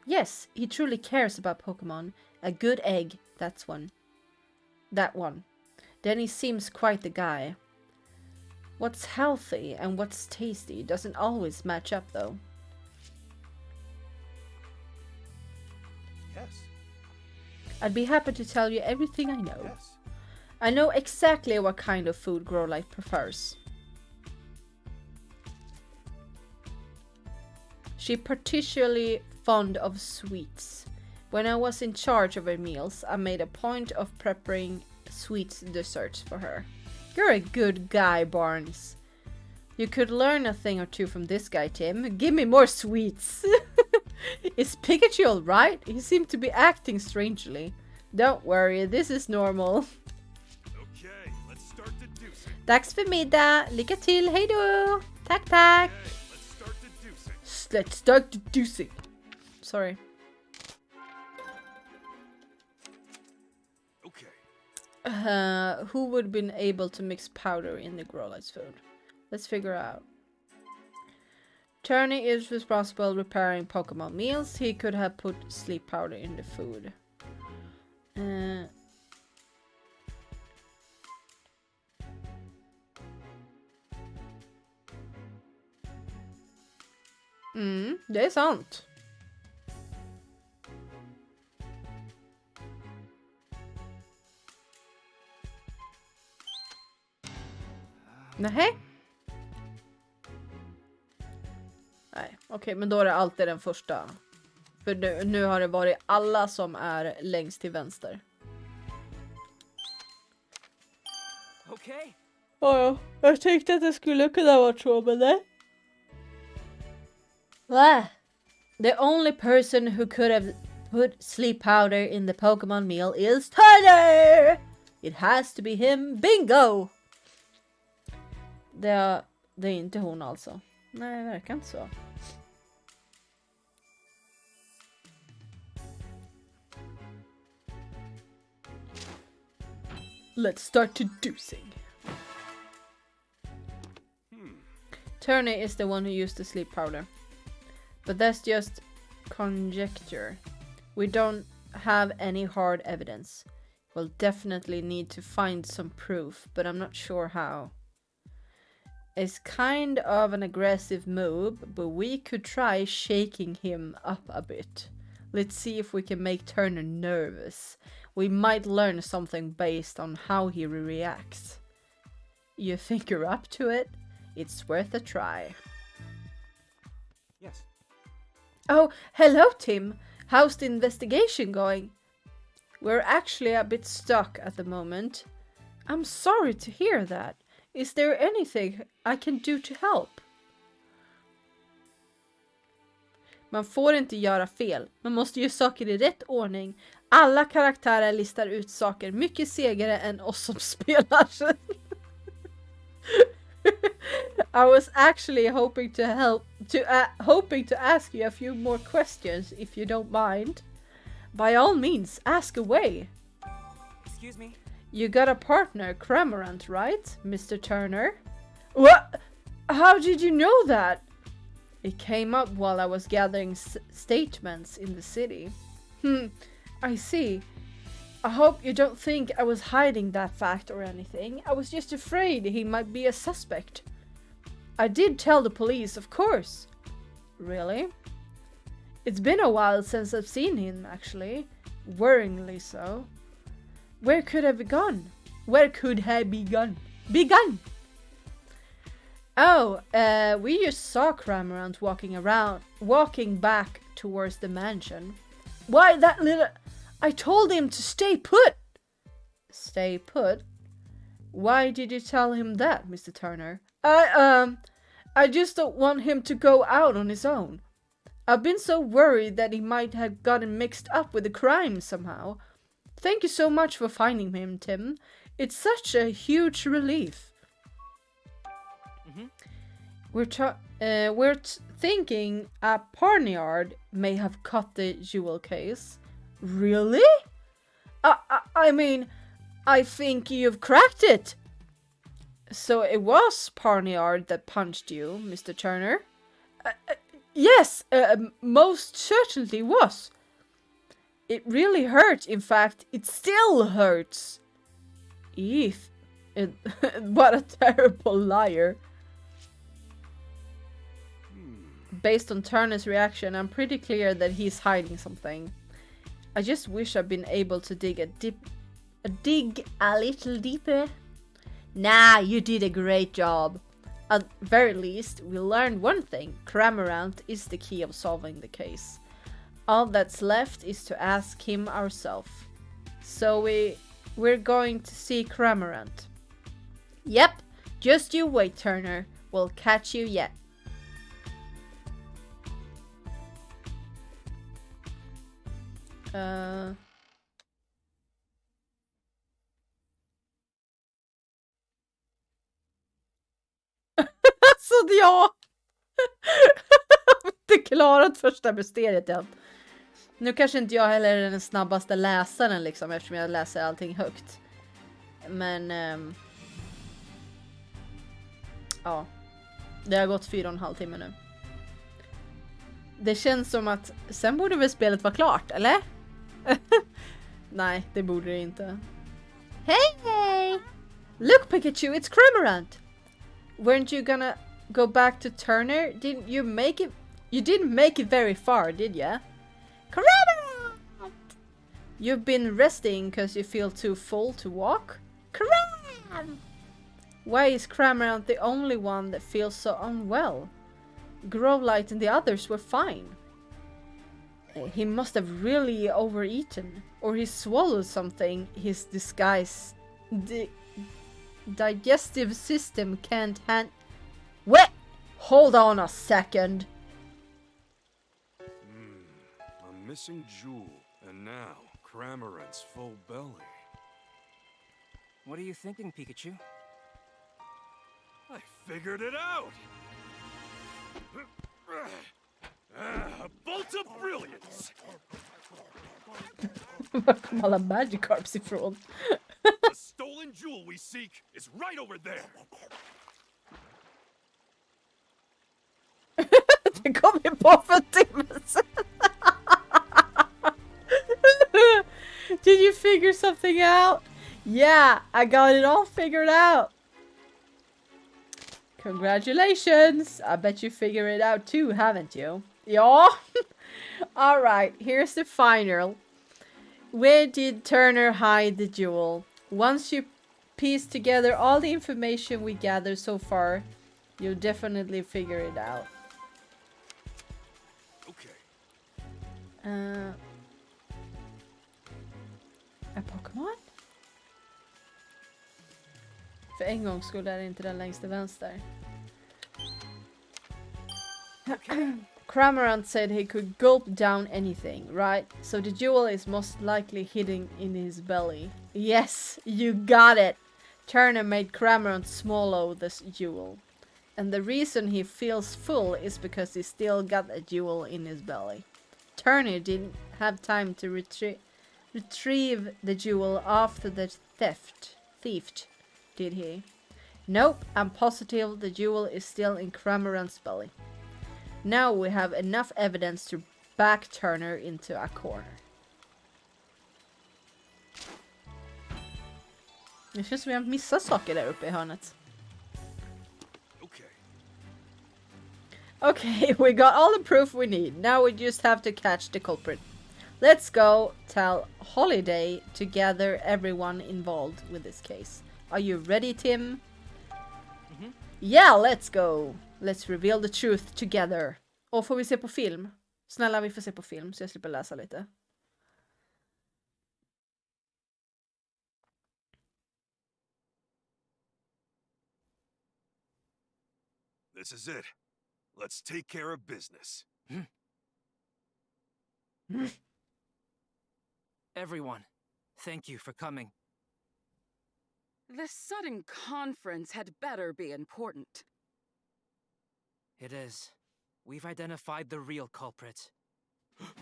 Yes, he truly cares about Pokemon. A good egg, that's one. That one. Denise seems quite the guy. What's healthy and what's tasty doesn't always match up though. Yes. I'd be happy to tell you everything I know. Yes. I know exactly what kind of food Growlight prefers. She's particularly fond of sweets. When I was in charge of her meals, I made a point of preparing sweet desserts for her. You're a good guy, Barnes. You could learn a thing or two from this guy, Tim. Give me more sweets. Is Pikachu alright? He seemed to be acting strangely. Don't worry, this is normal. Okay, let's start deducing. Dags för middag. Lycka till, hejdå! Tack, tack! Okay, let's start deducing. Let's start deducing. Sorry. Okay. Who would have been able to mix powder in the Growlight's food? Let's figure out. Turney is responsible repairing Pokemon meals. He could have put sleep powder in the food. Det är sant. Nej. Nej, okej, men då är det alltid den första. För nu har det varit alla som är längst till vänster. Okay. Ja, jag tänkte att det skulle kunna vara så, men det. The only person who could have put sleep powder in the Pokemon meal is Tyler! It has to be him, bingo! Det är inte hon alltså. Nej, det verkar inte så. Let's start deducing. Turney is the one who used the sleep powder. But that's just conjecture. We don't have any hard evidence. We'll definitely need to find some proof, but I'm not sure how. It's kind of an aggressive move, but we could try shaking him up a bit. Let's see if we can make Turner nervous. We might learn something based on how he reacts. You think you're up to it? It's worth a try. Yes. Oh, hello, Tim. How's the investigation going? We're actually a bit stuck at the moment. I'm sorry to hear that. Is there anything I can do to help? Man får inte göra fel. Man måste göra saker i rätt ordning. Alla karaktärer listar ut saker mycket segare än oss som spelar. I was actually hoping to ask you a few more questions if you don't mind. By all means, ask away. Excuse me. You got a partner, Cramorant, right, Mr. Turner? What? How did you know that? It came up while I was gathering statements in the city. I see. I hope you don't think I was hiding that fact or anything. I was just afraid he might be a suspect. I did tell the police, of course. Really? It's been a while since I've seen him, actually. Worryingly so. Where could I be gone? Where could I be gone? Oh, we just saw Cramorant walking back towards the mansion. Why, that little... I told him to stay put! Stay put? Why did you tell him that, Mr. Turner? I just don't want him to go out on his own. I've been so worried that he might have gotten mixed up with the crime somehow. Thank you so much for finding him, Tim. It's such a huge relief. We're thinking a Parnyard may have cut the jewel case. Really? I mean, I think you've cracked it. So it was Parnyard that punched you, Mr. Turner? Yes, most certainly was. It really hurt. In fact, it still hurts. Eef. What a terrible liar. Based on Turner's reaction, I'm pretty clear that he's hiding something. I just wish I'd been able to dig a little deeper. Nah, you did a great job. At very least, we learned one thing. Cramorant is the key of solving the case. All that's left is to ask him ourselves. So we're going to see Cramorant. Yep, just you wait, Turner. We'll catch you yet. Alltså jag har inte klarat första mysteriet än. Nu kanske inte jag heller är den snabbaste läsaren liksom, eftersom jag läser allting högt. Men ja, det har gått 4,5 timmar nu. Det känns som att sen borde väl spelet vara klart, eller? Nej, det borde det inte. Hey! Look, Pikachu, it's Cramorant! Weren't you gonna go back to Turner? Didn't you make it? You didn't make it very far, did ya? Cramorant! You've been resting because you feel too full to walk? Cram! Why is Cramorant the only one that feels so unwell? Growlite and the others were fine. He must have really overeaten, or he swallowed something his digestive system can't Wait! Hold on a second. A missing jewel, and now Cramorant's full belly. What are you thinking, Pikachu? I figured it out! A bolt of brilliance! Var kom alla Magikarps ifrån? The stolen jewel we seek is right over there! Det kom vi på för en timme sedan. Did you figure something out? Yeah, I got it all figured out. Congratulations! I bet you figured it out too, haven't you? Ja! Alright, here's the final. Where did Turner hide the jewel? Once you piece together all the information we gathered so far, you'll definitely figure it out. Okay. A Pokémon? För en gång skulle det inte den längst till vänster. Cramorant said he could gulp down anything, right? So the jewel is most likely hidden in his belly. Yes, you got it! Turner made Cramorant swallow this jewel. And the reason he feels full is because he still got a jewel in his belly. Turner didn't have time to retrieve the jewel after the theft, did he? Nope, I'm positive the jewel is still in Cramorant's belly. Now we have enough evidence to back Turner into a corner. Det känns som jag har missat saker där uppe i hörnet. Okay. Okay, we got all the proof we need. Now we just have to catch the culprit. Let's go tell Holiday to gather everyone involved with this case. Are you ready, Tim? Mhm. Yeah, let's go! Let's reveal the truth together. Och får vi se på film? Snälla, vi får se på film så jag slipper läsa lite. This is it. Let's take care of business. Everyone, thank you for coming. This sudden conference had better be important. It is. We've identified the real culprit.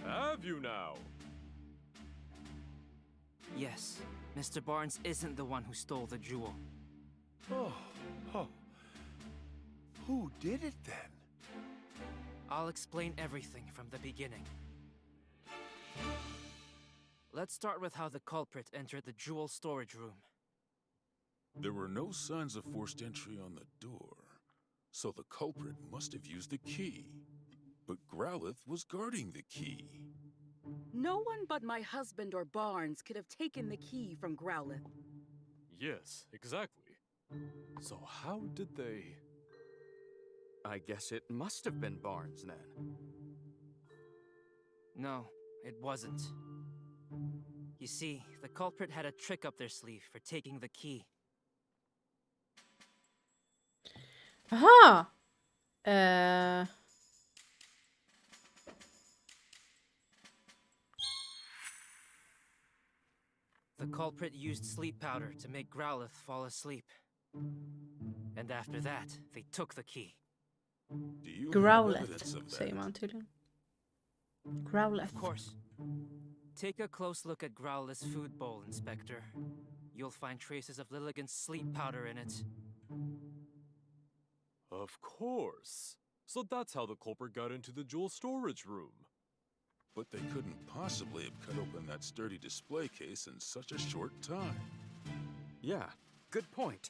Have you now? Yes, Mr. Barnes isn't the one who stole the jewel. Oh. Who did it then? I'll explain everything from the beginning. Let's start with how the culprit entered the jewel storage room. There were no signs of forced entry on the door, so the culprit must have used the key. But Growlithe was guarding the key. No one but my husband or Barnes could have taken the key from Growlithe. Yes, exactly. So how did they... I guess it must have been Barnes then. No, it wasn't. You see, the culprit had a trick up their sleeve for taking the key. Aha! The culprit used sleep powder to make Growlithe fall asleep. And after that, they took the key. Do you have Growlithe, evidence of säger that? man tydligen. Growlithe. Of course. Take a close look at Growlithe's food bowl, Inspector. You'll find traces of Lilligant's sleep powder in it. Of course. So that's how the culprit got into the jewel storage room. But they couldn't possibly have cut open that sturdy display case in such a short time. Yeah, good point.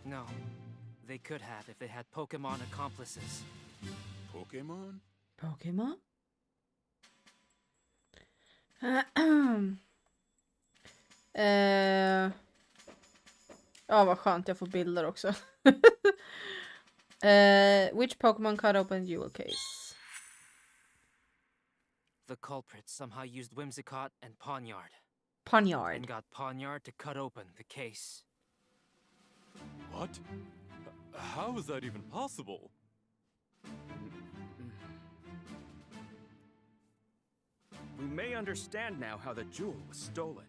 No, they could have if they had Pokemon accomplices. Pokemon? Pokémon? Ja, vad skönt, jag får bilder också. Which Pokemon cut open jewel case? The culprit somehow used Whimsicott and Pawniard, Pawniard. and got Pawniard to cut open the case. What? How is that even possible? We may understand now how the jewel was stolen.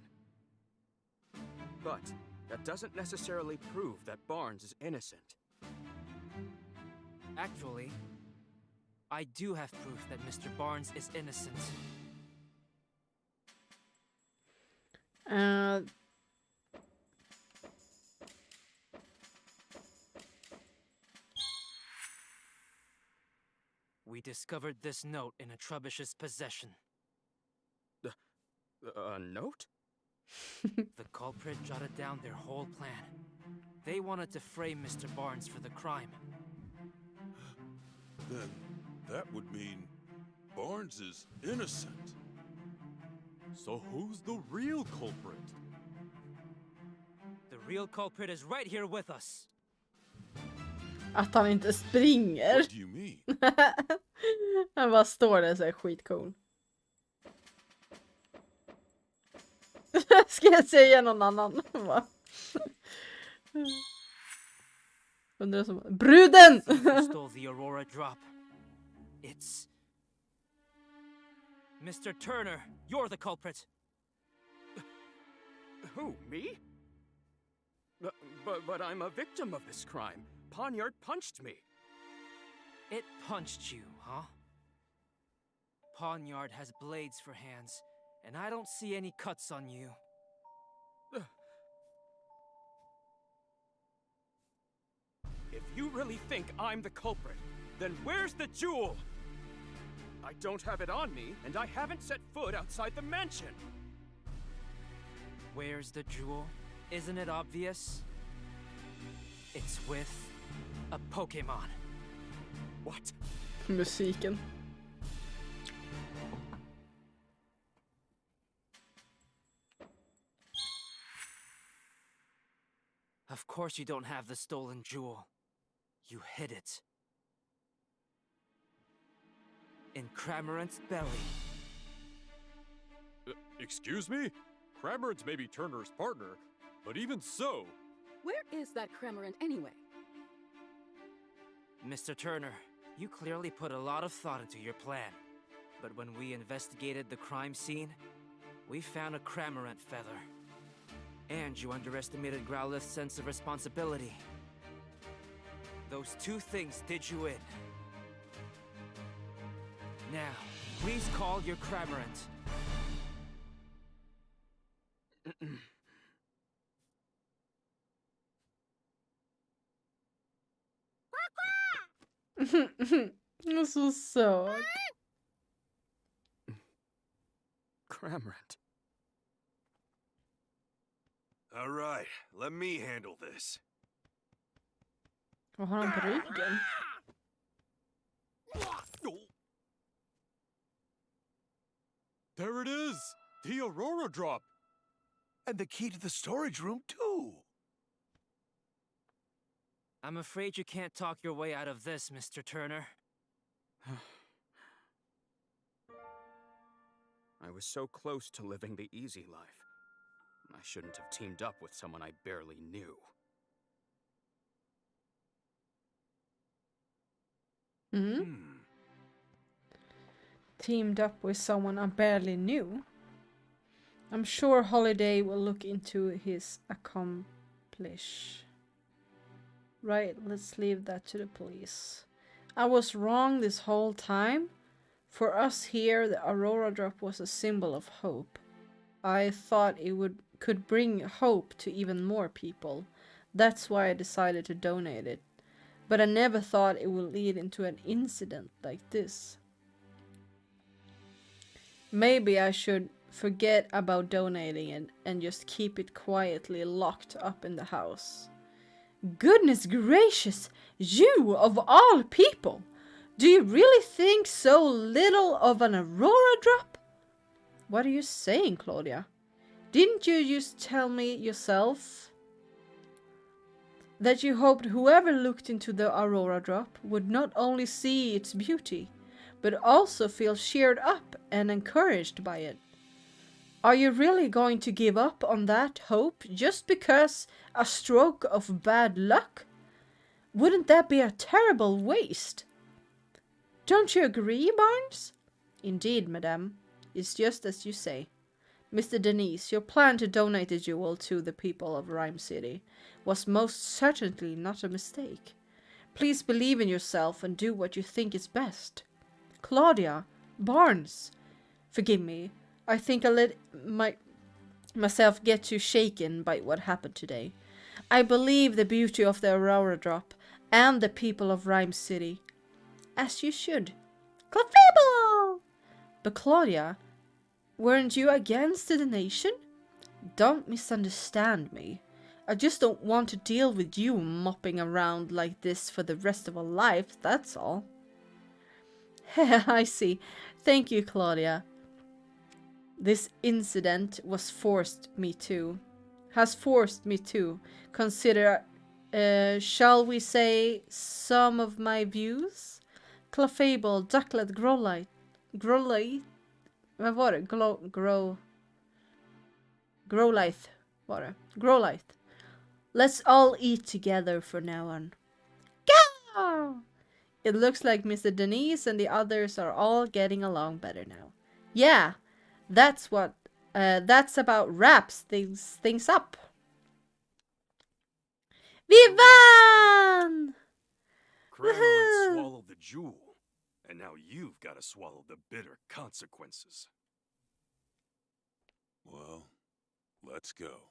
But that doesn't necessarily prove that Barnes is innocent. Actually, I do have proof that Mr. Barnes is innocent. We discovered this note in a Trubbish's possession. A note? The culprit jotted down their whole plan. They wanted to frame Mr. Barnes for the crime. Then that would mean Barnes is innocent. So who's the real culprit? The real culprit is right here with us. Att han inte springer. What do you mean? Han bara står där så här skitcool. Ska jag säga någon annan? Undrar som... Bruden! Who stole the Aurora drop? It's... Mr. Turner, you're the culprit. Who, me? But I'm a victim of this crime. Pawniard punched me. It punched you, huh? Pawniard has blades for hands, and I don't see any cuts on you. If you really think I'm the culprit, then where's the jewel? I don't have it on me, and I haven't set foot outside the mansion. Where's the jewel? Isn't it obvious? It's with a Pokemon. What? Musiken. Of course you don't have the stolen jewel. You hid it. In Cramorant's belly. Excuse me? Cramorant may be Turner's partner, but even so... Where is that Cramorant anyway? Mr. Turner, you clearly put a lot of thought into your plan. But when we investigated the crime scene, we found a Cramorant feather. And you underestimated Growlith's sense of responsibility. Those two things did you in. Now, please call your Cramorant. This was so... Cramorant. All right, let me handle this. Vad har han på ryggen? There it is! The Aurora Drop! And the key to the storage room, too. I'm afraid you can't talk your way out of this, Mr. Turner. I was so close to living the easy life. I shouldn't have teamed up with someone I barely knew. Teamed up with someone I barely knew. I'm sure Holiday will look into his accomplish. Right, let's leave that to the police. I was wrong this whole time. For us here, the Aurora Drop was a symbol of hope. I thought it could bring hope to even more people. That's why I decided to donate it. But I never thought it would lead into an incident like this. Maybe I should forget about donating it and just keep it quietly locked up in the house. Goodness gracious, you of all people! Do you really think so little of an Aurora Drop? What are you saying, Claudia? Didn't you just tell me yourself that you hoped whoever looked into the Aurora Drop would not only see its beauty, but also feel cheered up and encouraged by it? Are you really going to give up on that hope just because a stroke of bad luck? Wouldn't that be a terrible waste? Don't you agree, Barnes? Indeed, madame. It's just as you say. Mr. Denise, your plan to donate the jewel to the people of Rhyme City was most certainly not a mistake. Please believe in yourself and do what you think is best. Claudia, Barnes, forgive me. I think I let myself get too shaken by what happened today. I believe the beauty of the Aurora Drop and the people of Rhyme City. As you should. Clefable! But Claudia, weren't you against the donation? Don't misunderstand me. I just don't want to deal with you mopping around like this for the rest of our life, that's all. I see. Thank you, Claudia. This incident has forced me to consider, shall we say, some of my views? Clefable, Ducklet, Growlithe, vad var det? Growlithe var det. Growlithe. Let's all eat together from now on. Go! It looks like Mr. Denise and the others are all getting along better now. Yeah, that's about wraps things up. Vi vann! Cramorant swallowed the jewel, and now you've got to swallow the bitter consequences. Well, let's go.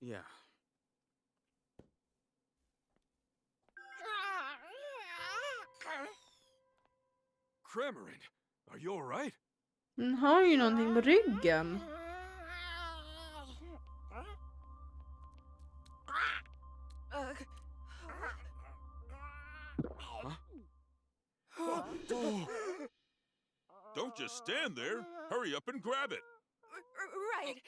Yeah. Cramorant, are you all right? Den har ju någonting på ryggen. Don't just stand there. Hurry up and grab it. Right.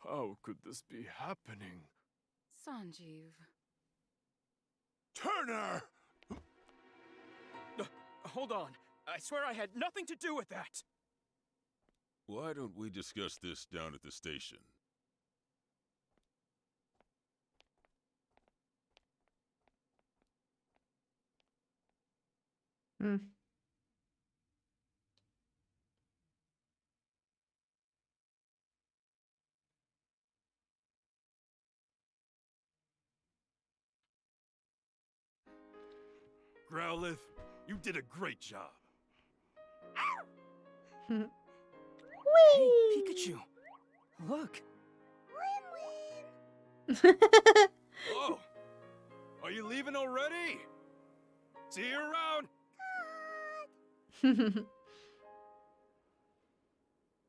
How could this be happening? Sanjeev. Turner! Hold on. I swear I had nothing to do with that. Why don't we discuss this down at the station? Growlithe, you did a great job. Hey, Pikachu. Look. Oh, are you leaving already? See you around.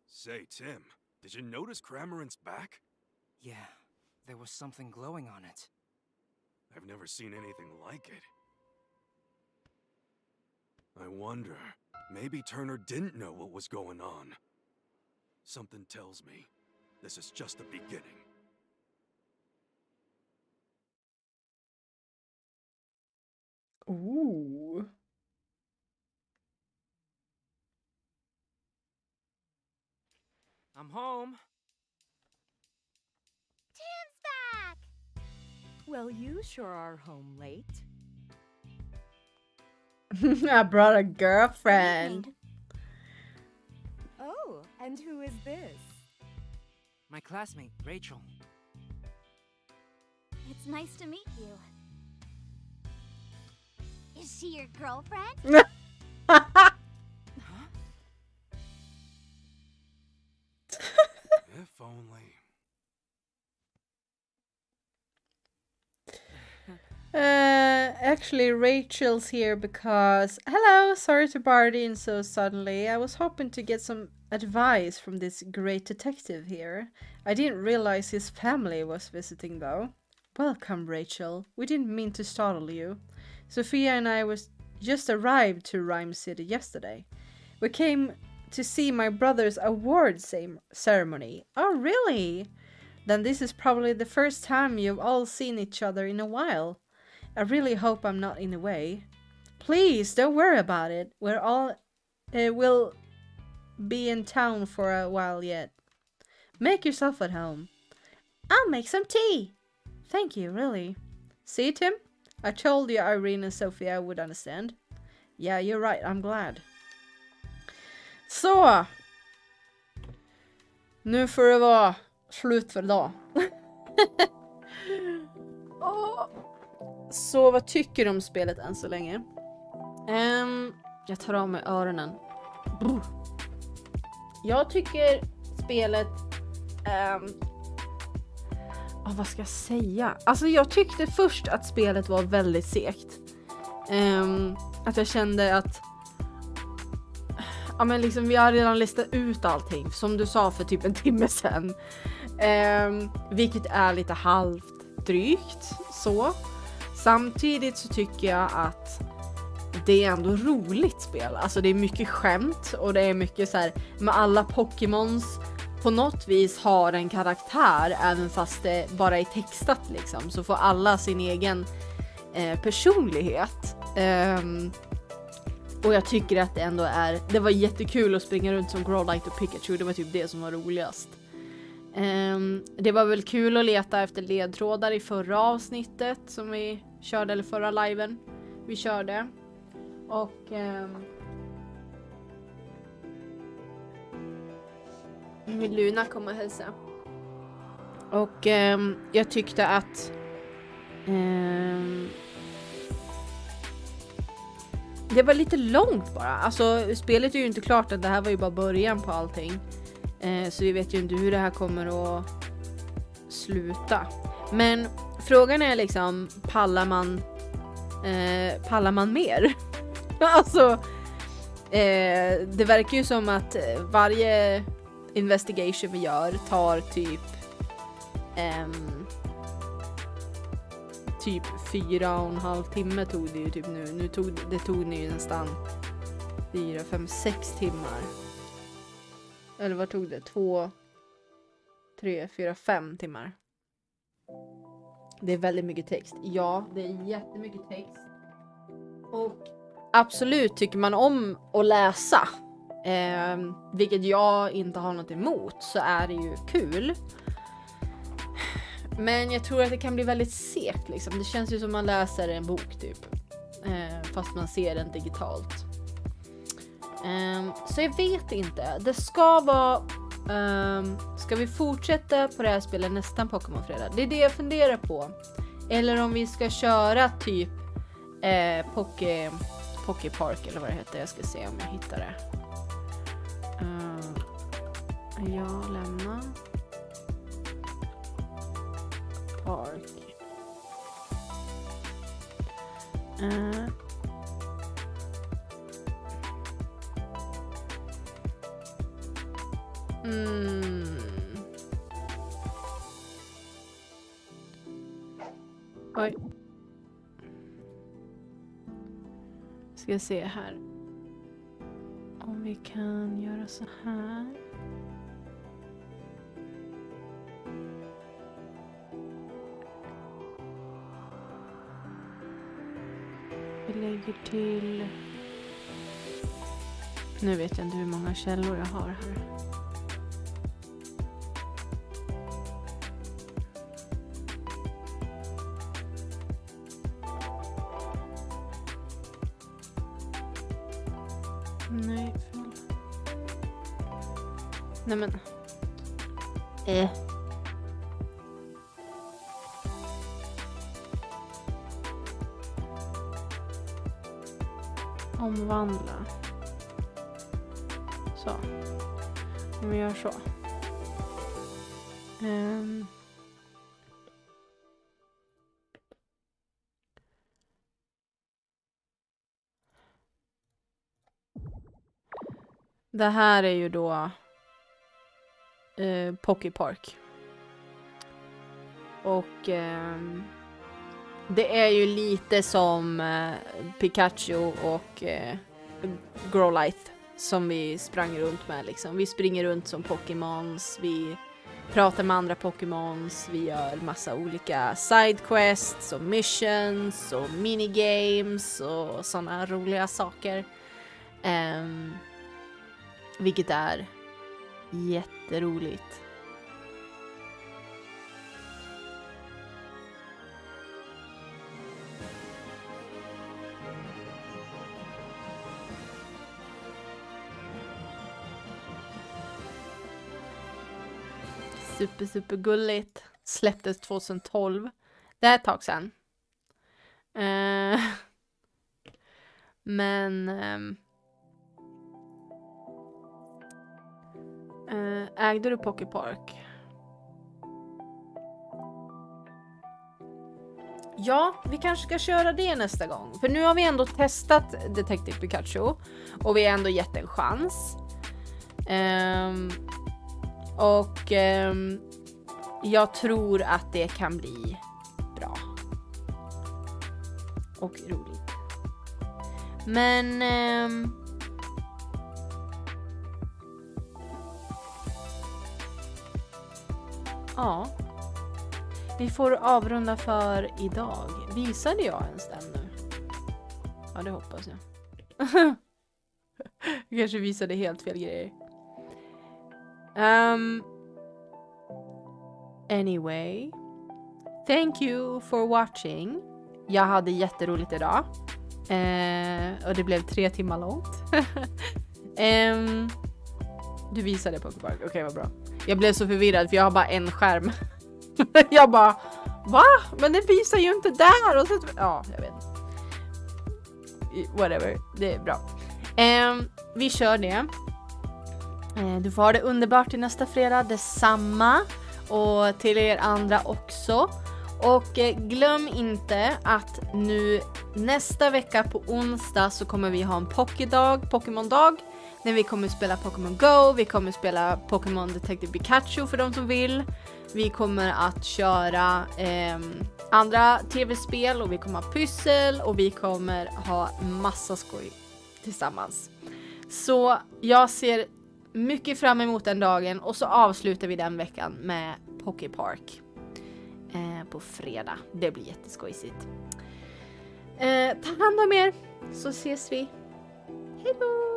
Say, Tim, did you notice Cramorant's back? Yeah, there was something glowing on it. I've never seen anything like it. I wonder, maybe Turner didn't know what was going on. Something tells me this is just the beginning. Ooh. I'm home. Tim's back! Well, you sure are home late. I brought a girlfriend. Oh, and who is this? My classmate, Rachel. It's nice to meet you. Is she your girlfriend? If only. Actually, Rachel's here because... Hello, sorry to barge in so suddenly. I was hoping to get some advice from this great detective here. I didn't realize his family was visiting though. Welcome, Rachel. We didn't mean to startle you. Sophia and I just arrived to Rhyme City yesterday. We came to see my brother's award ceremony. Oh, really? Then this is probably the first time you've all seen each other in a while. I really hope I'm not in the way. Please, don't worry about it. We'll be in town for a while yet. Make yourself at home. I'll make some tea. Thank you, really. See, Tim? I told you Irene and Sophia would understand. Yeah, you're right. I'm glad. Så. Nu får det vara slut för idag. Så vad tycker du om spelet än så länge? Jag tar av mig öronen. Jag tycker spelet... vad ska jag säga? Alltså jag tyckte först att spelet var väldigt segt. Att jag kände att... Ja men liksom vi har redan listat ut allting. Som du sa för typ en timme sedan. Vilket är lite halvt drygt. Så. Samtidigt så tycker jag att det är ändå roligt spel. Alltså det är mycket skämt. Och det är mycket så här med alla Pokémons på något vis har en karaktär. Även fast det bara är textat liksom. Så får alla sin egen personlighet. Och jag tycker att det ändå det var jättekul att springa runt som Growlite och Pikachu. Det var typ det som var roligast. Det var väl kul att leta efter ledtrådar i förra avsnittet som vi körde, eller förra liven vi körde. Och vill Luna komma och hälsa. Och jag tyckte att det var lite långt bara. Alltså spelet är ju inte klart att det här var ju bara början på allting. Så vi vet ju inte hur det här kommer att sluta. Men frågan är liksom, pallar man mer? Alltså det verkar ju som att varje investigation vi gör tar typ 4,5 timme tog det ju typ nu tog det ju nästan 4, 5, 6 timmar. Eller vad tog det? 2, 3, 4, 5 timmar. Det är väldigt mycket text. Ja, det är jättemycket text. Och absolut tycker man om att läsa. Vilket jag inte har något emot, så är det ju kul. Men jag tror att det kan bli väldigt segt liksom. Det känns ju som man läser en bok typ. Fast man ser den digitalt. Så jag vet inte. Det ska vara... ska vi fortsätta på det här spelet nästan Pokémon-fredag? Det är det jag funderar på. Eller om vi ska köra typ Poképark eller vad det heter. Jag ska se om jag hittar det. Jag lämnar Park. Oj. Ska se här. Om vi kan göra så här. Vi lägger till... Nu vet jag inte hur många källor jag har här. Nej, fel. Nej men. Omvandla. Så. Om vi gör så. Det här är ju då Poképark. Och det är ju lite som Pikachu och Growlithe som vi sprang runt med liksom. Vi springer runt som Pokémons, vi pratar med andra Pokémons, vi gör massa olika sidequests och missions och minigames och sådana roliga saker. Vilket är jätteroligt. Super gulligt. Släpptes 2012. Det är ett tag sedan. Men ägde du Poképark? Ja, vi kanske ska köra det nästa gång. För nu har vi ändå testat Detective Pikachu. Och vi har ändå gett en chans. Jag tror att det kan bli bra. Och roligt. Men ja. Vi får avrunda för idag. Visade jag ens den nu? Ja, det hoppas jag. Jag kanske visade helt fel grejer. Anyway. Thank you for watching. Jag hade jätteroligt idag. Och det blev 3 timmar långt. Du visade Poképark. Okej, vad bra. Jag blev så förvirrad för jag har bara en skärm. Jag bara, va? Men det visar ju inte där. Och så, ja, jag vet. Whatever, det är bra. Vi kör det. Du får ha det underbart till nästa fredag. Detsamma. Och till er andra också. Och glöm inte att nu nästa vecka på onsdag så kommer vi ha en Pokémon-dag När vi kommer spela Pokémon Go, vi kommer spela Pokémon Detective Pikachu för de som vill. Vi kommer att köra andra tv-spel och vi kommer ha pyssel och vi kommer ha massa skoj tillsammans. Så jag ser mycket fram emot den dagen och så avslutar vi den veckan med Poképark på fredag. Det blir jätteskojsigt. Ta hand om er så ses vi. Hej då!